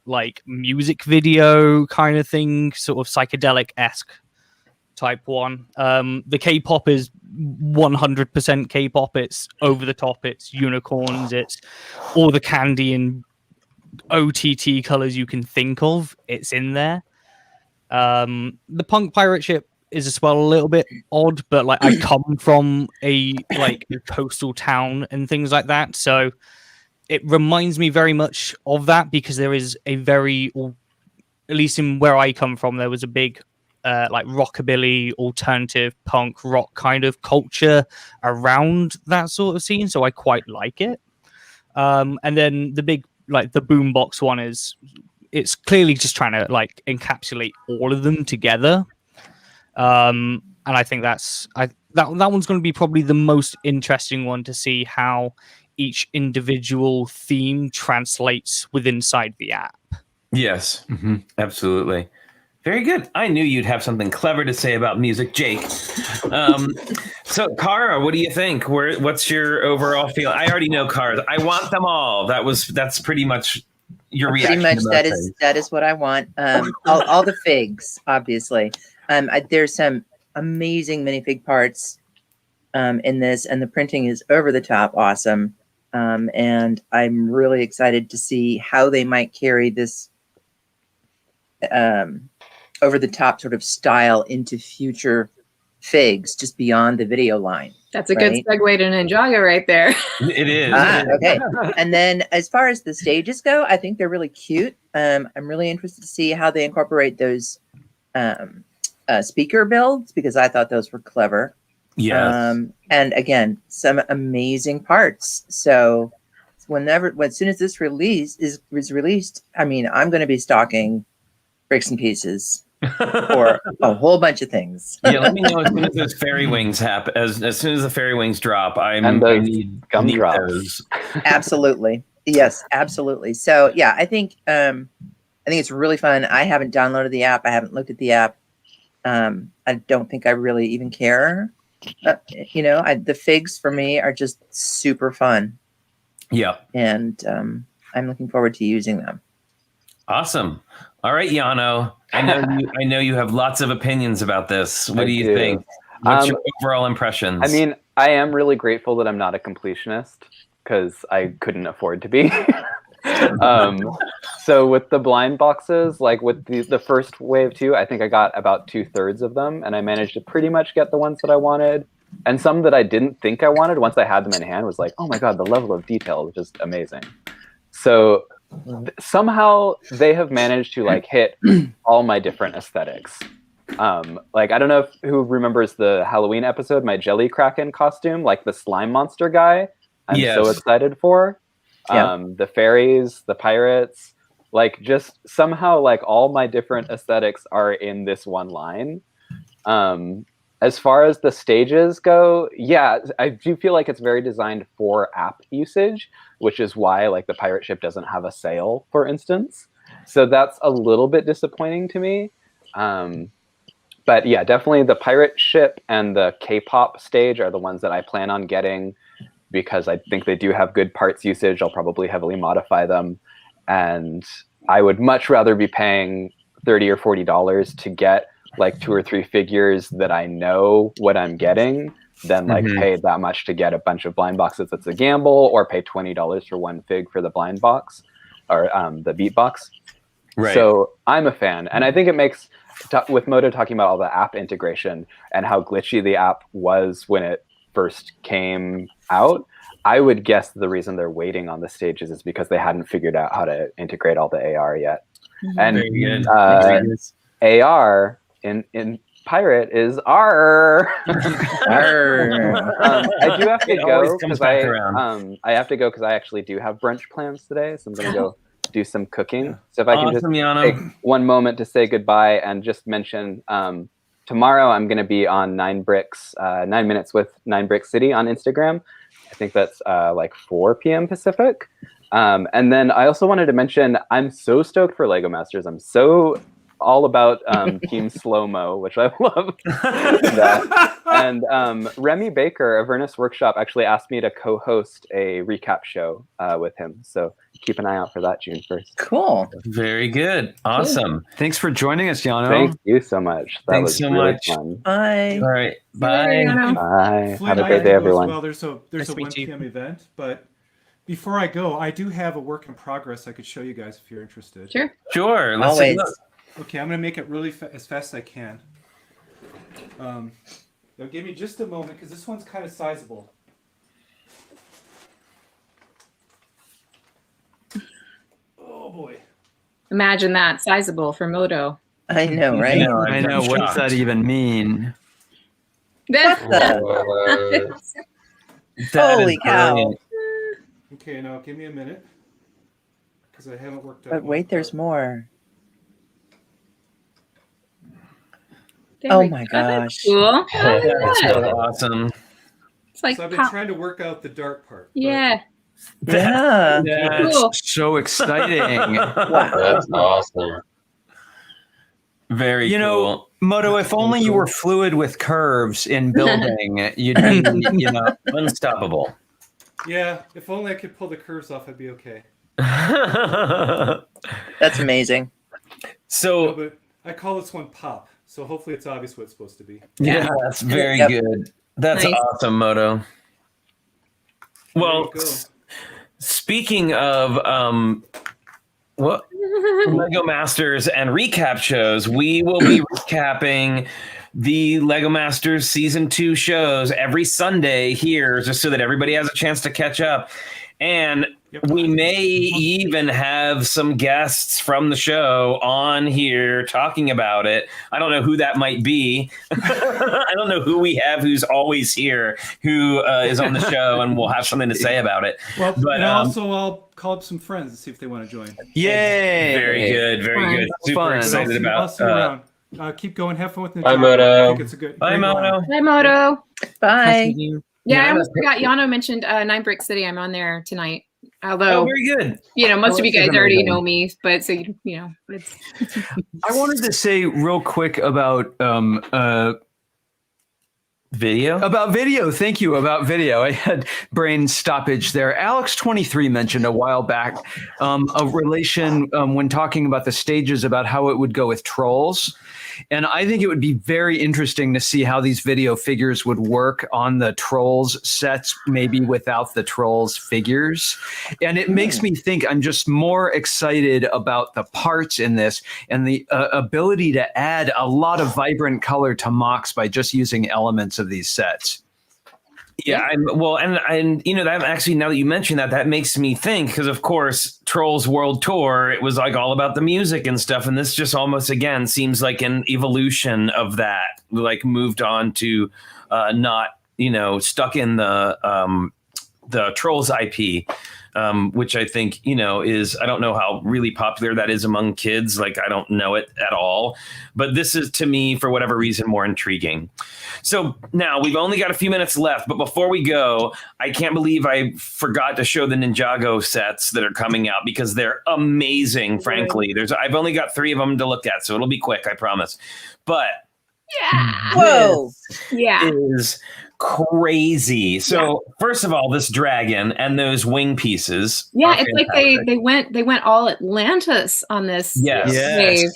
like music video kind of thing, sort of psychedelic-esque type one. The K-pop is 100% K-pop. It's over the top. It's unicorns. It's all the candy and OTT colors you can think of. It's in there. The punk pirate ship is as well a little bit odd, but like I come from a coastal town and things like that, so it reminds me very much of that because there is a very, at least in where I come from, there was a big like rockabilly, alternative punk rock kind of culture around that sort of scene, so I quite like it. And then the big like the boombox one it's clearly just trying to like encapsulate all of them together. And I think that one's going to be probably the most interesting one to see how each individual theme translates inside the app. Yes, absolutely. Very good. I knew you'd have something clever to say about music, Jake. So, Kara, what do you think? What's your overall feel? I already know Kara. I want them all. That's pretty much your reaction. Pretty much that is what I want. All the figs, obviously. There's some amazing minifig parts in this, and the printing is over the top awesome. And I'm really excited to see how they might carry this over the top sort of style into future figs, just beyond the video line. That's a good segue to Ninjago right there. It is. Okay. And then as far as the stages go, I think they're really cute. I'm really interested to see how they incorporate those speaker builds, because I thought those were clever. Yeah. And again, some amazing parts. So as soon as this is released, I mean, I'm going to be stocking Bricks and Pieces for a whole bunch of things. Yeah, let me know as soon as those fairy wings happen. As soon as the fairy wings drop, I need gumdrops. those. Absolutely. Yes, absolutely. So yeah, I think it's really fun. I haven't downloaded the app. I haven't looked at the app. I don't think I really even care. The figs for me are just super fun. Yeah. And I'm looking forward to using them. Awesome. All right, Llano. I know you have lots of opinions about this. What do you think? What's your overall impressions? I mean, I am really grateful that I'm not a completionist, because I couldn't afford to be. So with the blind boxes, like with the first wave too, I think I got about 2/3 of them, and I managed to pretty much get the ones that I wanted. And some that I didn't think I wanted, once I had them in hand, was like, oh my god, the level of detail was just amazing. So somehow they have managed to like hit all my different aesthetics. Like, I don't know who remembers the Halloween episode, my Jelly Kraken costume, like the slime monster guy. I'm so excited for. The fairies, the pirates, like just somehow like all my different aesthetics are in this one line. As far as the stages go, yeah, I do feel like it's very designed for app usage, which is why like the pirate ship doesn't have a sail, for instance. So that's a little bit disappointing to me. But yeah, definitely the pirate ship and the K-pop stage are the ones that I plan on getting, because I think they do have good parts usage. I'll probably heavily modify them. And I would much rather be paying $30 or $40 to get like 2 or 3 figures that I know what I'm getting, than like pay that much to get a bunch of blind boxes. That's a gamble, or pay $20 for one fig for the blind box or the beat box. Right. So I'm a fan, and I think it makes with Moto talking about all the app integration and how glitchy the app was when it first came out. I would guess the reason they're waiting on the stages is because they hadn't figured out how to integrate all the AR yet. And AR in Pirate is R. I do have to go because I have to go because I actually do have brunch plans today, so I'm gonna go do some cooking. So if I can just take one moment to say goodbye and just mention tomorrow I'm going to be on 9 minutes with 9 Bricks City on Instagram. I think that's like 4 p.m. Pacific. And then I also wanted to mention I'm so stoked for Lego Masters. I'm so all about Team Slow-Mo, which I love. And Remy Baker of Ernest Workshop actually asked me to co-host a recap show with him. So keep an eye out for that June 1st. Cool. Very good. Awesome. Thanks for joining us, Llano. Thank you so much. That was really fun. Bye. All right. Bye. Bye. Flynn, Have a great day, everyone. Well, there's a 1 p.m. event, but before I go, I do have a work in progress I could show you guys if you're interested. Sure. Let's Always. Okay, I'm going to make it really as fast as I can. Now give me just a moment because this one's kind of sizable. Oh boy. Imagine that, sizable for Moto. I know, right? I know. What does that even mean? Holy cow. Okay, now give me a minute because I haven't worked out. But wait, there's more. There Oh we my go. That's gosh. cool. That's so awesome. It's like So I've been pop- trying to work out the dark part. yeah. Yeah. That's Cool. so exciting. That's awesome. Very cool. Moto, if only you were fluid with curves in building, you'd be, Unstoppable. Yeah, if only I could pull the curves off, I'd be okay. That's amazing. No, So but I call this one pop, so hopefully it's obvious what it's supposed to be. yeah, that's very Yep. good. That's Nice. awesome, Moto. Well, There you go. speaking of Lego Masters and recap shows, we will be recapping the Lego Masters Season 2 shows every Sunday here, just so that everybody has a chance to catch up. And we may even have some guests from the show on here talking about it. I don't know who that might be. I don't know who we have who's always here, who is on the show and will have something to say about it. Well, But, and also I'll call up some friends and see if they want to join. Yay! Very good, very good. Super Fun. excited I'll about see you around. Keep going. Have fun with Ninjago. Bye, Moto. I think it's a good. Bye, great Moto. line. Hi, Moto. Bye. Yeah, I almost forgot. Llano mentioned 9 Brick City. I'm on there tonight. Although, Oh, very good. most of you this is guys already amazing. know me, but so it's I wanted to say real quick about Video? About video, thank you. About video, I had brain stoppage there. Alex23 mentioned a while back a relation when talking about the stages about how it would go with trolls. And I think it would be very interesting to see how these video figures would work on the trolls sets, maybe without the trolls figures. And it makes me think I'm just more excited about the parts in this and the ability to add a lot of vibrant color to mocks by just using elements of these sets. Yeah, and that actually, now that you mention that, that makes me think, because of course Trolls World Tour, it was like all about the music and stuff, and this just almost again seems like an evolution of that, like moved on to not stuck in the Trolls IP, which I think is, I don't know how really popular that is among kids, like I don't know it at all, but this is, to me, for whatever reason, more intriguing. So now we've only got a few minutes left, but before we go, I can't believe I forgot to show the Ninjago sets that are coming out, because they're amazing. Frankly, I've only got 3 of them to look at, so it'll be quick, I promise. But Whoa. Yeah. is crazy. So first of all, this dragon and those wing pieces. Yeah, are it's like fantastic. they went all Atlantis on this Yes. wave.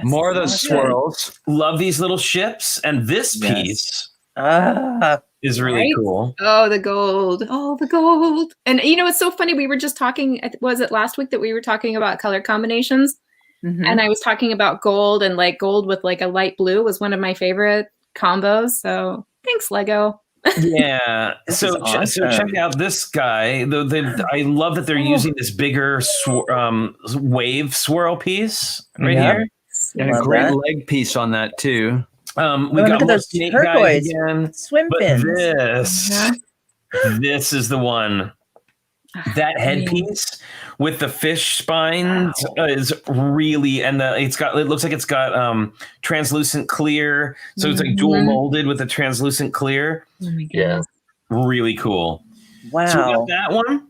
More of those awesome. swirls. Love these little ships, and this Yes. piece. Ah. is really Right? cool. Oh, the gold. Oh, the gold. And you know, it's so funny. We were just talking, was it last week that we were talking about color combinations? Mhm. And I was talking about gold, and like gold with like a light blue was one of my favorite combos. So thanks, Lego. Yeah. This So, is so check awesome. out this guy. I love that they're using this bigger wave swirl piece right Yeah. here. And a Love great that. leg piece on that too. We Oh, got look at more those snake guys turquoise again. swim But fins. this is the one. That headpiece with the fish spines is really, and it looks like it's got translucent clear, so it's like dual molded with the translucent clear. Oh my Yeah. goodness. Really cool. Wow. So we got that one.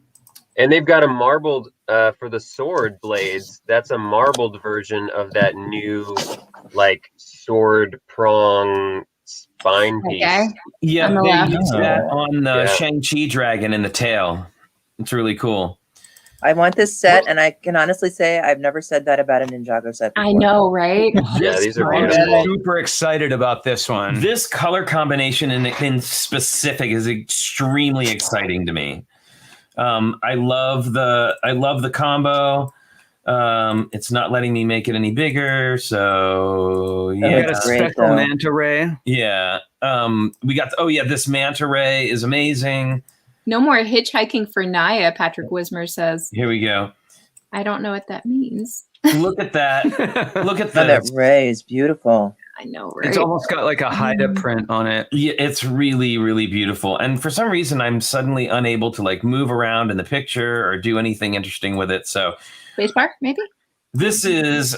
And they've got a marbled for the sword blades. That's a marbled version of that new like sword prong spine piece. Okay. Yeah, On the they left. used that on the Yeah. Shang-Chi dragon in the tail. It's really cool. I want this set, and I can honestly say I've never said that about a Ninjago set before. I know, right? Yeah, these are I'm beautiful. super excited about this one. This color combination in specific is extremely exciting to me. I love the combo. It's not letting me make it any bigger, so We yeah. got a Great, speckle though. manta ray. Yeah. We got this manta ray is amazing. No more hitchhiking for Naya, Patrick Wismer says. Here we go. I don't know what that means. Look at that. Look at Oh, that this. ray is beautiful. I know, right? It's almost got like a Haida print on it. Yeah, it's really, really beautiful. And for some reason, I'm suddenly unable to like move around in the picture or do anything interesting with it. So Spacebar, maybe? this is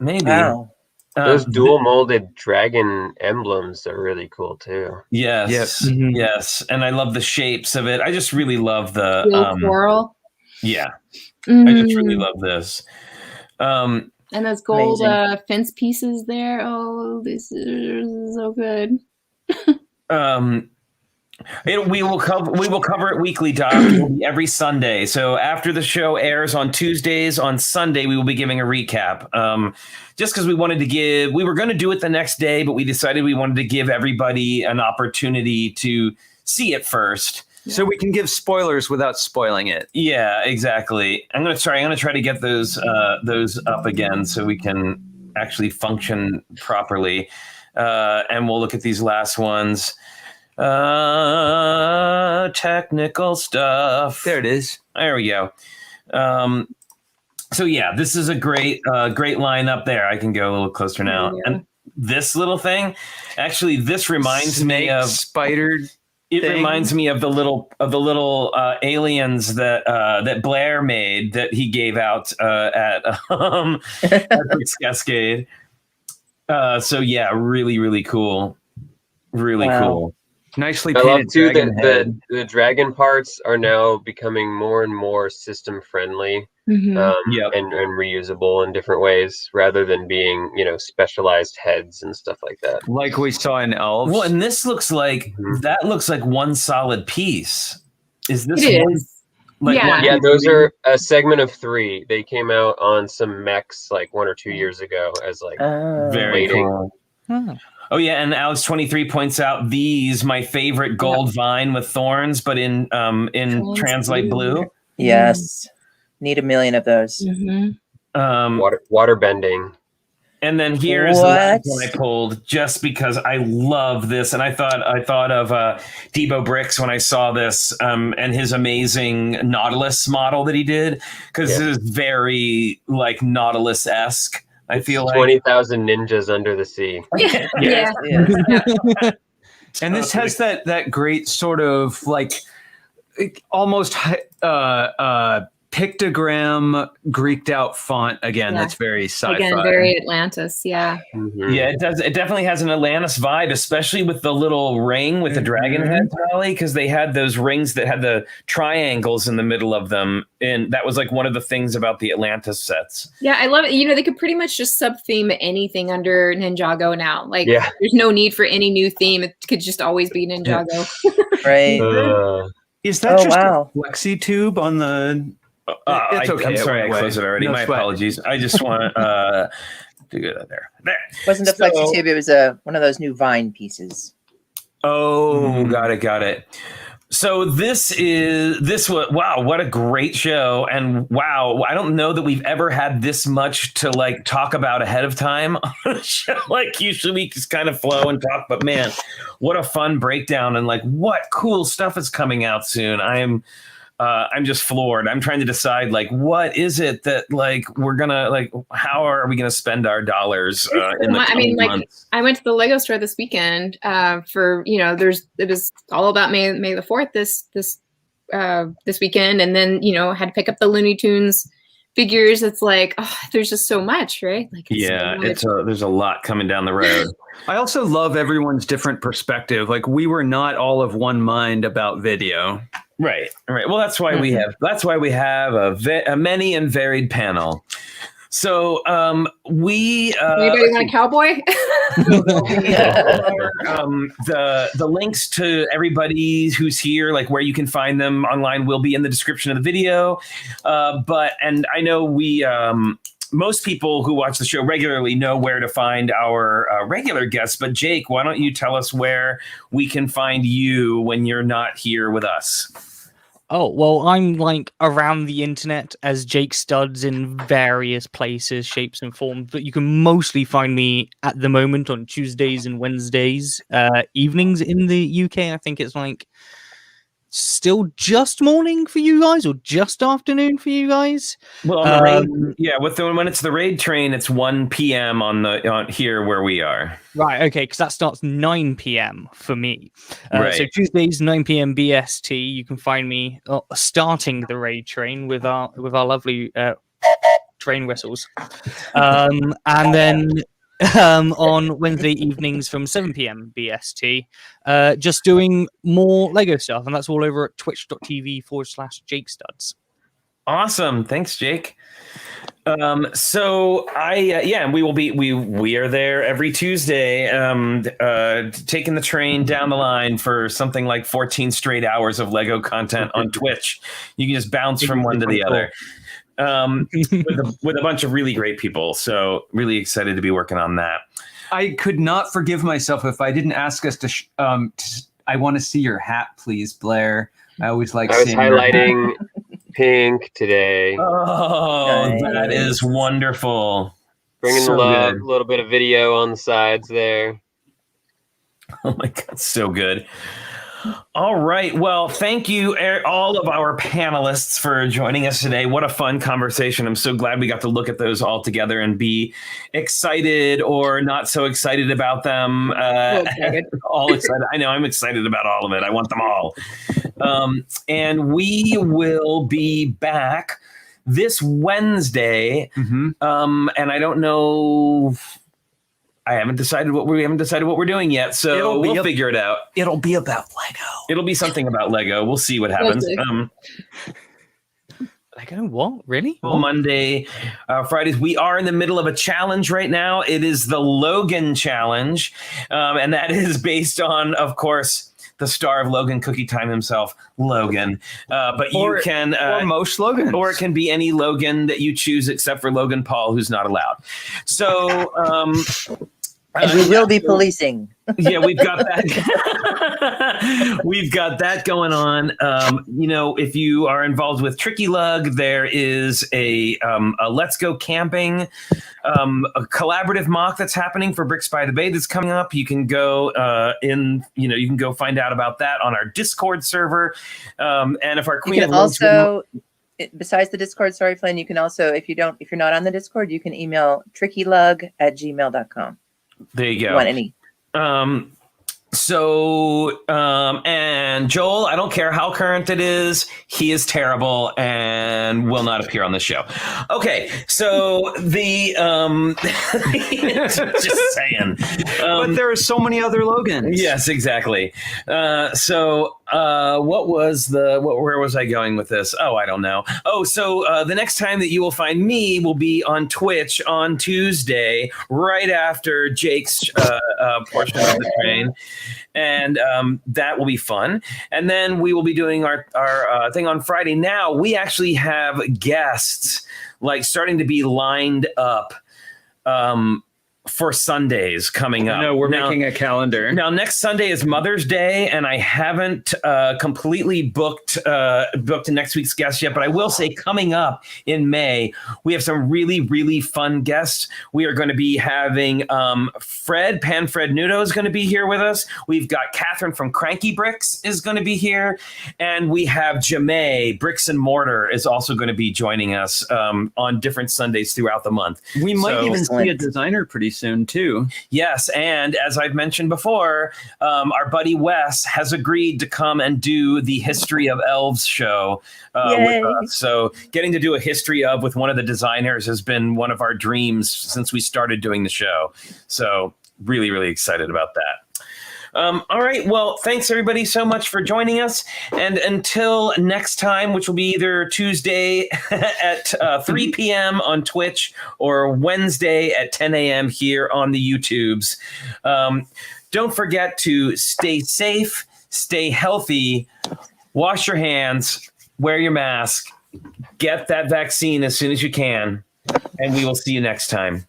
maybe. Wow. Those dual molded dragon emblems are really cool too. Yes. Yep. Mhm. Yes. And I love the shapes of it. I just really love the Steel coral. yeah. I just really Mm. love this. And those gold Amazing. fence pieces there. Oh, this is so good. We will cover it weekly, Doc. It will be every Sunday. So after the show airs on Tuesdays, on Sunday we will be giving a recap. Just because we were going to do it the next day, but we decided we wanted to give everybody an opportunity to see it first. So we can give spoilers without spoiling it. Yeah, exactly. I'm gonna try to get those up again so we can actually function properly. And we'll look at these last ones. Technical stuff. There it is. There we go. So yeah, this is a great lineup there. I can go a little closer now. Yeah. And this little thing, actually, this reminds me of spider. It thing. reminds me of the little aliens that Blair made that he gave out at Bricks Cascade. So yeah, really, really cool. Really Wow. cool. Nicely I love painted too dragon that head. the dragon parts are now becoming more and more system friendly Mhm. Yep. and reusable in different ways rather than being, specialized heads and stuff like that. Like we saw in Elves. Well, and this looks like that looks like one solid piece. Is this It one? is. Like Yeah. one- Yeah, those are a segment of 3. They came out on some mechs like 1 or 2 years ago as like Oh. Very waiting. cool. Oh. Oh yeah, and Alex 23 points out these my favorite gold vine with thorns, but in translite blue. Yes. Need a million of those. Mhm. Water bending. And then here's the last What? one I pulled just because I love this, and I thought of Debo Bricks when I saw this, and his amazing Nautilus model that he did, because Yeah. this is very like Nautilus-esque. I feel like 20,000 ninjas under the sea. Yeah. Yes. And this has that great sort of like almost pictogram Greeked out font again. Yeah. That's very sci-fi. Again, very Atlantis. Yeah. Mhm. Yeah, it does. It definitely has an Atlantis vibe, especially with the little ring with the dragon head, Molly, because they had those rings that had the triangles in the middle of them, and that was like one of the things about the Atlantis sets. Yeah, I love it. They could pretty much just sub-theme anything under Ninjago now. Like, Yeah. there's no need for any new theme. It could just always be Ninjago. Right. Is that Oh, just wow. a flexi tube on the? It's okay. I'm it sorry, I went away. closed it already. No My sweat. apologies. I just want to do it there. Wasn't a flexi tube. It was one of those new vine pieces. Oh, got it. So wow, what a great show. And wow, I don't know that we've ever had this much to like talk about ahead of time on a show. Like usually we just kind of flow and talk, but man, what a fun breakdown and like what cool stuff is coming out soon. I'm just floored. I'm trying to decide like what is it that like we're gonna like how are we gonna spend our dollars in the coming months? I went to the Lego store this weekend for it was all about May the 4th this weekend, and then had to pick up the Looney Tunes figures. It's like there's just so much, right? Like there's a lot coming down the road. I also love everyone's different perspective. Like we were not all of one mind about Vidiyo. Right. Well, that's why we have a many and varied panel. So we anybody want a cowboy? The links to everybody who's here, like where you can find them online, will be in the description of the video. And I know we most people who watch the show regularly know where to find our regular guests. But Jake, why don't you tell us where we can find you when you're not here with us? Oh, well, I'm like around the internet as JakeStuds in various places, shapes and forms, but you can mostly find me at the moment on Tuesdays and Wednesdays, evenings in the UK. I think it's like still just morning for you guys or just afternoon for you guys. Well, on the raid, when it's the raid train, it's 1 p.m. on here where we are. Right, okay, because that starts 9 p.m. for me. Right. So Tuesdays, 9 p.m. BST, you can find me starting the raid train with our lovely train whistles. And then on Wednesday evenings from 7 p.m. BST, just doing more Lego stuff, and that's all over at twitch.tv/JakeStuds. Awesome, thanks, Jake. So we are there every Tuesday, taking the train down the line for something like 14 straight hours of Lego content on Twitch. You can just bounce from one to the other. With a bunch of really great people. So really excited to be working on that. I could not forgive myself if I didn't ask us to I want to see your hat, please, Blair. I always like I was seeing highlighting pink today. Oh, nice. That is wonderful. Bringing the love, a little bit of video on the sides there. Oh my God, so good. All right. Well, thank you, all of our panelists, for joining us today. What a fun conversation. I'm so glad we got to look at those all together and be excited or not so excited about them. All excited. I know I'm excited about all of it. I want them all. And we will be back this Wednesday. And I don't know. I haven't decided what we're doing yet, so we'll figure it out. It'll be about Lego. It'll be something about Lego. We'll see what happens. Lego? What? Really? Monday, Fridays. We are in the middle of a challenge right now. It is the Logan Challenge, and that is based on, of course, the star of Logan Cookie Time himself, Logan. But you can... or most Logans. Or it can be any Logan that you choose except for Logan Paul, who's not allowed. So... and we will be policing. Yeah, we've got that. We've got that going on. If you are involved with Tricky Lug, there is a Let's Go Camping, a collaborative mock that's happening for Bricks by the Bay that's coming up. You can go you can go find out about that on our Discord server. And if our queen can also, besides the Discord, sorry, Flynn, you can also, if you're not on the Discord, you can email trickylug@gmail.com. There you go. You want any? And Joel, I don't care how current it is, he is terrible and will not appear on the show. Okay, so just saying. But there are so many other Logans. Yes, exactly. Where was I going with this? Oh, I don't know. Oh, so the next time that you will find me will be on Twitch on Tuesday, right after Jake's portion of the train. And that will be fun. And then we will be doing our thing on Friday. Now we actually have guests like starting to be lined up for Sundays coming up. No, we're now, making a calendar. Now, next Sunday is Mother's Day, and I haven't completely booked next week's guest yet, but I will say coming up in May, we have some really, really fun guests. We are going to be having Fred Nudo is going to be here with us. We've got Catherine from TrickyBricks is going to be here, and we have Jamae, Bricks and Mortar, is also going to be joining us on different Sundays throughout the month. We might even see a designer pretty soon too. Yes, and as I've mentioned before, our buddy Wes has agreed to come and do the History of Elves show with us. So getting to do a history of with one of the designers has been one of our dreams since we started doing the show. So really, really excited about that. All right. Well, thanks everybody so much for joining us. And until next time, which will be either Tuesday at 3 p.m. on Twitch or Wednesday at 10 a.m. here on the YouTubes. Don't forget to stay safe, stay healthy, wash your hands, wear your mask, get that vaccine as soon as you can. And we will see you next time.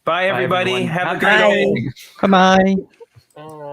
Bye, everybody. Bye, Have a great day. Bye-bye.